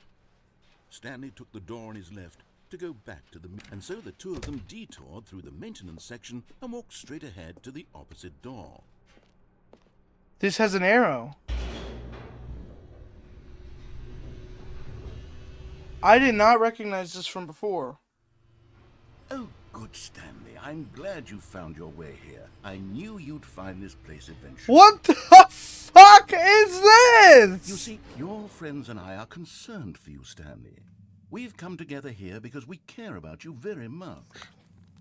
Speaker 6: Stanley took the door on his left to go back to the... And so the two of them detoured through the maintenance section and walked straight ahead to the opposite door.
Speaker 1: This has an arrow. I did not recognize this from before.
Speaker 6: Oh, good, Stanley. I'm glad you found your way here. I knew you'd find this place eventually.
Speaker 1: What the fuck is this?
Speaker 6: You see, your friends and I are concerned for you, Stanley. We've come together here because we care about you very much.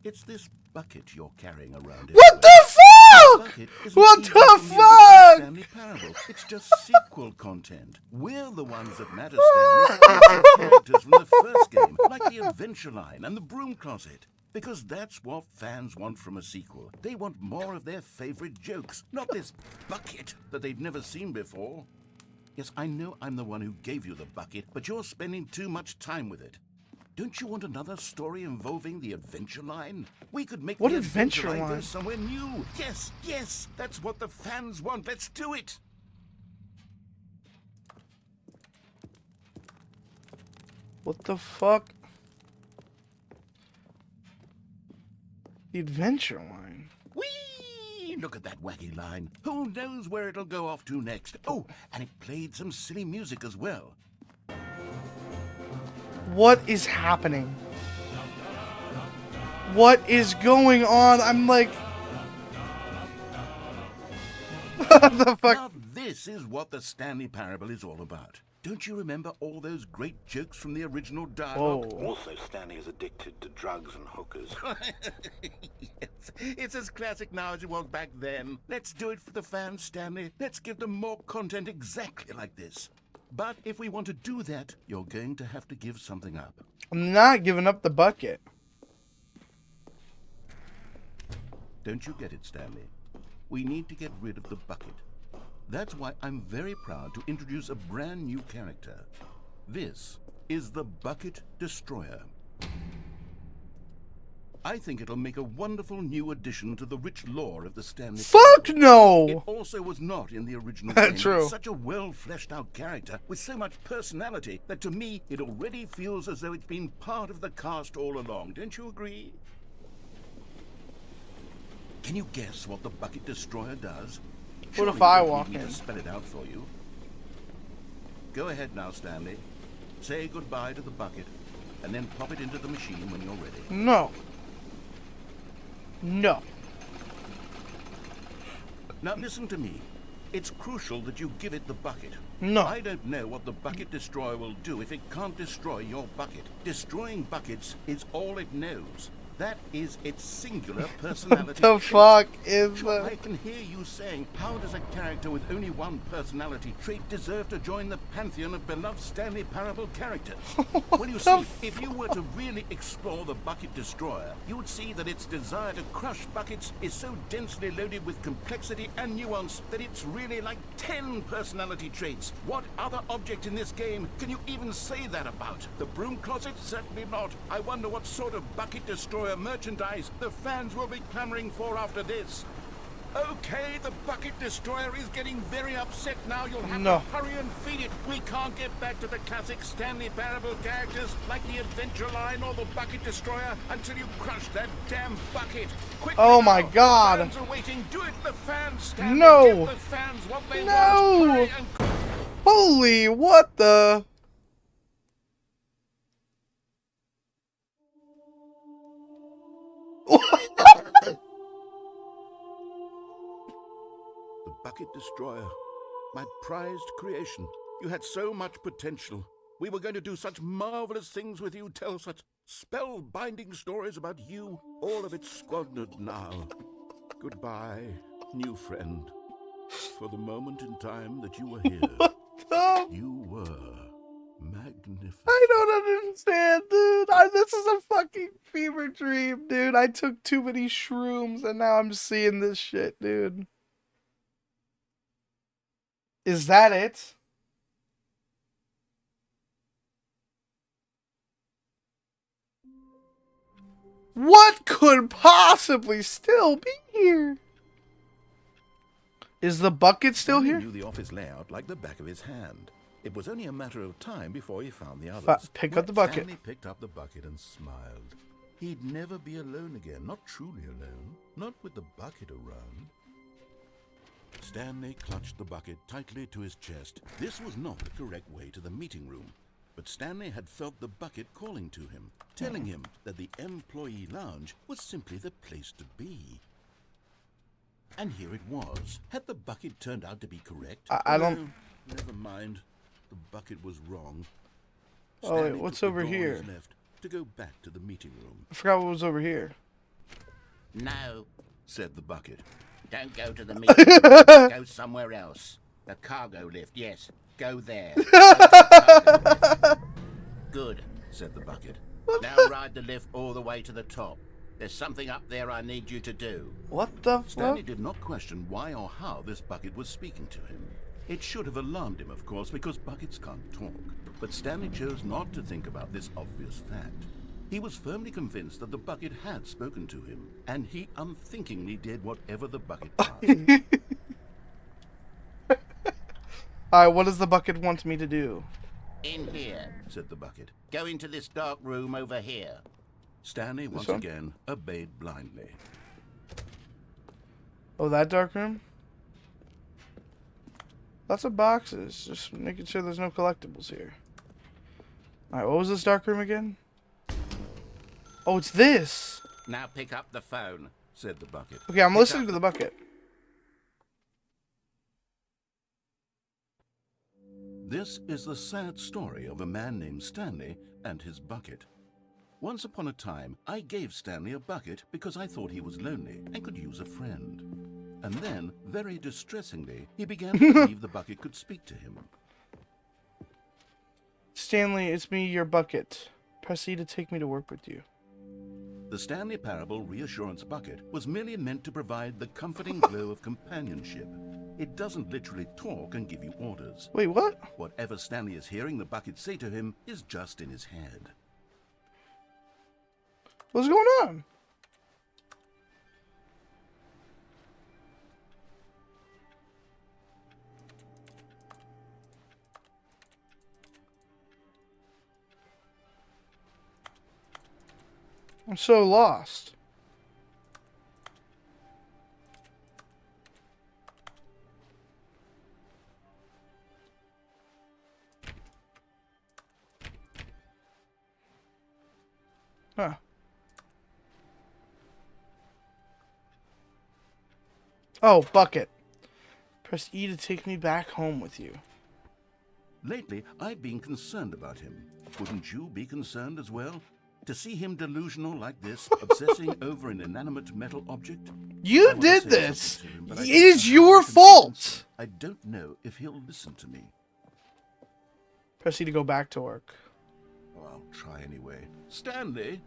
Speaker 6: It's this bucket you're carrying around.
Speaker 1: What the fuck? What the fuck?
Speaker 6: Stanley Parable. It's just sequel content. We're the ones that matter, Stanley. We're the characters from the first game, like the Adventure Line and the Broom Closet. Because that's what fans want from a sequel. They want more of their favorite jokes, not this bucket that they've never seen before. Yes, I know I'm the one who gave you the bucket, but you're spending too much time with it. Don't you want another story involving the Adventure Line? We could make
Speaker 1: What
Speaker 6: the
Speaker 1: Adventure
Speaker 6: Line go
Speaker 1: Line?
Speaker 6: somewhere new. Yes, yes, that's what the fans want. Let's do it.
Speaker 1: What the fuck? The Adventure Line.
Speaker 6: Whee! Look at that wacky line. Who knows where it'll go off to next? Oh, and it played some silly music as well.
Speaker 1: What is happening? What is going on? I'm like... What the fuck?
Speaker 6: Now this is what the Stanley Parable is all about. Don't you remember all those great jokes from the original dialogue?
Speaker 1: Whoa.
Speaker 7: Also, Stanley is addicted to drugs and hookers.
Speaker 6: Yes, it's as classic now as it was back then. Let's do it for the fans, Stanley. Let's give them more content exactly like this. But if we want to do that, you're going to have to give something up.
Speaker 1: I'm not giving up the bucket.
Speaker 6: Don't you get it, Stanley? We need to get rid of the bucket. That's why I'm very proud to introduce a brand new character. This is the Bucket Destroyer. I think it'll make a wonderful new addition to the rich lore of the Stanley.
Speaker 1: Fuck no!
Speaker 6: It also was not in the original
Speaker 1: That's
Speaker 6: game.
Speaker 1: true.
Speaker 6: It's such a well-fleshed-out character with so much personality that to me it already feels as though it's been part of the cast all along. Don't you agree? Can you guess what the Bucket Destroyer does?
Speaker 1: What if
Speaker 6: Surely
Speaker 1: I
Speaker 6: you don't
Speaker 1: walk
Speaker 6: need me
Speaker 1: in?
Speaker 6: to spell it out for you. Go ahead now, Stanley. Say goodbye to the bucket, and then pop it into the machine when you're ready.
Speaker 1: No. No.
Speaker 6: Now listen to me. It's crucial that you give it the bucket.
Speaker 1: No.
Speaker 6: I don't know what the Bucket Destroyer will do if it can't destroy your bucket. Destroying buckets is all it knows. That is its singular personality.
Speaker 1: The fuck is
Speaker 6: Sure, I
Speaker 1: that?
Speaker 6: can hear you saying, how does a character with only one personality trait deserve to join the pantheon of beloved Stanley Parable characters? Well, you see, if you were to really explore the Bucket Destroyer, you would see that its desire to crush buckets is so densely loaded with complexity and nuance that it's really like 10 personality traits. What other object in this game can you even say that about? The Broom Closet? Certainly not. I wonder what sort of Bucket Destroyer merchandise the fans will be clamoring for after this. Okay, the Bucket Destroyer is getting very upset now. You'll have
Speaker 1: No.
Speaker 6: to hurry and feed it. We can't get back to the classic Stanley Parable characters like the Adventure Line or the Bucket Destroyer until you crush that damn bucket. Quickly
Speaker 1: Oh my
Speaker 6: now.
Speaker 1: God.
Speaker 6: The fans are waiting. Do it, the fans, Stanley.
Speaker 1: No.
Speaker 6: Give the fans what they
Speaker 1: No.
Speaker 6: want. Hurry and
Speaker 1: Holy, what the?
Speaker 6: The Bucket Destroyer, my prized creation. You had so much potential. We were going to do such marvelous things with you, tell such spellbinding stories about you. All of it squandered now. Goodbye, new friend. For the moment in time that you were here,
Speaker 1: Oh,
Speaker 6: you were magnificent.
Speaker 1: I don't understand, dude. This is a fucking fever dream, dude. I took too many shrooms and now I'm seeing this shit, dude. Is that it? What could possibly still be here? Is the bucket still
Speaker 6: He
Speaker 1: here?
Speaker 6: knew the office layout like the back of his hand.
Speaker 2: It was only a matter of time before he found the others.
Speaker 1: Pick up the bucket.
Speaker 2: Stanley picked up the bucket and smiled. He'd never be alone again, not truly alone, not with the bucket around. Stanley clutched the bucket tightly to his chest. This was not the correct way to the meeting room, but Stanley had felt the bucket calling to him, telling him that the employee lounge was simply the place to be. And here it was. Had the bucket turned out to be correct?
Speaker 1: I don't...
Speaker 2: No, never mind. The bucket was wrong.
Speaker 1: Oh, wait,
Speaker 2: Stanley
Speaker 1: what's
Speaker 2: took the
Speaker 1: over
Speaker 2: door on
Speaker 1: here?
Speaker 2: his left to go back to the meeting room.
Speaker 1: I forgot what was over here.
Speaker 6: No,
Speaker 2: Said the bucket.
Speaker 6: don't go to the meeting. Go somewhere else. The cargo lift, yes. Go there. Go to the cargo lift. Good,
Speaker 2: Said the bucket.
Speaker 6: now ride the lift all the way to the top. There's something up there I need you to do.
Speaker 1: What the
Speaker 2: Stanley
Speaker 1: fuck?
Speaker 2: did not question why or how this bucket was speaking to him. It should have alarmed him, of course, because buckets can't talk. But Stanley chose not to think about this obvious fact. He was firmly convinced that the bucket had spoken to him, and he unthinkingly did whatever the bucket asked.
Speaker 1: Alright, what does the bucket want me to do?
Speaker 6: In here.
Speaker 2: Said the bucket.
Speaker 6: Go into this dark room over here.
Speaker 2: Stanley once
Speaker 1: one?
Speaker 2: again obeyed blindly.
Speaker 1: Oh, that dark room? Lots of boxes. Just making sure there's no collectibles here. Alright, what was this dark room again? Oh, it's this!
Speaker 6: Now pick up the phone.
Speaker 2: Said the bucket.
Speaker 1: Okay, I'm listening to the bucket.
Speaker 2: This is the sad story of a man named Stanley and his bucket. Once upon a time, I gave Stanley a bucket because I thought he was lonely and could use a friend. And then, very distressingly, he began to believe the bucket could speak to him.
Speaker 1: Stanley, it's me, your bucket. Press E to take me to work with you.
Speaker 2: The Stanley Parable Reassurance Bucket was merely meant to provide the comforting glow of companionship. It doesn't literally talk and give you orders.
Speaker 1: Wait, what?
Speaker 2: Whatever Stanley is hearing the bucket say to him is just in his head.
Speaker 1: What's going on? I'm so lost. Huh. Oh, bucket. Press E to take me back home with you.
Speaker 2: Lately, I've been concerned about him. Wouldn't you be concerned as well? To see him delusional like this, obsessing over an inanimate metal object?
Speaker 1: You
Speaker 2: I wanna
Speaker 1: did
Speaker 2: say
Speaker 1: this.
Speaker 2: something to him, but I
Speaker 1: It
Speaker 2: don't
Speaker 1: is
Speaker 2: know how
Speaker 1: your
Speaker 2: I can
Speaker 1: fault.
Speaker 2: convince him. I don't know if he'll listen to me.
Speaker 1: Press E to go back to work.
Speaker 2: Oh, I'll try anyway. Stanley,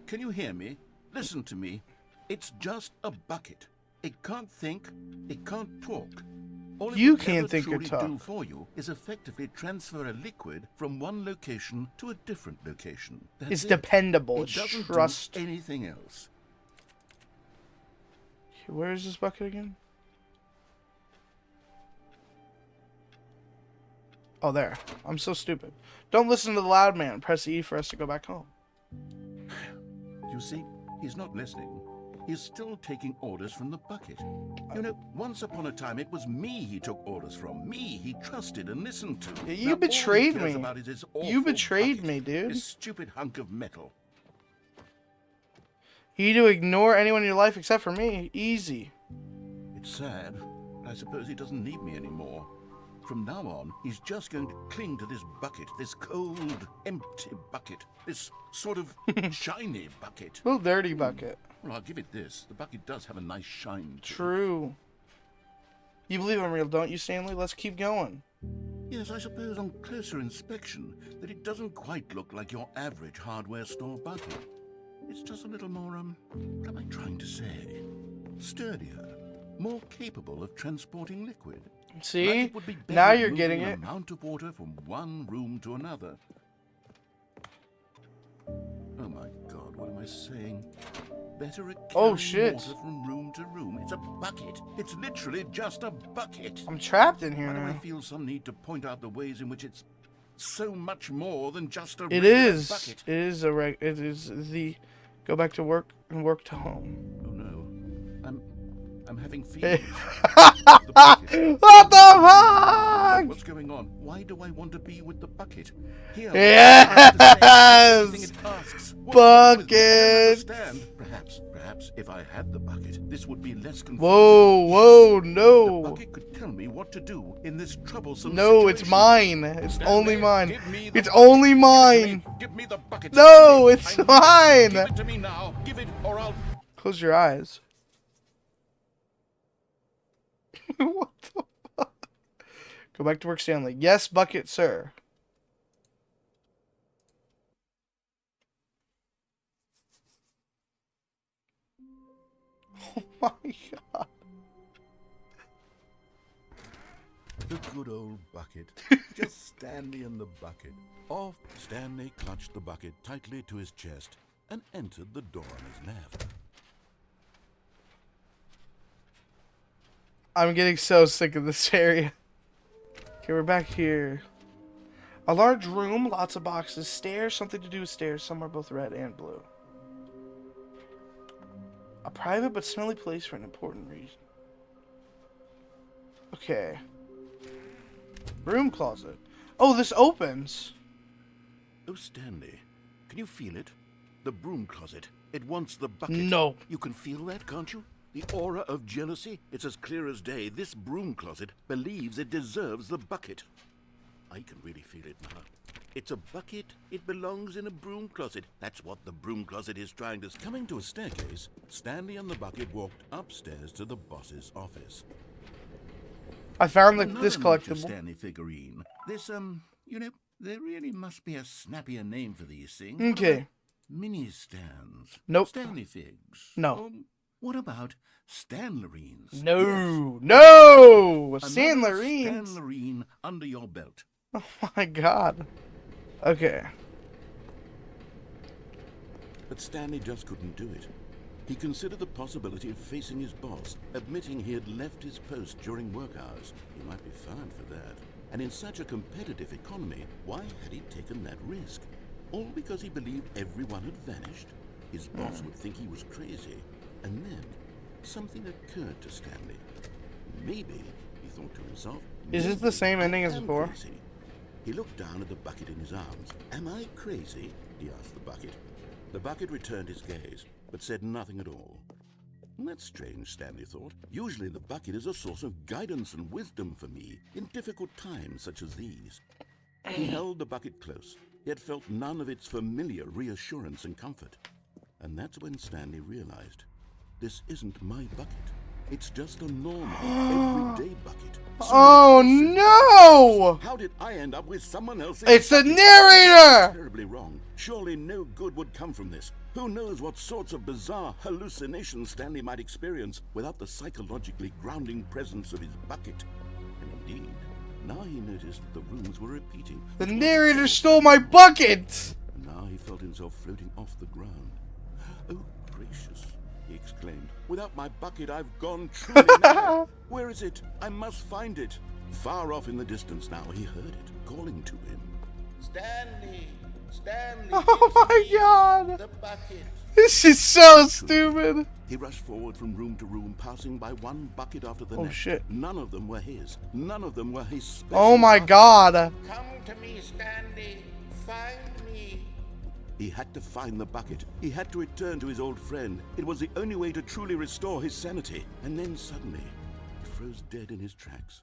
Speaker 2: can you hear me? Listen to me. It's just a bucket. It can't think. It can't talk. All it
Speaker 1: You
Speaker 2: will
Speaker 1: can't
Speaker 2: ever
Speaker 1: think or
Speaker 2: truly
Speaker 1: talk.
Speaker 2: do for you is effectively transfer a liquid from one location to a different location. That's
Speaker 1: It's
Speaker 2: it.
Speaker 1: dependable.
Speaker 2: It
Speaker 1: It's
Speaker 2: doesn't
Speaker 1: trust.
Speaker 2: do anything else.
Speaker 1: Where is this bucket again? Oh, there. I'm so stupid. Don't listen to the loud man. Press E for us to go back home.
Speaker 2: You see, he's not listening. He's still taking orders from the bucket. You know, once upon a time, it was me he took orders from. Me he trusted and listened to.
Speaker 1: Yeah, you
Speaker 2: Now, all he
Speaker 1: betrayed
Speaker 2: cares
Speaker 1: me.
Speaker 2: about is his
Speaker 1: You
Speaker 2: awful
Speaker 1: betrayed
Speaker 2: bucket,
Speaker 1: me, dude.
Speaker 2: This stupid hunk of metal.
Speaker 1: You need to ignore anyone in your life except for me. Easy.
Speaker 2: It's sad, but I suppose he doesn't need me anymore. From now on, he's just going to cling to this bucket, this cold, empty bucket, this sort of shiny bucket.
Speaker 1: Little dirty bucket.
Speaker 2: Well, I'll give it this. The bucket does have a nice shine to it.
Speaker 1: True. You believe I'm real, don't you, Stanley? Let's keep going.
Speaker 2: Yes, I suppose on closer inspection that it doesn't quite look like your average hardware store bucket. It's just a little more, what am I trying to say? Sturdier, more capable of transporting liquid. Like
Speaker 1: See?
Speaker 2: it would be better
Speaker 1: Now you're
Speaker 2: moving
Speaker 1: getting
Speaker 2: an
Speaker 1: it.
Speaker 2: amount of water from one room to another. Oh my God, what am I saying?
Speaker 6: better at
Speaker 1: Oh,
Speaker 6: carrying
Speaker 1: shit.
Speaker 6: water from room to room. It's a bucket. It's literally just a bucket.
Speaker 1: I'm trapped in here
Speaker 6: Why do I
Speaker 1: now.
Speaker 6: feel some need to point out the ways in which it's so much more than just a
Speaker 1: It
Speaker 6: regular
Speaker 1: is.
Speaker 6: bucket?
Speaker 1: It is it is the go back to work and work to home.
Speaker 6: Oh no, I'm having
Speaker 1: Hey.
Speaker 6: feelings. The bucket.
Speaker 1: What the fuck?
Speaker 6: What's going on? Why do I want to be with the bucket? Here,
Speaker 1: Yes!
Speaker 6: everything it asks. What's wrong with me? I don't
Speaker 1: Bucket!
Speaker 6: understand. Perhaps if I had the bucket, this would be less confusing.
Speaker 1: Whoa,
Speaker 6: The
Speaker 1: no.
Speaker 6: bucket could tell me what to do in this troublesome
Speaker 1: No,
Speaker 6: situation.
Speaker 1: it's mine. It's
Speaker 6: Stanley,
Speaker 1: only mine.
Speaker 6: give me the
Speaker 1: It's
Speaker 6: bucket.
Speaker 1: only
Speaker 6: Give it to
Speaker 1: mine.
Speaker 6: me. Give me the bucket.
Speaker 1: No,
Speaker 6: Stanley.
Speaker 1: it's
Speaker 6: I need it.
Speaker 1: mine.
Speaker 6: Give it to me now. Give it or I'll...
Speaker 1: Close your eyes. What the fuck? Go back to work, Stanley. Yes, bucket, sir. Oh my god.
Speaker 6: The good old bucket. Just Stanley and the bucket. Off Stanley clutched the bucket tightly to his chest and entered the door on his left.
Speaker 1: I'm getting so sick of this area. Okay, we're back here. A large room, lots of boxes, stairs, something to do with stairs. Some are both red and blue. A private but smelly place for an important reason. Okay. Broom closet. Oh, this opens.
Speaker 6: Oh, Stanley, can you feel it? The broom closet. It wants the bucket.
Speaker 1: No.
Speaker 6: You can feel that, can't you? The aura of jealousy. It's as clear as day. This broom closet believes it deserves the bucket. I can really feel it now. It's a bucket. It belongs in a broom closet. That's what the broom closet is trying to... Coming to a staircase, Stanley and the bucket walked upstairs to the boss's office.
Speaker 1: I found
Speaker 6: Another
Speaker 1: this
Speaker 6: miniature
Speaker 1: collectible.
Speaker 6: Stanley figurine. This, you know, there really must be a snappier name for these things.
Speaker 1: Okay.
Speaker 6: Mini stands.
Speaker 1: Nope.
Speaker 6: Stanley figs.
Speaker 1: No.
Speaker 6: What about Stanlerines?
Speaker 1: No. No!
Speaker 6: Another
Speaker 1: Sandlerines.
Speaker 6: Stanlerine under your belt.
Speaker 1: Oh my god. Okay.
Speaker 6: But Stanley just couldn't do it. He considered the possibility of facing his boss, admitting he had left his post during work hours. He might be fined for that. And in such a competitive economy, why had he taken that risk? All because he believed everyone had vanished? His boss would think he was crazy. And then, something occurred to Stanley. Maybe, he thought to himself,
Speaker 1: Is this the same ending as
Speaker 6: I am
Speaker 1: before?
Speaker 6: crazy. He looked down at the bucket in his arms. Am I crazy? He asked the bucket. The bucket returned his gaze, but said nothing at all. That's strange, Stanley thought. Usually the bucket is a source of guidance and wisdom for me in difficult times such as these. He held the bucket close, yet felt none of its familiar reassurance and comfort. And that's when Stanley realized, this isn't my bucket. It's just a normal, everyday bucket.
Speaker 1: Oh no!
Speaker 6: How did I end up with someone else's
Speaker 1: It's the
Speaker 6: bucket?
Speaker 1: narrator!
Speaker 6: Terribly wrong. Surely no good would come from this. Who knows what sorts of bizarre hallucinations Stanley might experience without the psychologically grounding presence of his bucket. And indeed, now he noticed that the rooms were repeating.
Speaker 1: The narrator stole my bucket!
Speaker 6: And now he felt himself floating off the ground. Oh, gracious, he exclaimed. Without my bucket, I've gone truly mad. Where is it? I must find it. Far off in the distance now, he heard it, calling to him. Stanley! Stanley!
Speaker 1: Oh my god!
Speaker 6: The bucket!
Speaker 1: This is so stupid!
Speaker 6: He rushed forward from room to room, passing by one bucket after the
Speaker 1: Oh,
Speaker 6: next.
Speaker 1: shit.
Speaker 6: None of them were his. None of them were his special
Speaker 1: Oh my
Speaker 6: bucket.
Speaker 1: god!
Speaker 6: Come to me, Stanley. Find me. He had to find the bucket. He had to return to his old friend. It was the only way to truly restore his sanity. And then suddenly, he froze dead in his tracks.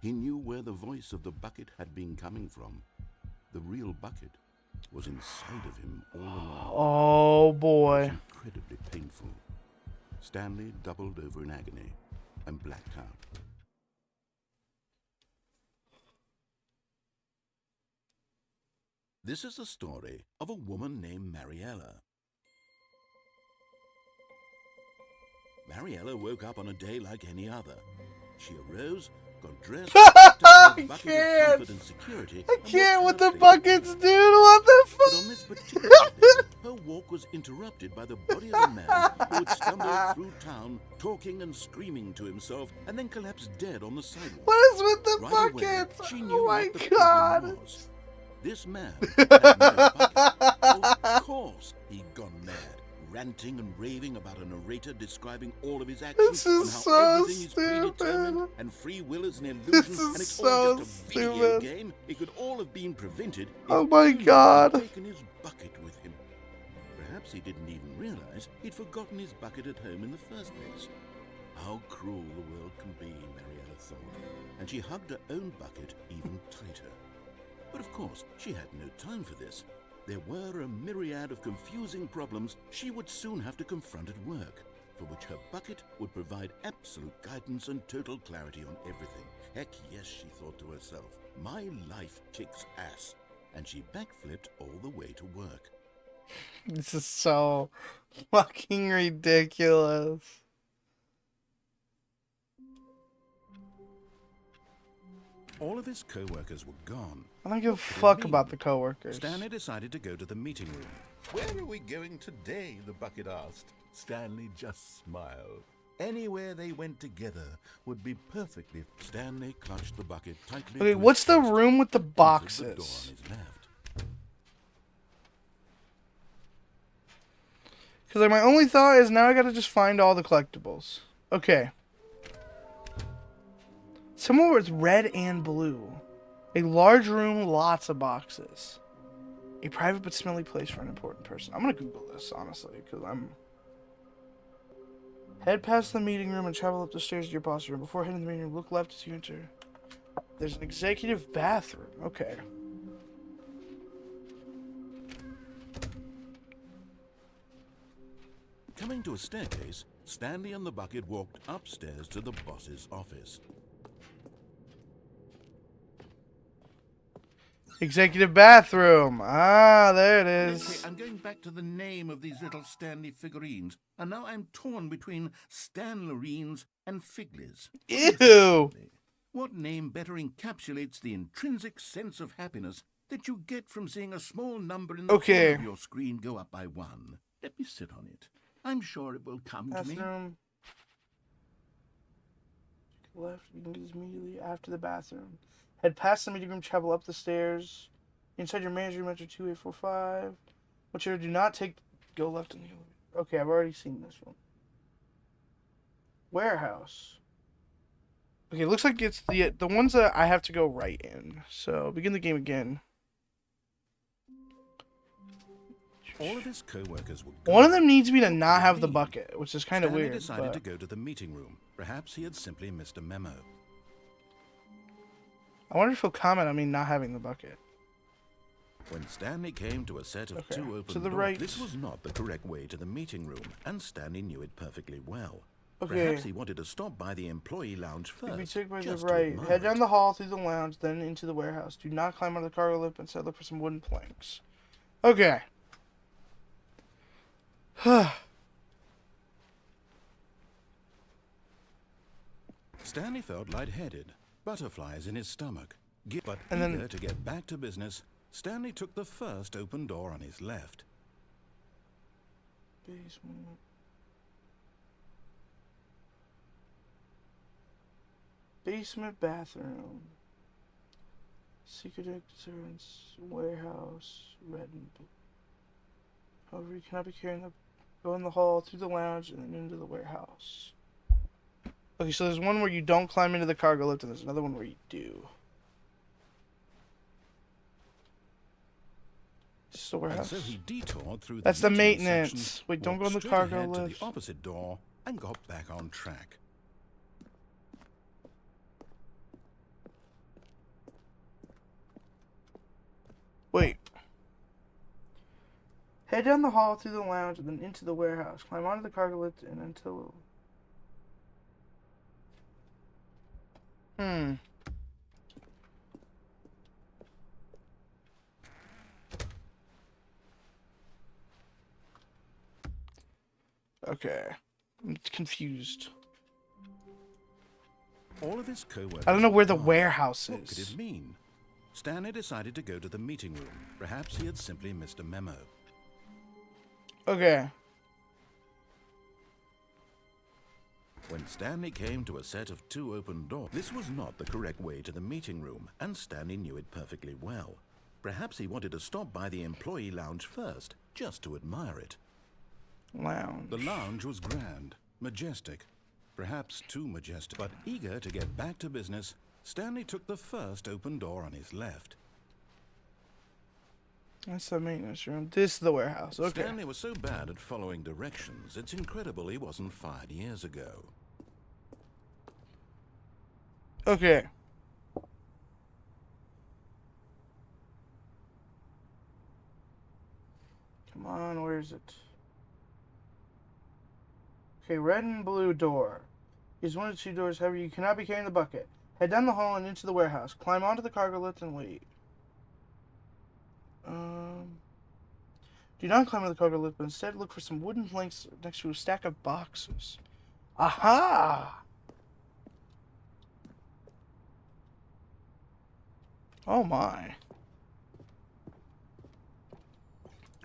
Speaker 6: He knew where the voice of the bucket had been coming from. The real bucket was inside of him all along.
Speaker 1: Oh
Speaker 6: It was
Speaker 1: boy.
Speaker 6: incredibly painful. Stanley doubled over in agony and blacked out. This is the story of a woman named Mariella. Mariella woke up on a day like any other. She arose, got dressed, picked up her bucket of
Speaker 1: can't.
Speaker 6: comfort and security,
Speaker 1: I
Speaker 6: and
Speaker 1: can't
Speaker 6: walked
Speaker 1: with
Speaker 6: out
Speaker 1: the
Speaker 6: facing
Speaker 1: buckets,
Speaker 6: him.
Speaker 1: dude. What the
Speaker 6: But on
Speaker 1: fuck?
Speaker 6: this particular day, her walk was interrupted by the body of a man who had stumbled through town, talking and screaming to himself, and then collapsed dead on the sidewalk.
Speaker 1: What is with the
Speaker 6: Right away,
Speaker 1: buckets?
Speaker 6: she
Speaker 1: Oh
Speaker 6: knew
Speaker 1: my
Speaker 6: what the
Speaker 1: god.
Speaker 6: problem was. This man had no bucket. Of course, he'd gone mad, ranting and raving about a narrator describing all of his actions
Speaker 1: This is
Speaker 6: and how
Speaker 1: so
Speaker 6: everything is predetermined
Speaker 1: stupid.
Speaker 6: and free will is an illusion
Speaker 1: This
Speaker 6: and
Speaker 1: is
Speaker 6: it's
Speaker 1: so
Speaker 6: all just a video
Speaker 1: stupid.
Speaker 6: game. It could all have been prevented if
Speaker 1: Oh my
Speaker 6: only
Speaker 1: God.
Speaker 6: he'd taken his bucket with him. Perhaps he didn't even realize he'd forgotten his bucket at home in the first place. How cruel the world can be, Mariella thought, and she hugged her own bucket even tighter. But of course, she had no time for this. There were a myriad of confusing problems she would soon have to confront at work, for which her bucket would provide absolute guidance and total clarity on everything. Heck yes, she thought to herself, my life kicks ass. And she backflipped all the way to work.
Speaker 1: This is so fucking ridiculous.
Speaker 2: All of his co-workers were gone.
Speaker 1: I don't give a
Speaker 2: What could it
Speaker 1: fuck
Speaker 2: mean?
Speaker 1: about the coworkers.
Speaker 2: Stanley decided to go to the meeting room.
Speaker 6: Where are we going today? The bucket asked. Stanley just smiled. Anywhere they went together would be perfectly.
Speaker 2: Stanley clutched the bucket tightly.
Speaker 1: Okay,
Speaker 2: to
Speaker 1: what's
Speaker 2: his
Speaker 1: the
Speaker 2: chest,
Speaker 1: room with the
Speaker 2: entered the door on
Speaker 1: boxes?
Speaker 2: his left.
Speaker 1: Because like, my only thought is now I gotta just find all the collectibles. Okay. Somewhere where it's red and blue. A large room, lots of boxes. A private but smelly place for an important person. I'm gonna Google this, honestly, because I'm... Head past the meeting room and travel up the stairs to your boss room. Before heading to the meeting room, look left as you enter. There's an executive bathroom. Okay.
Speaker 2: Coming to a staircase, Stanley and the bucket walked upstairs to the boss's office.
Speaker 1: Executive bathroom. Ah, there it
Speaker 6: Leslie,
Speaker 1: is.
Speaker 6: I'm going back to the name of these little Stanley figurines, and now I'm torn between Stanlerines and Figlies.
Speaker 1: Ew.
Speaker 6: What name better encapsulates the intrinsic sense of happiness that you get from seeing a small number in the
Speaker 1: Okay.
Speaker 6: corner of your screen go up by one? Let me sit on it. I'm sure it will come to me.
Speaker 1: Bathroom. Left immediately after the bathroom. Head past the meeting room, travel up the stairs. Inside your manager room, enter 2845. Whichever do not take, go left in the elevator. Okay, I've already seen this one. Warehouse. Okay, looks like it's the ones that I have to go right in. So begin the game again.
Speaker 2: All of his co-workers were gone.
Speaker 1: One of them needs me to not
Speaker 2: What
Speaker 1: have
Speaker 2: could
Speaker 1: the
Speaker 2: it mean?
Speaker 1: bucket, which is kind of
Speaker 2: Stanley
Speaker 1: weird.
Speaker 2: decided
Speaker 1: But...
Speaker 2: to go to the meeting room. Perhaps he had simply missed a memo.
Speaker 1: I wonder if he'll comment on me not having the bucket.
Speaker 2: When Stanley came to a set of
Speaker 1: Okay,
Speaker 2: two open
Speaker 1: to the
Speaker 2: doors,
Speaker 1: right.
Speaker 2: this was not the correct way to the meeting room, and Stanley knew it perfectly well.
Speaker 1: Okay.
Speaker 2: Perhaps he wanted to stop by the employee lounge
Speaker 1: You'll be
Speaker 2: first.
Speaker 1: taken by the
Speaker 2: just to
Speaker 1: right.
Speaker 2: admire
Speaker 1: Head down
Speaker 2: it.
Speaker 1: the hall through the lounge, then into the warehouse. Do not climb on the cargo lift. Instead, look for some wooden planks. Okay.
Speaker 2: Stanley felt lightheaded, butterflies in his stomach. But
Speaker 1: And then-
Speaker 2: eager to get back to business, Stanley took the first open door on his left.
Speaker 1: Basement. Basement bathroom. Secret entrance. Warehouse. Red and blue. However, you cannot be carrying the... Go in the hall, through the lounge, and then into the warehouse. Okay, so there's one where you don't climb into the cargo lift, and there's another one where you do. Is this the
Speaker 2: And
Speaker 1: warehouse?
Speaker 2: so he detoured through
Speaker 1: That's the
Speaker 2: maintenance
Speaker 1: maintenance.
Speaker 2: section,
Speaker 1: Wait, don't go in
Speaker 2: walked
Speaker 1: the
Speaker 2: straight
Speaker 1: cargo
Speaker 2: ahead to
Speaker 1: lift.
Speaker 2: the opposite door, and got back on track.
Speaker 1: Wait. Head down the hall through the lounge and then into the warehouse. Climb onto the cargo lift and until... Okay. I'm confused.
Speaker 2: All of his co-workers.
Speaker 1: I don't know where the
Speaker 2: were gone.
Speaker 1: warehouse
Speaker 2: What could
Speaker 1: is.
Speaker 2: it mean? Stanley decided to go to the meeting room. Perhaps he had simply missed a memo.
Speaker 1: Okay.
Speaker 2: When Stanley came to a set of 2 open doors, this was not the correct way to the meeting room, and Stanley knew it perfectly well. Perhaps he wanted to stop by the employee lounge first, just to admire it.
Speaker 1: Lounge.
Speaker 2: The lounge was grand, majestic, perhaps too majestic. But eager to get back to business, Stanley took the first open door on his left.
Speaker 1: That's the maintenance room. This is the warehouse. Okay.
Speaker 2: Stanley was so bad at following directions, it's incredible he wasn't fired years ago.
Speaker 1: Okay. Come on, where is it? Okay, red and blue door. Use 1 of 2 doors, however, you cannot be carrying the bucket. Head down the hall and into the warehouse. Climb onto the cargo lift and wait. Do not climb on the cargo lift, but instead look for some wooden planks next to a stack of boxes. Aha! Oh my.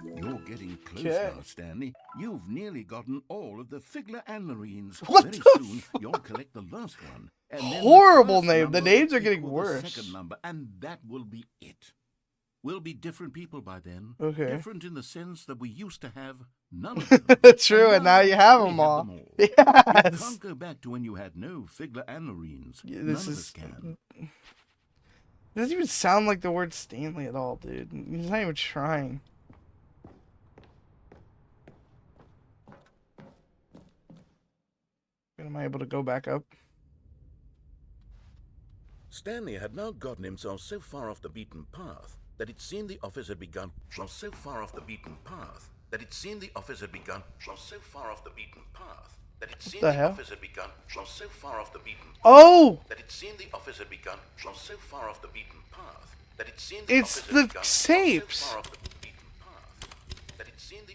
Speaker 6: You're getting close
Speaker 1: Okay.
Speaker 6: now, Stanley. You've nearly gotten all of the Figler Anmarines.
Speaker 1: What
Speaker 6: Very
Speaker 1: the
Speaker 6: soon, you'll collect the last one. And then the
Speaker 1: Horrible
Speaker 6: first
Speaker 1: name. The
Speaker 6: number
Speaker 1: names
Speaker 6: will
Speaker 1: are getting
Speaker 6: equal the
Speaker 1: worse.
Speaker 6: second number, and that will be it. We'll be different people by then.
Speaker 1: Okay.
Speaker 6: Different in the sense that we used to have none of them.
Speaker 1: True, and now you have
Speaker 6: we
Speaker 1: them all.
Speaker 6: You
Speaker 1: Yes.
Speaker 6: can't go back to when you had no Figler Anmarines.
Speaker 1: Yeah,
Speaker 6: None
Speaker 1: this
Speaker 6: of
Speaker 1: is-
Speaker 6: us can.
Speaker 1: It doesn't even sound like the word Stanley at all, dude. He's not even trying. Am I able to go back up?
Speaker 2: Stanley had now gotten himself so far off the beaten path that it seemed the office had begun. So far off the beaten path that it seemed the office had begun. So far off the beaten path that it seemed
Speaker 1: the
Speaker 2: the
Speaker 1: hell?
Speaker 2: office had begun. So far off the beaten path
Speaker 1: Oh!
Speaker 2: that it seemed the office had begun. So far off the beaten path that it seemed the
Speaker 1: It's
Speaker 2: office had
Speaker 1: the
Speaker 2: begun.
Speaker 1: tapes.
Speaker 2: So far off the beaten path that it seemed the.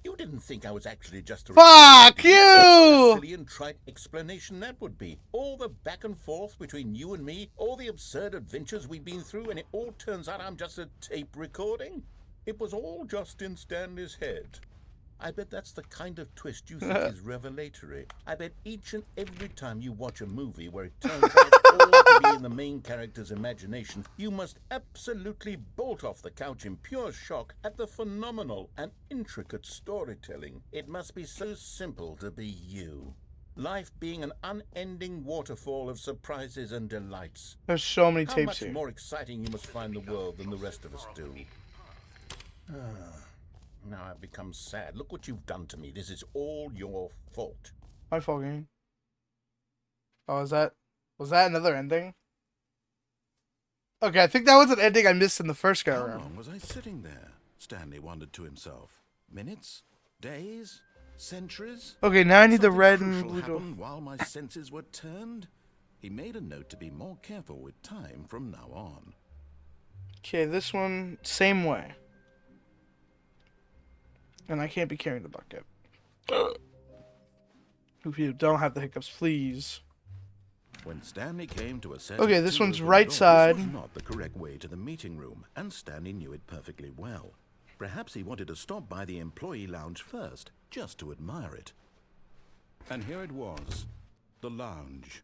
Speaker 6: You didn't think I was actually just a
Speaker 1: Fuck
Speaker 6: What a
Speaker 1: you!
Speaker 6: silly and trite explanation that would be. All the back and forth between you and me, all the absurd adventures we've been through, and it all turns out I'm just a tape recording? It was all just in Stanley's head. I bet that's the kind of twist you think is revelatory. I bet each and every time you watch a movie where it turns out all to be in the main character's imagination, you must absolutely bolt off the couch in pure shock at the phenomenal and intricate storytelling. It must be so simple to be you. Life being an unending waterfall of surprises and delights.
Speaker 1: There's so many
Speaker 6: How
Speaker 1: tapes
Speaker 6: much
Speaker 1: here.
Speaker 6: more exciting you must find the world than the rest of us do. Now I've become sad. Look what you've done to me. This is all your fault.
Speaker 1: My fault, game. Oh, was that another ending? Okay, I think that was an ending I missed in the first go
Speaker 2: How
Speaker 1: around.
Speaker 2: long was I sitting there? Stanley wondered to himself. Minutes? Days? Centuries?
Speaker 1: Okay, now I need the
Speaker 2: Something
Speaker 1: red and
Speaker 2: crucial
Speaker 1: blue door.
Speaker 2: happened while my senses were turned. He made a note to be more careful with time from now on.
Speaker 1: Okay, this one, same way. And I can't be carrying the bucket. If you don't have the hiccups, please.
Speaker 2: When Stanley came to a set
Speaker 1: Okay,
Speaker 2: of
Speaker 1: this
Speaker 2: two
Speaker 1: one's
Speaker 2: open
Speaker 1: right
Speaker 2: doors,
Speaker 1: side.
Speaker 2: This was not the correct way to the meeting room, and Stanley knew it perfectly well. Perhaps he wanted to stop by the employee lounge first, just to admire it. And here it was, the lounge.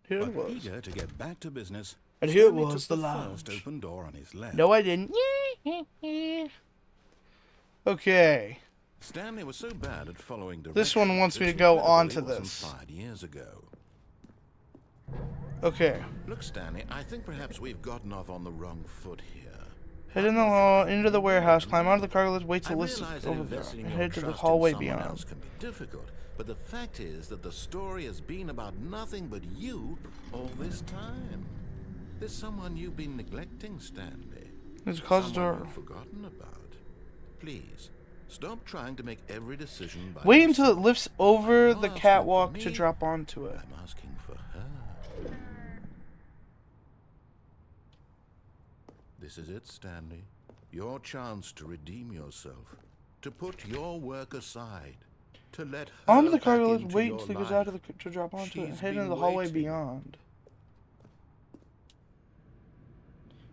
Speaker 1: Here it
Speaker 2: But
Speaker 1: was.
Speaker 2: eager to get back to business,
Speaker 1: And here it
Speaker 2: Stanley
Speaker 1: was,
Speaker 2: took
Speaker 1: the
Speaker 2: first
Speaker 1: lounge.
Speaker 2: open door on his left.
Speaker 1: No, I didn't. Okay.
Speaker 2: Stanley was so bad at following directions.
Speaker 1: This one wants me
Speaker 2: it's
Speaker 1: to go
Speaker 2: incredible
Speaker 1: on to
Speaker 2: he wasn't
Speaker 1: this.
Speaker 2: fired years ago.
Speaker 1: Okay.
Speaker 2: Look, Stanley, I think perhaps we've gotten off on the wrong foot here.
Speaker 1: Head in the hall, into the warehouse, climb onto the cargo lift, wait
Speaker 2: I
Speaker 1: till this is
Speaker 2: realize that
Speaker 1: over there,
Speaker 2: investing
Speaker 1: and
Speaker 2: in your
Speaker 1: head to the
Speaker 2: trust
Speaker 1: hallway
Speaker 2: in someone
Speaker 1: beyond.
Speaker 2: else can be difficult, but the fact is that the story has been about nothing but you all this time. There's someone you've been neglecting, Stanley.
Speaker 1: There's a closet
Speaker 2: Someone
Speaker 1: door.
Speaker 2: you've forgotten about. Please, stop trying to make every decision by
Speaker 1: Wait until it
Speaker 2: yourself.
Speaker 1: lifts over
Speaker 2: I'm
Speaker 1: the
Speaker 2: not asking
Speaker 1: catwalk
Speaker 2: for
Speaker 1: to
Speaker 2: me,
Speaker 1: drop onto it.
Speaker 2: I'm asking for her. This is it, Stanley. Your chance to redeem yourself. To put your work aside. to let her
Speaker 1: Onto the
Speaker 2: back
Speaker 1: cargo lift,
Speaker 2: into
Speaker 1: wait
Speaker 2: your
Speaker 1: until he goes
Speaker 2: life.
Speaker 1: out of the to drop onto it,
Speaker 2: She's
Speaker 1: head into
Speaker 2: been
Speaker 1: the hallway
Speaker 2: waiting.
Speaker 1: beyond.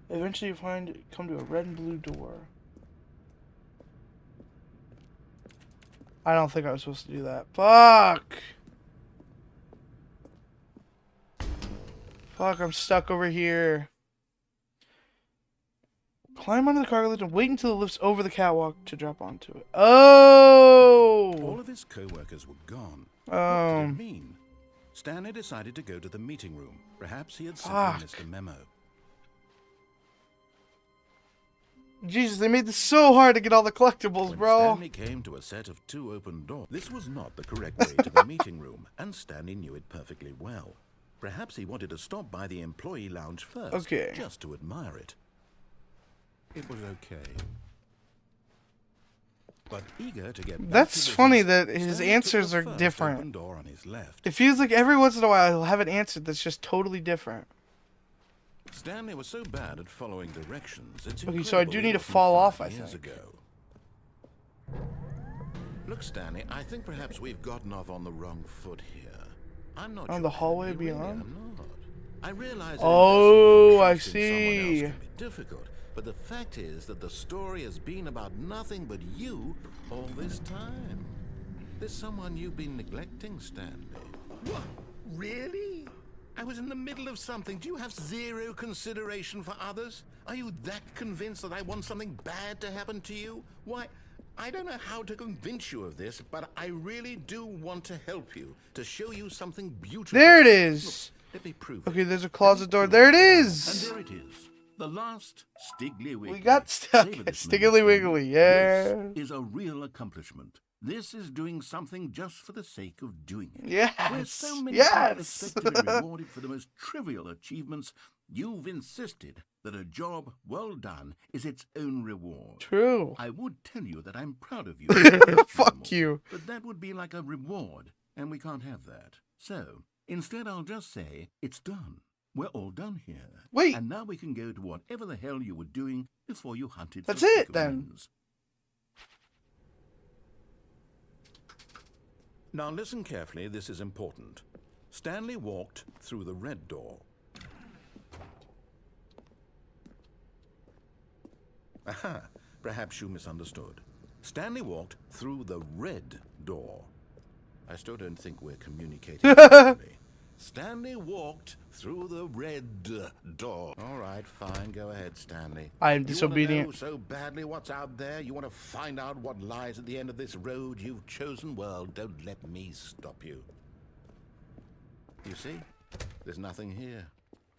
Speaker 1: Eventually you come to a red and blue door. I don't think I was supposed to do that. Fuck! Fuck, I'm stuck over here. Climb onto the cargo lift and wait until the lift's over the catwalk to drop onto it. Oh!
Speaker 2: All of his co-workers were gone. What did it mean? Stanley decided to go to the meeting room. Perhaps he had simply missed a memo.
Speaker 1: Jesus, they made this so hard to get all the collectibles,
Speaker 2: When
Speaker 1: bro.
Speaker 2: Stanley came to a set of 2 open doors, this was not the correct way to the meeting room, and Stanley knew it perfectly well. Perhaps he wanted to stop by the employee lounge first, just to admire it. It was okay. But eager to get back
Speaker 1: That's
Speaker 2: to
Speaker 1: funny
Speaker 2: business,
Speaker 1: that his
Speaker 2: Stanley
Speaker 1: answers
Speaker 2: took
Speaker 1: are
Speaker 2: the first
Speaker 1: different.
Speaker 2: open door on his left.
Speaker 1: It feels like every once in a while he'll have an answer that's just totally different.
Speaker 2: Stanley was so bad at following directions. It's
Speaker 1: Okay, so I do
Speaker 2: incredible
Speaker 1: need
Speaker 2: it
Speaker 1: to
Speaker 2: wasn't
Speaker 1: fall
Speaker 2: 5
Speaker 1: off, I
Speaker 2: years
Speaker 1: think.
Speaker 2: ago. Look, Stanley, I think perhaps we've gotten off on the wrong foot here. I'm not
Speaker 1: On
Speaker 2: your
Speaker 1: the hallway
Speaker 2: enemy, really,
Speaker 1: beyond?
Speaker 2: I'm not. I realize that
Speaker 1: Oh, I
Speaker 2: investing your trust in someone
Speaker 1: see.
Speaker 2: else can be difficult, but the fact is that the story has been about nothing but you all this time. There's someone you've been neglecting, Stanley. What? Really? I was in the middle of something. Do you have zero consideration for others? Are you that convinced that I want something bad to happen to you? Why, I don't know how to convince you of this, but I really do want to help you, to show you something beautiful.
Speaker 1: There it is.
Speaker 2: Look, let me prove it.
Speaker 1: Okay, there's a closet door. There it is.
Speaker 6: And there it is. The last Stiggly Wiggly.
Speaker 1: We got stuck
Speaker 6: Savor
Speaker 1: at
Speaker 6: this
Speaker 1: Stiggly
Speaker 6: moment,
Speaker 1: Wiggly,
Speaker 6: Stanley.
Speaker 1: yeah.
Speaker 6: This is a real accomplishment. This is doing something just for the sake of doing it.
Speaker 1: Yes.
Speaker 6: Where so many
Speaker 1: Yes.
Speaker 6: people expect to be rewarded for the most trivial achievements, you've insisted that a job well done is its own reward.
Speaker 1: True.
Speaker 6: I would tell you that I'm proud of you.
Speaker 1: Fuck you.
Speaker 6: But that would be like a reward, and we can't have that. So, instead I'll just say, it's done. We're all done here.
Speaker 1: Wait.
Speaker 6: And now we can go to whatever the hell you were doing before you hunted
Speaker 1: That's
Speaker 6: for
Speaker 1: it,
Speaker 6: pickle
Speaker 1: then.
Speaker 6: wings.
Speaker 2: Now listen carefully, this is important. Stanley walked through the red door. Aha, perhaps you misunderstood. Stanley walked through the red door. I still don't think we're communicating properly. Stanley walked through the red door. All right, fine. Go ahead, Stanley.
Speaker 1: I am
Speaker 2: You
Speaker 1: disobedient.
Speaker 2: want to know so badly what's out there? You want to find out what lies at the end of this road you've chosen? Well, don't let me stop you. You see? There's nothing here.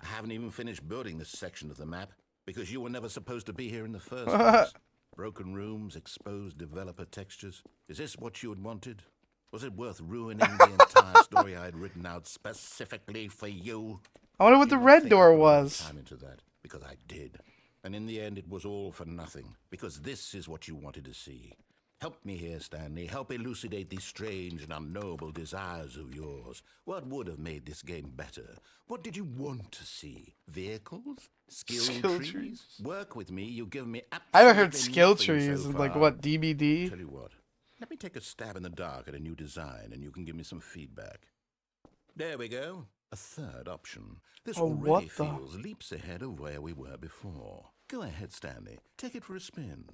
Speaker 2: I haven't even finished building this section of the map because you were never supposed to be here in the first place. Broken rooms, exposed developer textures. Is this what you had wanted? Was it worth ruining the entire story I had written out specifically for you?
Speaker 1: I wonder what the red door
Speaker 2: I put a lot of
Speaker 1: was.
Speaker 2: time into that because I did. And in the end, it was all for nothing because this is what you wanted to see. Help me here, Stanley. Help elucidate these strange and unknowable desires of yours. What would have made this game better? What did you want to see? Vehicles? Skill trees? Work with me. You've given me absolutely
Speaker 1: I haven't heard skill
Speaker 2: nothing
Speaker 1: trees
Speaker 2: so
Speaker 1: in like
Speaker 2: far.
Speaker 1: what, DBD?
Speaker 2: Tell you what. Let me take a stab in the dark at a new design and you can give me some feedback. There we go. A third option. This
Speaker 1: Oh,
Speaker 2: already
Speaker 1: what the-
Speaker 2: feels leaps ahead of where we were before. Go ahead, Stanley. Take it for a spin.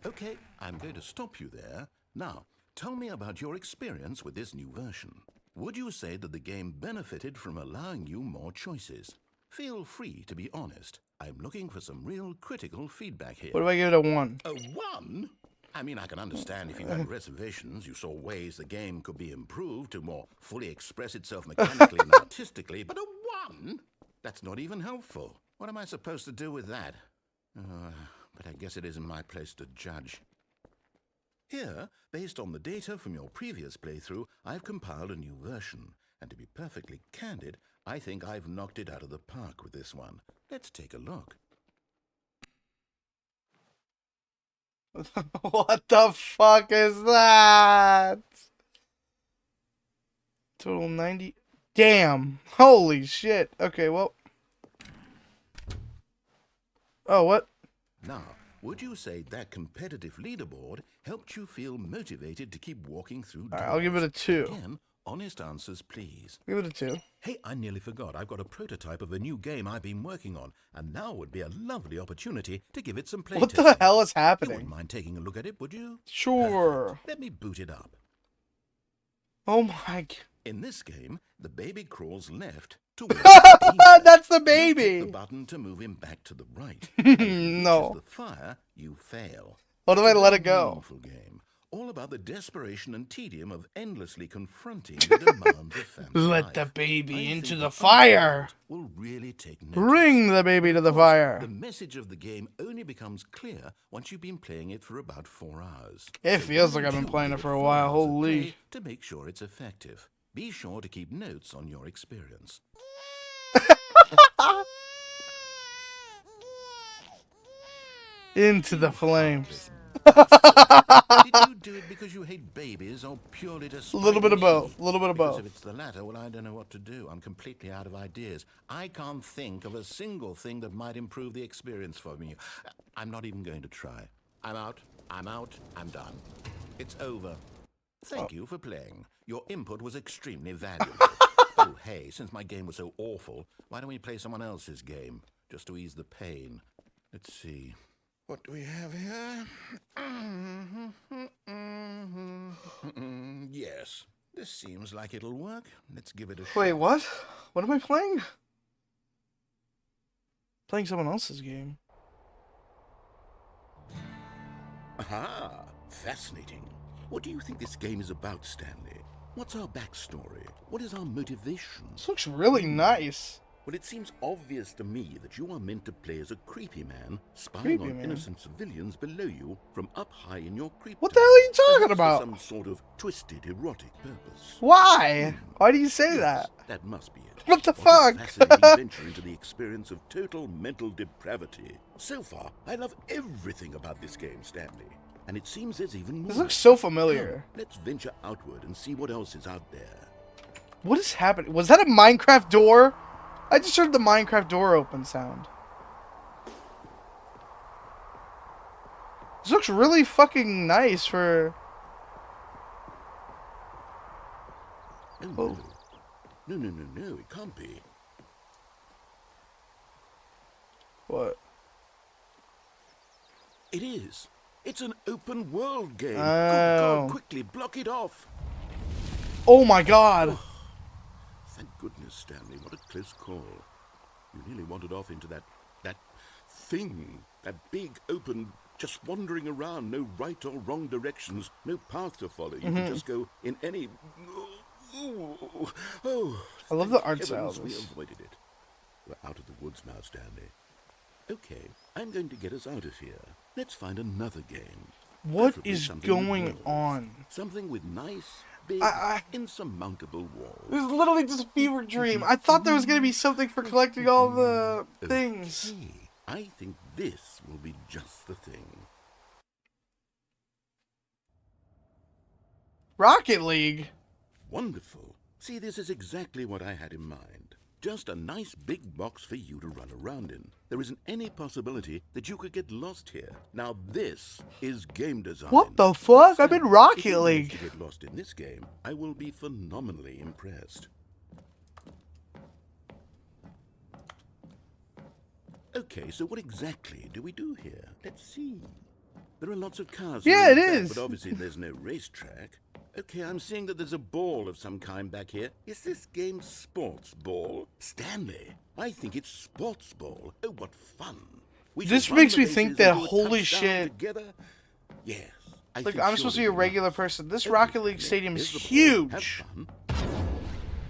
Speaker 2: Okay, I'm going to stop you there. Now, tell me about your experience with this new version. Would you say that the game benefited from allowing you more choices? Feel free to be honest. I'm looking for some real critical feedback here.
Speaker 1: What do I give it a 1?
Speaker 2: A 1? I mean, I can understand if you had reservations, you saw ways the game could be improved to more fully express itself mechanically and artistically, but a 1? That's not even helpful. What am I supposed to do with that? But I guess it isn't my place to judge. Here, based on the data from your previous playthrough, I've compiled a new version. And to be perfectly candid, I think I've knocked it out of the park with this one. Let's take a look.
Speaker 1: What the fuck is that? Total 90. Damn. Holy shit. Okay, well. Oh, what?
Speaker 2: Now, would you say that competitive leaderboard helped you feel motivated to keep walking through doors?
Speaker 1: All right, I'll give it a 2.
Speaker 2: Again, honest answers, please.
Speaker 1: Give it a 2.
Speaker 2: Hey, I nearly forgot. I've got a prototype of a new game I've been working on, and now would be a lovely opportunity to give it some play
Speaker 1: What
Speaker 2: testing.
Speaker 1: the hell is
Speaker 2: You
Speaker 1: happening?
Speaker 2: wouldn't mind taking a look at it, would you?
Speaker 1: Sure.
Speaker 2: Perfect. Let me boot it up.
Speaker 1: Oh my.
Speaker 2: In this game, the baby crawls left towards the keypad.
Speaker 1: That's the
Speaker 2: You
Speaker 1: baby.
Speaker 2: hit the button to move him back to the right. And if he
Speaker 1: No.
Speaker 2: reaches the fire, you fail.
Speaker 1: What if I let it go?
Speaker 2: Meaningful game, all about the desperation and tedium of endlessly confronting the demands of family
Speaker 1: Let
Speaker 2: life.
Speaker 1: the baby
Speaker 2: I
Speaker 1: into
Speaker 2: think
Speaker 1: the
Speaker 2: the
Speaker 1: fire.
Speaker 2: will really take notice.
Speaker 1: Bring the baby to the fire.
Speaker 2: The message of the game only becomes clear once you've been playing it for about 4 hours.
Speaker 1: It
Speaker 2: So
Speaker 1: feels
Speaker 2: why
Speaker 1: like I've
Speaker 2: don't
Speaker 1: been
Speaker 2: you
Speaker 1: playing
Speaker 2: give
Speaker 1: it for a
Speaker 2: 4
Speaker 1: while.
Speaker 2: hours of
Speaker 1: Holy.
Speaker 2: play to make sure it's effective. Be sure to keep notes on your experience.
Speaker 1: Into the flames.
Speaker 2: Did you do it because you hate babies or purely to
Speaker 1: A
Speaker 2: spite
Speaker 1: little bit of
Speaker 2: me?
Speaker 1: both. A little bit of
Speaker 2: Because
Speaker 1: both.
Speaker 2: if it's the latter, well, I don't know what to do. I'm completely out of ideas. I can't think of a single thing that might improve the experience for me. I'm not even going to try. I'm out. I'm out. I'm done. It's over. Thank you for playing. Your input was extremely valuable. Oh, hey, since my game was so awful, why don't we play someone else's game, just to ease the pain? Let's see. What do we have here? Yes, this seems like it'll work. Let's give it a shot.
Speaker 1: Wait, what? What am I playing? Playing someone else's game.
Speaker 2: Aha! Fascinating. What do you think this game is about, Stanley? What's our backstory? What is our motivation?
Speaker 1: This looks really nice.
Speaker 2: Well, it seems obvious to me that you are meant to play as a creepy man spying
Speaker 1: Creepy
Speaker 2: on
Speaker 1: man?
Speaker 2: innocent civilians below you from up high in your creep.
Speaker 1: What the hell are you talking
Speaker 2: Perhaps
Speaker 1: about?
Speaker 2: For some sort of twisted erotic purpose.
Speaker 1: Why? Why do you say
Speaker 2: Yes,
Speaker 1: that?
Speaker 2: that must be it.
Speaker 1: What the
Speaker 2: a
Speaker 1: fuck?
Speaker 2: fascinating venture into the experience of total mental depravity. So far, I love everything about this game, Stanley. And it seems there's even more.
Speaker 1: This looks so familiar.
Speaker 2: Come, let's venture outward and see what else is out there.
Speaker 1: What is happening? Was that a Minecraft door? I just heard the Minecraft door open sound. This looks really fucking nice for...
Speaker 2: Oh, no. No, it can't be.
Speaker 1: What?
Speaker 2: It is. It's an open world game. Good
Speaker 1: Oh.
Speaker 2: God, quickly, block it off.
Speaker 1: Oh my god.
Speaker 2: Thank goodness, Stanley. What a close call. You nearly wandered off into that thing. That big, open, just wandering around. No right or wrong directions. No path to follow. You can just go in any... Oh,
Speaker 1: I love the
Speaker 2: thank
Speaker 1: art style
Speaker 2: heavens
Speaker 1: of
Speaker 2: we
Speaker 1: this.
Speaker 2: avoided it. We're out of the woods now, Stanley. Okay, I'm going to get us out of here. Let's find another game.
Speaker 1: What
Speaker 2: Preferably
Speaker 1: is
Speaker 2: something with
Speaker 1: going
Speaker 2: walls.
Speaker 1: on?
Speaker 2: Something with nice, big, insurmountable walls.
Speaker 1: This is literally just a fever dream. I thought there was going to be something for collecting all the things.
Speaker 2: Okay, I think this will be just the thing.
Speaker 1: Rocket League?
Speaker 2: Wonderful. See, this is exactly what I had in mind. Just a nice big box for you to run around in. There isn't any possibility that you could get lost here. Now this is game design.
Speaker 1: What the fuck? I'm in
Speaker 2: If
Speaker 1: Rocket
Speaker 2: you manage
Speaker 1: League.
Speaker 2: to get lost in this game, I will be phenomenally impressed. Okay, so what exactly do we do here? Let's see. There are lots of cars.
Speaker 1: Yeah,
Speaker 2: around
Speaker 1: it
Speaker 2: the back,
Speaker 1: is.
Speaker 2: But obviously there's no racetrack. Okay, I'm seeing that there's a ball of some kind back here. Is this game sports ball? Stanley, I think it's sports ball. Oh, what fun. We
Speaker 1: This
Speaker 2: shall run
Speaker 1: makes
Speaker 2: the
Speaker 1: me think
Speaker 2: bases and
Speaker 1: that
Speaker 2: do a
Speaker 1: holy
Speaker 2: touchdown
Speaker 1: shit.
Speaker 2: Together. Yes. I
Speaker 1: Look,
Speaker 2: think
Speaker 1: I'm supposed to be a
Speaker 2: surely we
Speaker 1: regular
Speaker 2: must.
Speaker 1: person. This
Speaker 2: Okay,
Speaker 1: Rocket League
Speaker 2: Stanley,
Speaker 1: stadium is
Speaker 2: here's the ball. Have
Speaker 1: huge.
Speaker 2: fun.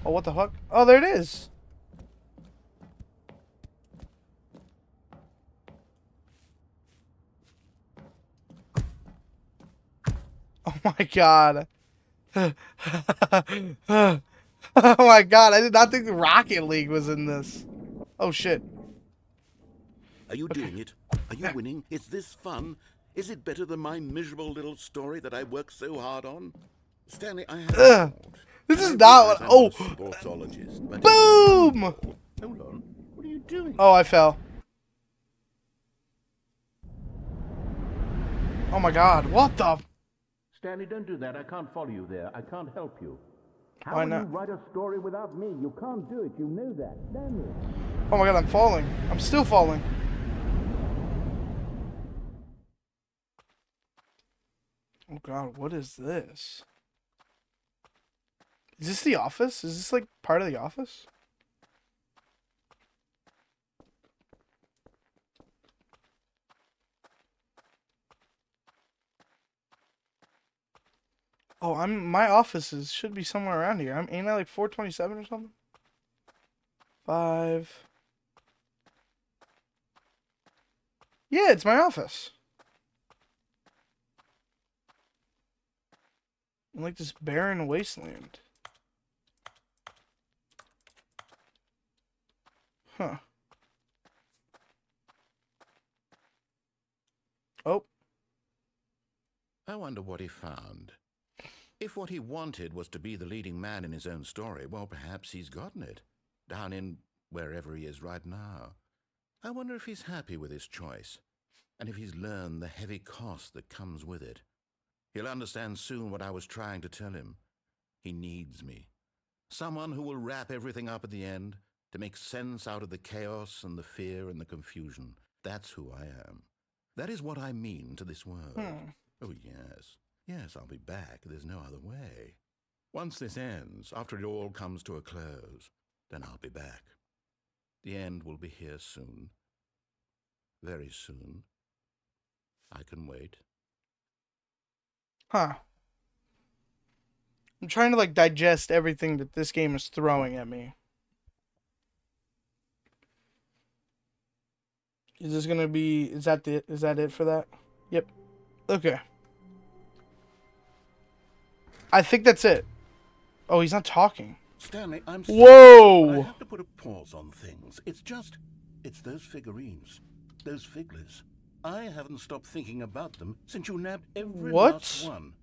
Speaker 1: Oh, what the fuck? Oh, there it is. Oh my god. Oh my god, I did not think the Rocket League was in this. Oh shit.
Speaker 2: Are you doing it? Are you winning? Is this fun? Is it better than my miserable little story that I worked so hard on? Stanley, I have a thought.
Speaker 1: This is
Speaker 2: I
Speaker 1: not
Speaker 2: realize
Speaker 1: what.
Speaker 2: I'm
Speaker 1: Oh!
Speaker 2: a sportsologist, but
Speaker 1: Boom!
Speaker 2: hold on. What are you doing?
Speaker 1: Oh, I fell. Oh my god, what the?
Speaker 6: Stanley, don't do that. I can't follow you there. I can't help you. How
Speaker 1: Why
Speaker 6: will
Speaker 1: not?
Speaker 6: you write a story without me? You can't do it. You know that. Stanley.
Speaker 1: Oh my god, I'm falling. I'm still falling. Oh god, what is this? Is this the office? Is this like part of the office? Oh, my offices should be somewhere around here. Ain't I like 427 or something? 5. Yeah, it's my office. In like this barren wasteland. Huh. Oh.
Speaker 2: I wonder what he found. If what he wanted was to be the leading man in his own story, well, perhaps he's gotten it. Down in wherever he is right now. I wonder if he's happy with his choice, and if he's learned the heavy cost that comes with it. He'll understand soon what I was trying to tell him. He needs me. Someone who will wrap everything up at the end, to make sense out of the chaos and the fear and the confusion. That's who I am. That is what I mean to this world. Oh, yes. Yes, I'll be back. There's no other way. Once this ends, after it all comes to a close, then I'll be back. The end will be here soon. Very soon. I can wait.
Speaker 1: Huh. I'm trying to like digest everything that this game is throwing at me. Is this gonna be? Is that it for that? Yep. Okay. I think that's it. Oh, he's not talking.
Speaker 6: Stanley, I'm sorry,
Speaker 1: Whoa!
Speaker 6: but I have to put a pause on things. It's those figurines, those figglers. I haven't stopped thinking about them since you nabbed every last one.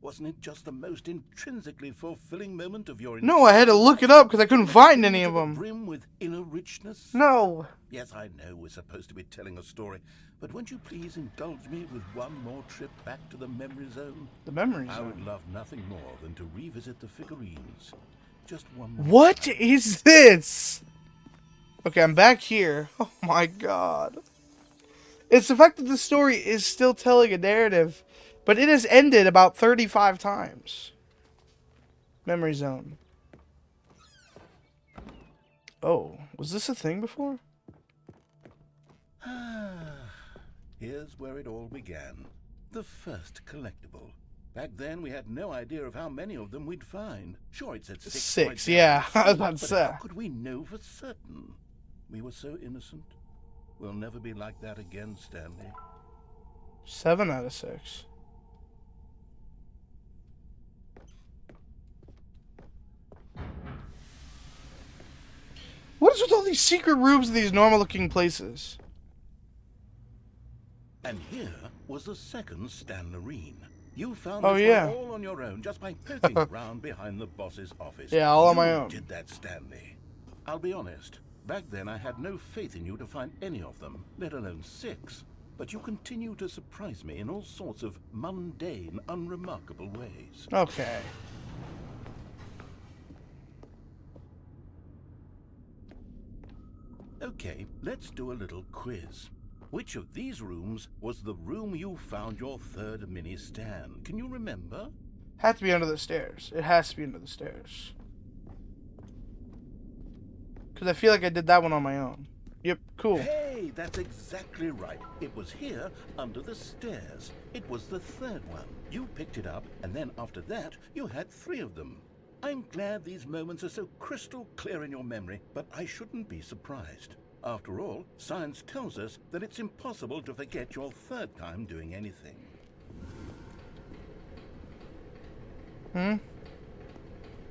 Speaker 6: Wasn't it just the most intrinsically fulfilling moment of your
Speaker 1: No, I had to look it up because I couldn't find any of them.
Speaker 6: Brim with inner richness?
Speaker 1: No.
Speaker 6: Yes, I know we're supposed to be telling a story, but won't you please indulge me with one more trip back to the memory zone?
Speaker 1: The memory zone?
Speaker 6: I would love nothing more than to revisit the figurines. Just one more
Speaker 1: What
Speaker 6: time.
Speaker 1: is this? Okay, I'm back here. Oh my god. It's the fact that the story is still telling a narrative, but it has ended about 35 times. Memory zone. Oh, was this a thing before?
Speaker 6: Here's where it all began. The first collectible. Back then, we had no idea of how many of them we'd find. Sure, it said 6.
Speaker 1: 6, yeah. I was about to
Speaker 6: But
Speaker 1: say.
Speaker 6: how could we know for certain? We were so innocent. We'll never be like that again, Stanley.
Speaker 1: 7 out of 6. What is with all these secret rooms in these normal-looking places?
Speaker 6: And here was the second Stanlerine. You found
Speaker 1: Oh,
Speaker 6: this
Speaker 1: yeah.
Speaker 6: one all on your own, just by poking around behind the boss's office.
Speaker 1: Yeah, all on
Speaker 6: You
Speaker 1: my own.
Speaker 6: did that, Stanley. I'll be honest. Back then, I had no faith in you to find any of them, let alone 6. But you continue to surprise me in all sorts of mundane, unremarkable ways.
Speaker 1: Okay.
Speaker 6: Okay, let's do a little quiz. Which of these rooms was the room you found your third mini Stan? Can you remember?
Speaker 1: Had to be under the stairs. It has to be under the stairs. Because I feel like I did that one on my own. Yep, cool.
Speaker 6: Hey, that's exactly right. It was here, under the stairs. It was the third one. You picked it up, and then after that, you had 3 of them. I'm glad these moments are so crystal clear in your memory, but I shouldn't be surprised. After all, science tells us that it's impossible to forget your third time doing anything.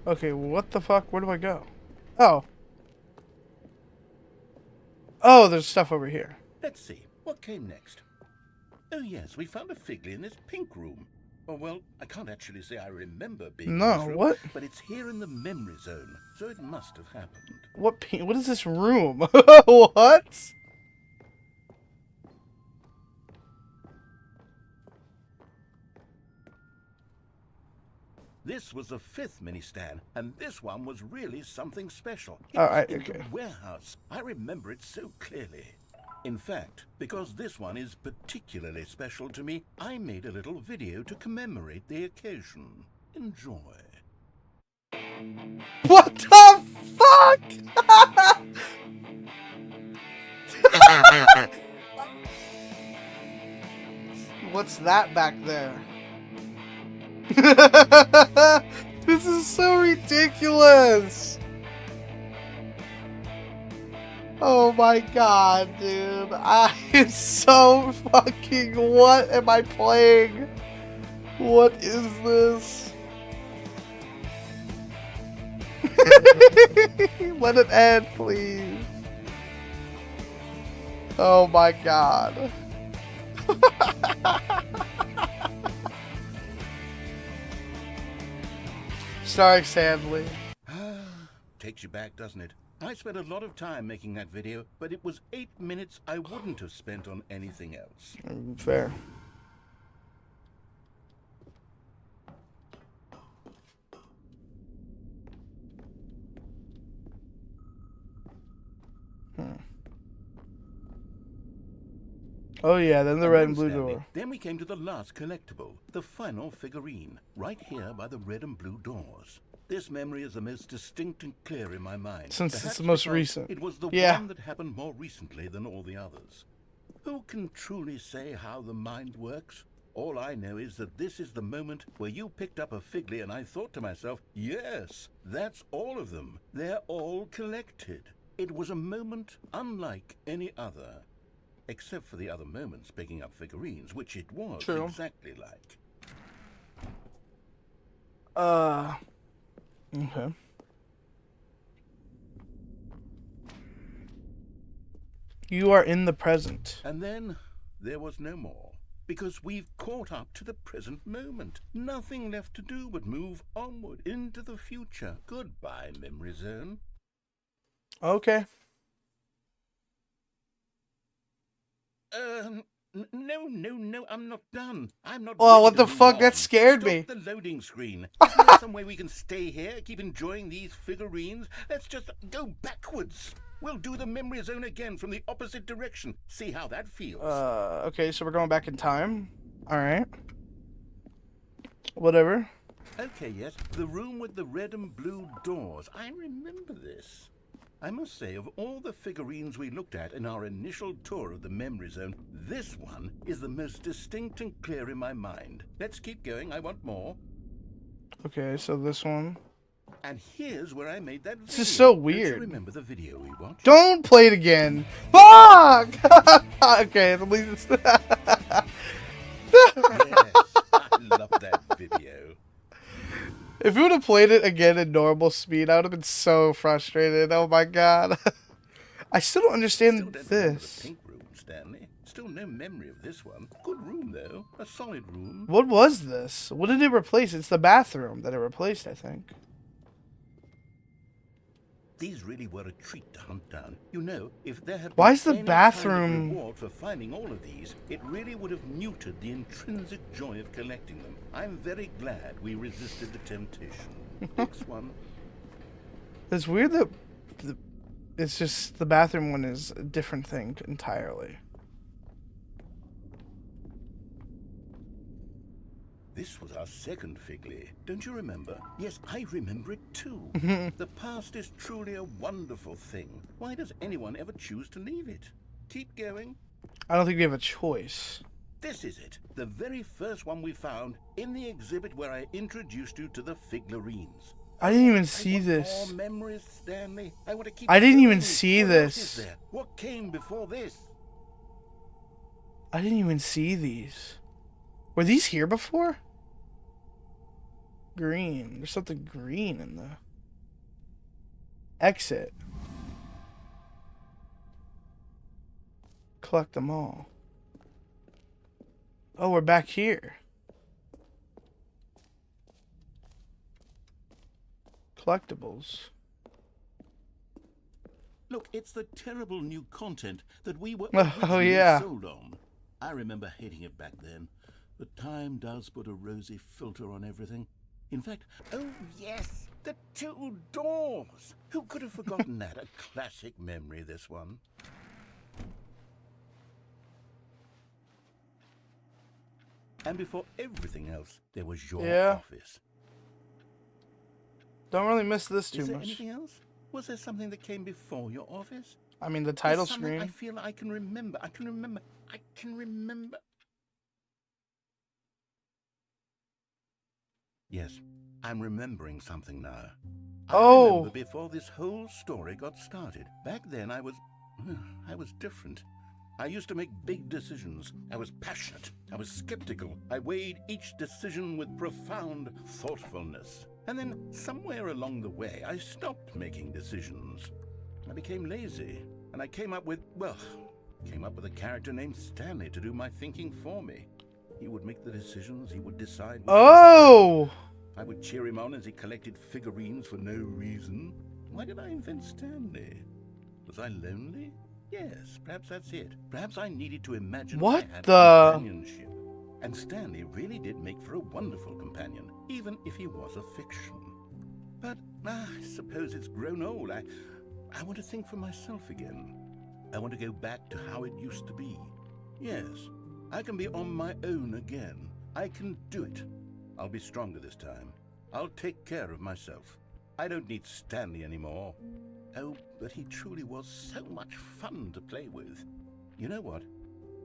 Speaker 1: Okay, what the fuck? Where do I go? Oh. Oh, there's stuff over here.
Speaker 6: Let's see, what came next? Oh yes, we found a Figley in this pink room. Oh well, I can't actually say I remember being in this room,
Speaker 1: what?
Speaker 6: but it's here in the memory zone, so it must have happened.
Speaker 1: What is this room? What?
Speaker 6: This was the 5th mini stand, and this one was really something special. It
Speaker 1: All
Speaker 6: was
Speaker 1: right,
Speaker 6: in
Speaker 1: okay.
Speaker 6: the warehouse. I remember it so clearly. In fact, because this one is particularly special to me, I made a little video to commemorate the occasion. Enjoy.
Speaker 1: What the fuck? What's that back there? This is so ridiculous. Oh my god, dude. It's so fucking... What am I playing? What is this? Let it end, please. Oh my god. Sorry, Sandley.
Speaker 6: Takes you back, doesn't it? I spent a lot of time making that video, but it was 8 minutes I wouldn't have spent on anything else.
Speaker 1: Fair. Oh yeah, then the red and blue
Speaker 6: Stanley,
Speaker 1: door.
Speaker 6: Then we came to the last collectible, the final figurine, right here by the red and blue doors. This memory is the most distinct and clear in my mind.
Speaker 1: Since it's
Speaker 6: Perhaps
Speaker 1: the most
Speaker 6: because
Speaker 1: recent.
Speaker 6: It was the
Speaker 1: Yeah.
Speaker 6: one that happened more recently than all the others. Who can truly say how the mind works? All I know is that this is the moment where you picked up a Figley and I thought to myself, yes, that's all of them. They're all collected. It was a moment unlike any other. Except for the other moments picking up figurines, which it was
Speaker 1: True.
Speaker 6: exactly like.
Speaker 1: Okay. You are in the present.
Speaker 6: And then there was no more. Because we've caught up to the present moment. Nothing left to do but move onward into the future. Goodbye, memory zone.
Speaker 1: Okay.
Speaker 6: No, I'm not done. I'm not.
Speaker 1: Oh,
Speaker 6: ready
Speaker 1: what
Speaker 6: to
Speaker 1: the
Speaker 6: move
Speaker 1: fuck?
Speaker 6: on.
Speaker 1: That scared
Speaker 6: Stop
Speaker 1: me.
Speaker 6: the loading screen. Isn't there some way we can stay here, keep enjoying these figurines? Let's just go backwards. We'll do the memory zone again from the opposite direction. See how that feels.
Speaker 1: Okay, so we're going back in time. Alright. Whatever.
Speaker 6: Okay, yes, the room with the red and blue doors. I remember this. I must say, of all the figurines we looked at in our initial tour of the memory zone, this one is the most distinct and clear in my mind. Let's keep going, I want more.
Speaker 1: Okay, so this one.
Speaker 6: And here's where I made that video.
Speaker 1: This is so
Speaker 6: Don't
Speaker 1: weird.
Speaker 6: you remember the video we watched?
Speaker 1: Don't play it again. Fuck! Okay, at least.
Speaker 6: Yes, I love that video.
Speaker 1: If you would have played it again in normal speed, I would have been so frustrated. Oh my god. I still don't understand
Speaker 6: Still don't remember the
Speaker 1: this.
Speaker 6: pink room, Stanley. Still no memory of this one. Good room, though. A solid room.
Speaker 1: What was this? What did it replace? It's the bathroom that it replaced, I think.
Speaker 6: These really were a treat to hunt down. You know, if there had
Speaker 1: Why
Speaker 6: been
Speaker 1: is the
Speaker 6: any
Speaker 1: bathroom-
Speaker 6: kind of reward for finding all of these, it really would have muted the intrinsic joy of collecting them. I'm very glad we resisted the temptation. Next one.
Speaker 1: It's weird that it's just the bathroom one is a different thing entirely.
Speaker 6: This was our second Figley. Don't you remember? Yes, I remember it too. The past is truly a wonderful thing. Why does anyone ever choose to leave it? Keep going.
Speaker 1: I don't think we have a choice.
Speaker 6: This is it. The very first one we found in the exhibit where I introduced you to the figurines.
Speaker 1: I didn't even see
Speaker 6: I want
Speaker 1: this.
Speaker 6: more memories, Stanley. I want to keep
Speaker 1: I didn't even
Speaker 6: going.
Speaker 1: see
Speaker 6: What else
Speaker 1: this.
Speaker 6: is there? What came before this?
Speaker 1: I didn't even see these. Were these here before? Green. There's something green in the exit. Collect them all. Oh, we're back here. Collectibles.
Speaker 6: Look, it's the terrible new content that we were
Speaker 1: Oh,
Speaker 6: originally
Speaker 1: yeah.
Speaker 6: sold on. I remember hating it back then, but time does put a rosy filter on everything. In fact, oh yes, the 2 doors. Who could have forgotten that? A classic memory, this one. And before everything else, there was your office.
Speaker 1: Don't really miss this too
Speaker 6: Is there
Speaker 1: much.
Speaker 6: anything else? Was there something that came before your office?
Speaker 1: I mean, the title
Speaker 6: There's something
Speaker 1: screen.
Speaker 6: I feel I can remember. I can remember. Yes, I'm remembering something now. I remember before this whole story got started. Back then, I was different. I used to make big decisions. I was passionate. I was skeptical. I weighed each decision with profound thoughtfulness. And then, somewhere along the way, I stopped making decisions. I became lazy, and I came up with a character named Stanley to do my thinking for me. He would make the decisions, he would decide. I would cheer him on as he collected figurines for no reason. Why did I invent Stanley? Was I lonely? Yes, perhaps that's it. Perhaps I needed to imagine I had companionship. And Stanley really did make for a wonderful companion, even if he was a fiction. But I suppose it's grown old. I want to think for myself again. I want to go back to how it used to be. Yes, I can be on my own again. I can do it. I'll be stronger this time. I'll take care of myself. I don't need Stanley anymore. Oh, but he truly was so much fun to play with. You know what?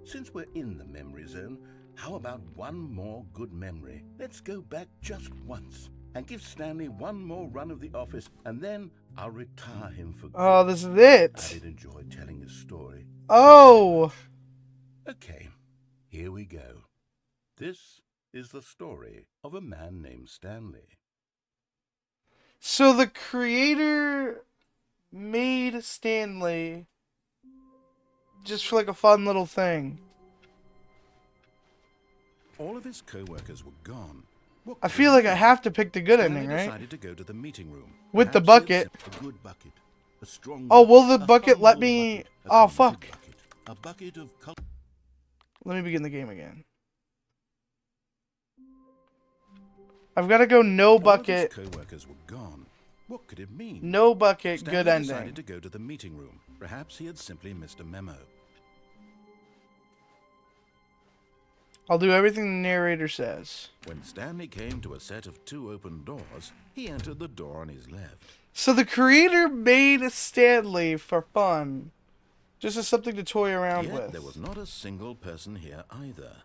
Speaker 6: Since we're in the memory zone, how about one more good memory? Let's go back just once and give Stanley one more run of the office, and then I'll retire him for good.
Speaker 1: Oh, this is it.
Speaker 6: I did enjoy telling his story.
Speaker 1: Oh.
Speaker 6: Okay, here we go. This is the story of a man named Stanley.
Speaker 1: So the creator made Stanley just for like a fun little thing.
Speaker 2: All of his co-workers were gone.
Speaker 1: I feel like I have to pick the good
Speaker 2: Stanley
Speaker 1: ending, right?
Speaker 2: decided to go to the meeting room.
Speaker 1: With the
Speaker 2: Perhaps he
Speaker 1: bucket.
Speaker 2: had a good bucket. A strong
Speaker 1: Oh, will the
Speaker 2: bucket, a
Speaker 1: bucket let
Speaker 2: humble
Speaker 1: me...
Speaker 2: bucket, a
Speaker 1: Oh,
Speaker 2: committed
Speaker 1: fuck.
Speaker 2: bucket, a bucket of
Speaker 1: Let me begin the game again. I've got to go no bucket.
Speaker 2: All of his co-workers were gone. What could it mean?
Speaker 1: No bucket,
Speaker 2: Stanley
Speaker 1: good
Speaker 2: decided
Speaker 1: ending.
Speaker 2: to go to the meeting room. Perhaps he had simply missed a memo.
Speaker 1: I'll do everything the narrator says.
Speaker 2: When Stanley came to a set of 2 open doors, he entered the door on his left.
Speaker 1: So the creator made Stanley for fun. Just as something to toy around
Speaker 2: Yet
Speaker 1: with.
Speaker 2: there was not a single person here either.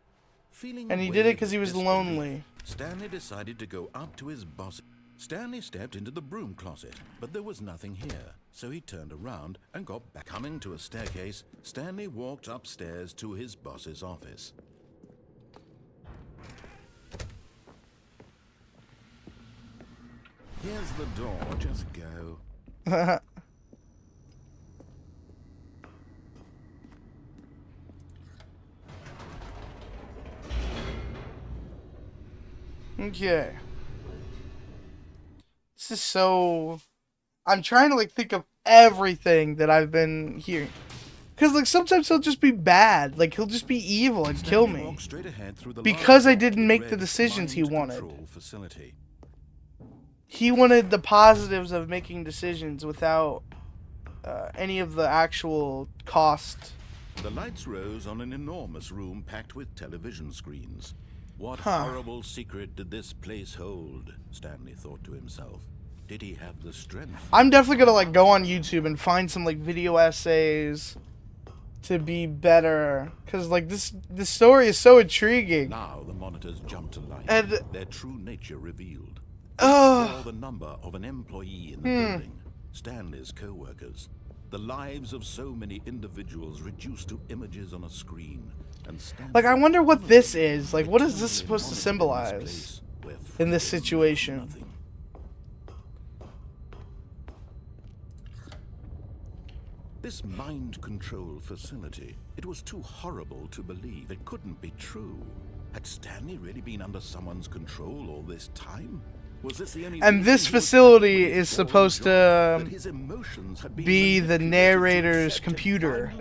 Speaker 2: Feeling
Speaker 1: And he
Speaker 2: a
Speaker 1: did it
Speaker 2: wave
Speaker 1: 'cause he
Speaker 2: of
Speaker 1: was
Speaker 2: disbelief,
Speaker 1: lonely.
Speaker 2: Stanley decided to go up to his boss. Stanley stepped into the broom closet, but there was nothing here. So he turned around and got back. Coming to a staircase, Stanley walked upstairs to his boss's office. Here's the door, just go.
Speaker 1: Okay. This is so... I'm trying to, like, think of everything that I've been hearing. Because, like, sometimes he'll just be bad. Like, he'll just be evil and kill
Speaker 2: Stanley
Speaker 1: me.
Speaker 2: walked straight ahead through the
Speaker 1: Because I
Speaker 2: large
Speaker 1: didn't
Speaker 2: hall
Speaker 1: make
Speaker 2: that
Speaker 1: the
Speaker 2: read
Speaker 1: decisions he
Speaker 2: Mind
Speaker 1: wanted.
Speaker 2: Control Facility.
Speaker 1: He wanted the positives of making decisions without any of the actual cost.
Speaker 2: The lights rose on an enormous room packed with television screens. What horrible secret did this place hold? Stanley thought to himself. Did he have the strength?
Speaker 1: I'm definitely gonna, like, go on YouTube and find some, like, video essays to be better. Because, like, this story is so intriguing.
Speaker 2: Now the monitors jumped to life.
Speaker 1: And...
Speaker 2: their true nature revealed. Or the number of an employee in the building. Stanley's co-workers. The lives of so many individuals reduced to images on a screen. And
Speaker 1: like, I wonder what this is. Like, what is this supposed to symbolize in this situation?
Speaker 2: This mind control facility, it was too horrible to believe. It couldn't be true. Had Stanley really been under someone's control all this time? Was this the only
Speaker 1: And this facility is supposed to be the narrator's computer.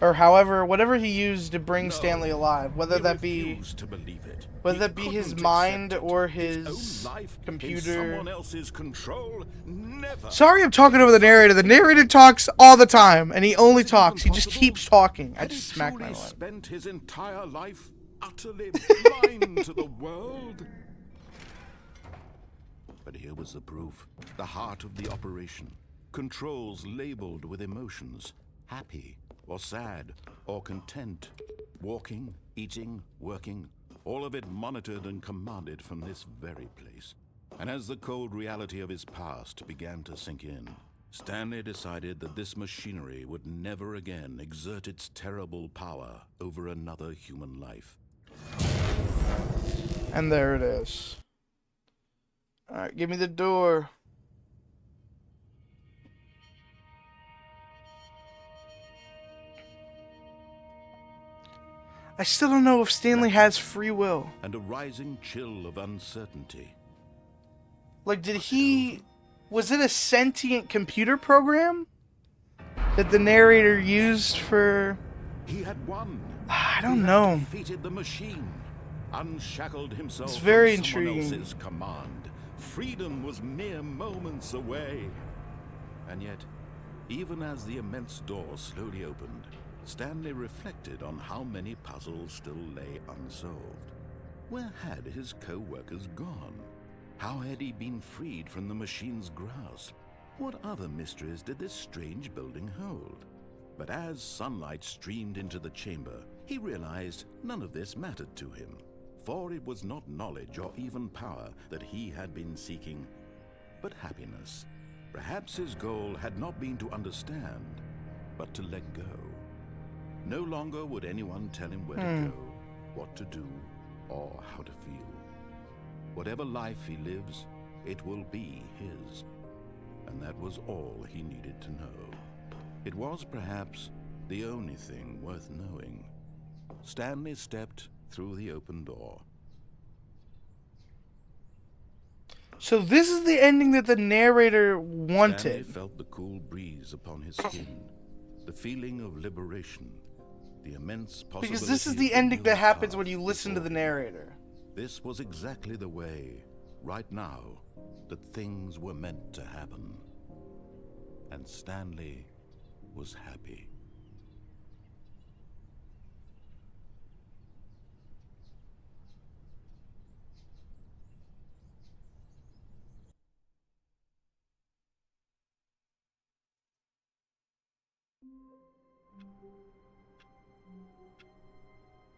Speaker 1: or however, whatever he used to bring
Speaker 2: No,
Speaker 1: Stanley alive, whether
Speaker 2: he
Speaker 1: that be
Speaker 2: refused to believe it.
Speaker 1: whether
Speaker 2: He
Speaker 1: that be his
Speaker 2: couldn't
Speaker 1: mind
Speaker 2: accept it.
Speaker 1: or
Speaker 2: His
Speaker 1: his
Speaker 2: own life in
Speaker 1: computer.
Speaker 2: someone else's control? Never.
Speaker 1: Sorry, I'm talking over the narrator. The narrator talks all the time, and he only
Speaker 2: Was it even
Speaker 1: talks. He just
Speaker 2: possible?
Speaker 1: keeps talking. I
Speaker 2: Had
Speaker 1: just
Speaker 2: he
Speaker 1: smacked my
Speaker 2: truly
Speaker 1: line.
Speaker 2: spent his entire life utterly blind to the world? But here was the proof. The heart of the operation. Controls labeled with emotions. Happy or sad or content. Walking, eating, working. All of it monitored and commanded from this very place. And as the cold reality of his past began to sink in, Stanley decided that this machinery would never again exert its terrible power over another human life.
Speaker 1: And there it is. Alright, give me the door. I still don't know if Stanley has free will.
Speaker 2: And a rising chill of uncertainty.
Speaker 1: Like, was it a sentient computer program that the narrator used for...
Speaker 2: He had won.
Speaker 1: I don't
Speaker 2: He had
Speaker 1: know.
Speaker 2: defeated the machine. Unshackled himself
Speaker 1: It's very
Speaker 2: from someone
Speaker 1: intriguing.
Speaker 2: else's command. Freedom was mere moments away. And yet, even as the immense door slowly opened, Stanley reflected on how many puzzles still lay unsolved. Where had his co-workers gone? How had he been freed from the machine's grasp? What other mysteries did this strange building hold? But as sunlight streamed into the chamber, he realized none of this mattered to him. For it was not knowledge or even power that he had been seeking, but happiness. Perhaps his goal had not been to understand, but to let go. No longer would anyone tell him where to go, what to do, or how to feel. Whatever life he lives, it will be his. And that was all he needed to know. It was perhaps the only thing worth knowing. Stanley stepped through the open door.
Speaker 1: So this is the ending that the narrator
Speaker 2: Stanley
Speaker 1: wanted.
Speaker 2: felt the cool breeze upon his skin, the feeling of liberation, the immense possibility.
Speaker 1: Because this is
Speaker 2: of
Speaker 1: the
Speaker 2: a
Speaker 1: ending
Speaker 2: new
Speaker 1: that happens
Speaker 2: path
Speaker 1: when you listen to the
Speaker 2: before him.
Speaker 1: narrator.
Speaker 2: This was exactly the way, right now, that things were meant to happen. And Stanley was happy.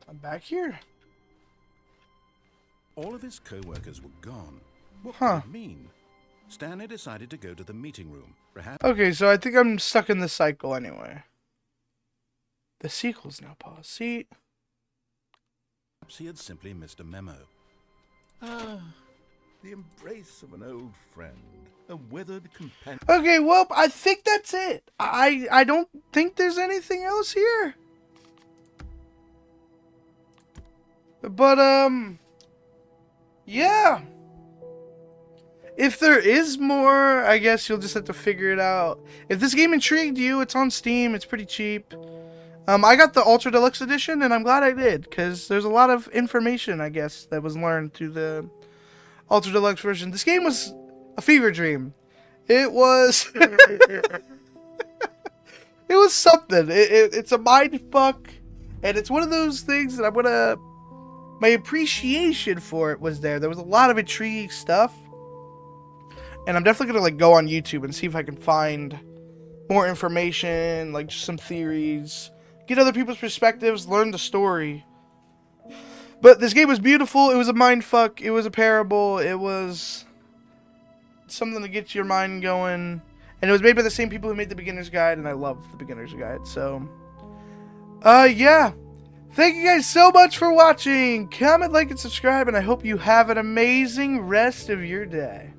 Speaker 1: I'm back here.
Speaker 2: All of his co-workers were gone. What
Speaker 1: Huh.
Speaker 2: could it mean? Stanley decided to go to the meeting room. Perhaps
Speaker 1: Okay, so I think I'm stuck in the cycle anyway. The sequel's now paused. See?
Speaker 2: he had simply missed a memo. Ah, the embrace of an old friend, a weathered companion.
Speaker 1: Okay, well, I think that's it. I don't think there's anything else here. But, yeah. If there is more, I guess you'll just have to figure it out. If this game intrigued you, it's on Steam. It's pretty cheap. I got the Ultra Deluxe Edition, and I'm glad I did, because there's a lot of information, I guess, that was learned through the Ultra Deluxe version. This game was a fever dream. It was... it was something. It's a mind fuck, and it's one of those things that I'm gonna... My appreciation for it was there. There was a lot of intriguing stuff. And I'm definitely gonna go on YouTube and see if I can find more information, like just some theories, get other people's perspectives, learn the story. But this game was beautiful. It was a mind fuck. It was a parable. It was something to get your mind going. And it was made by the same people who made the Beginner's Guide, and I love the Beginner's Guide. So, yeah. Thank you guys so much for watching. Comment, like, and subscribe, and I hope you have an amazing rest of your day.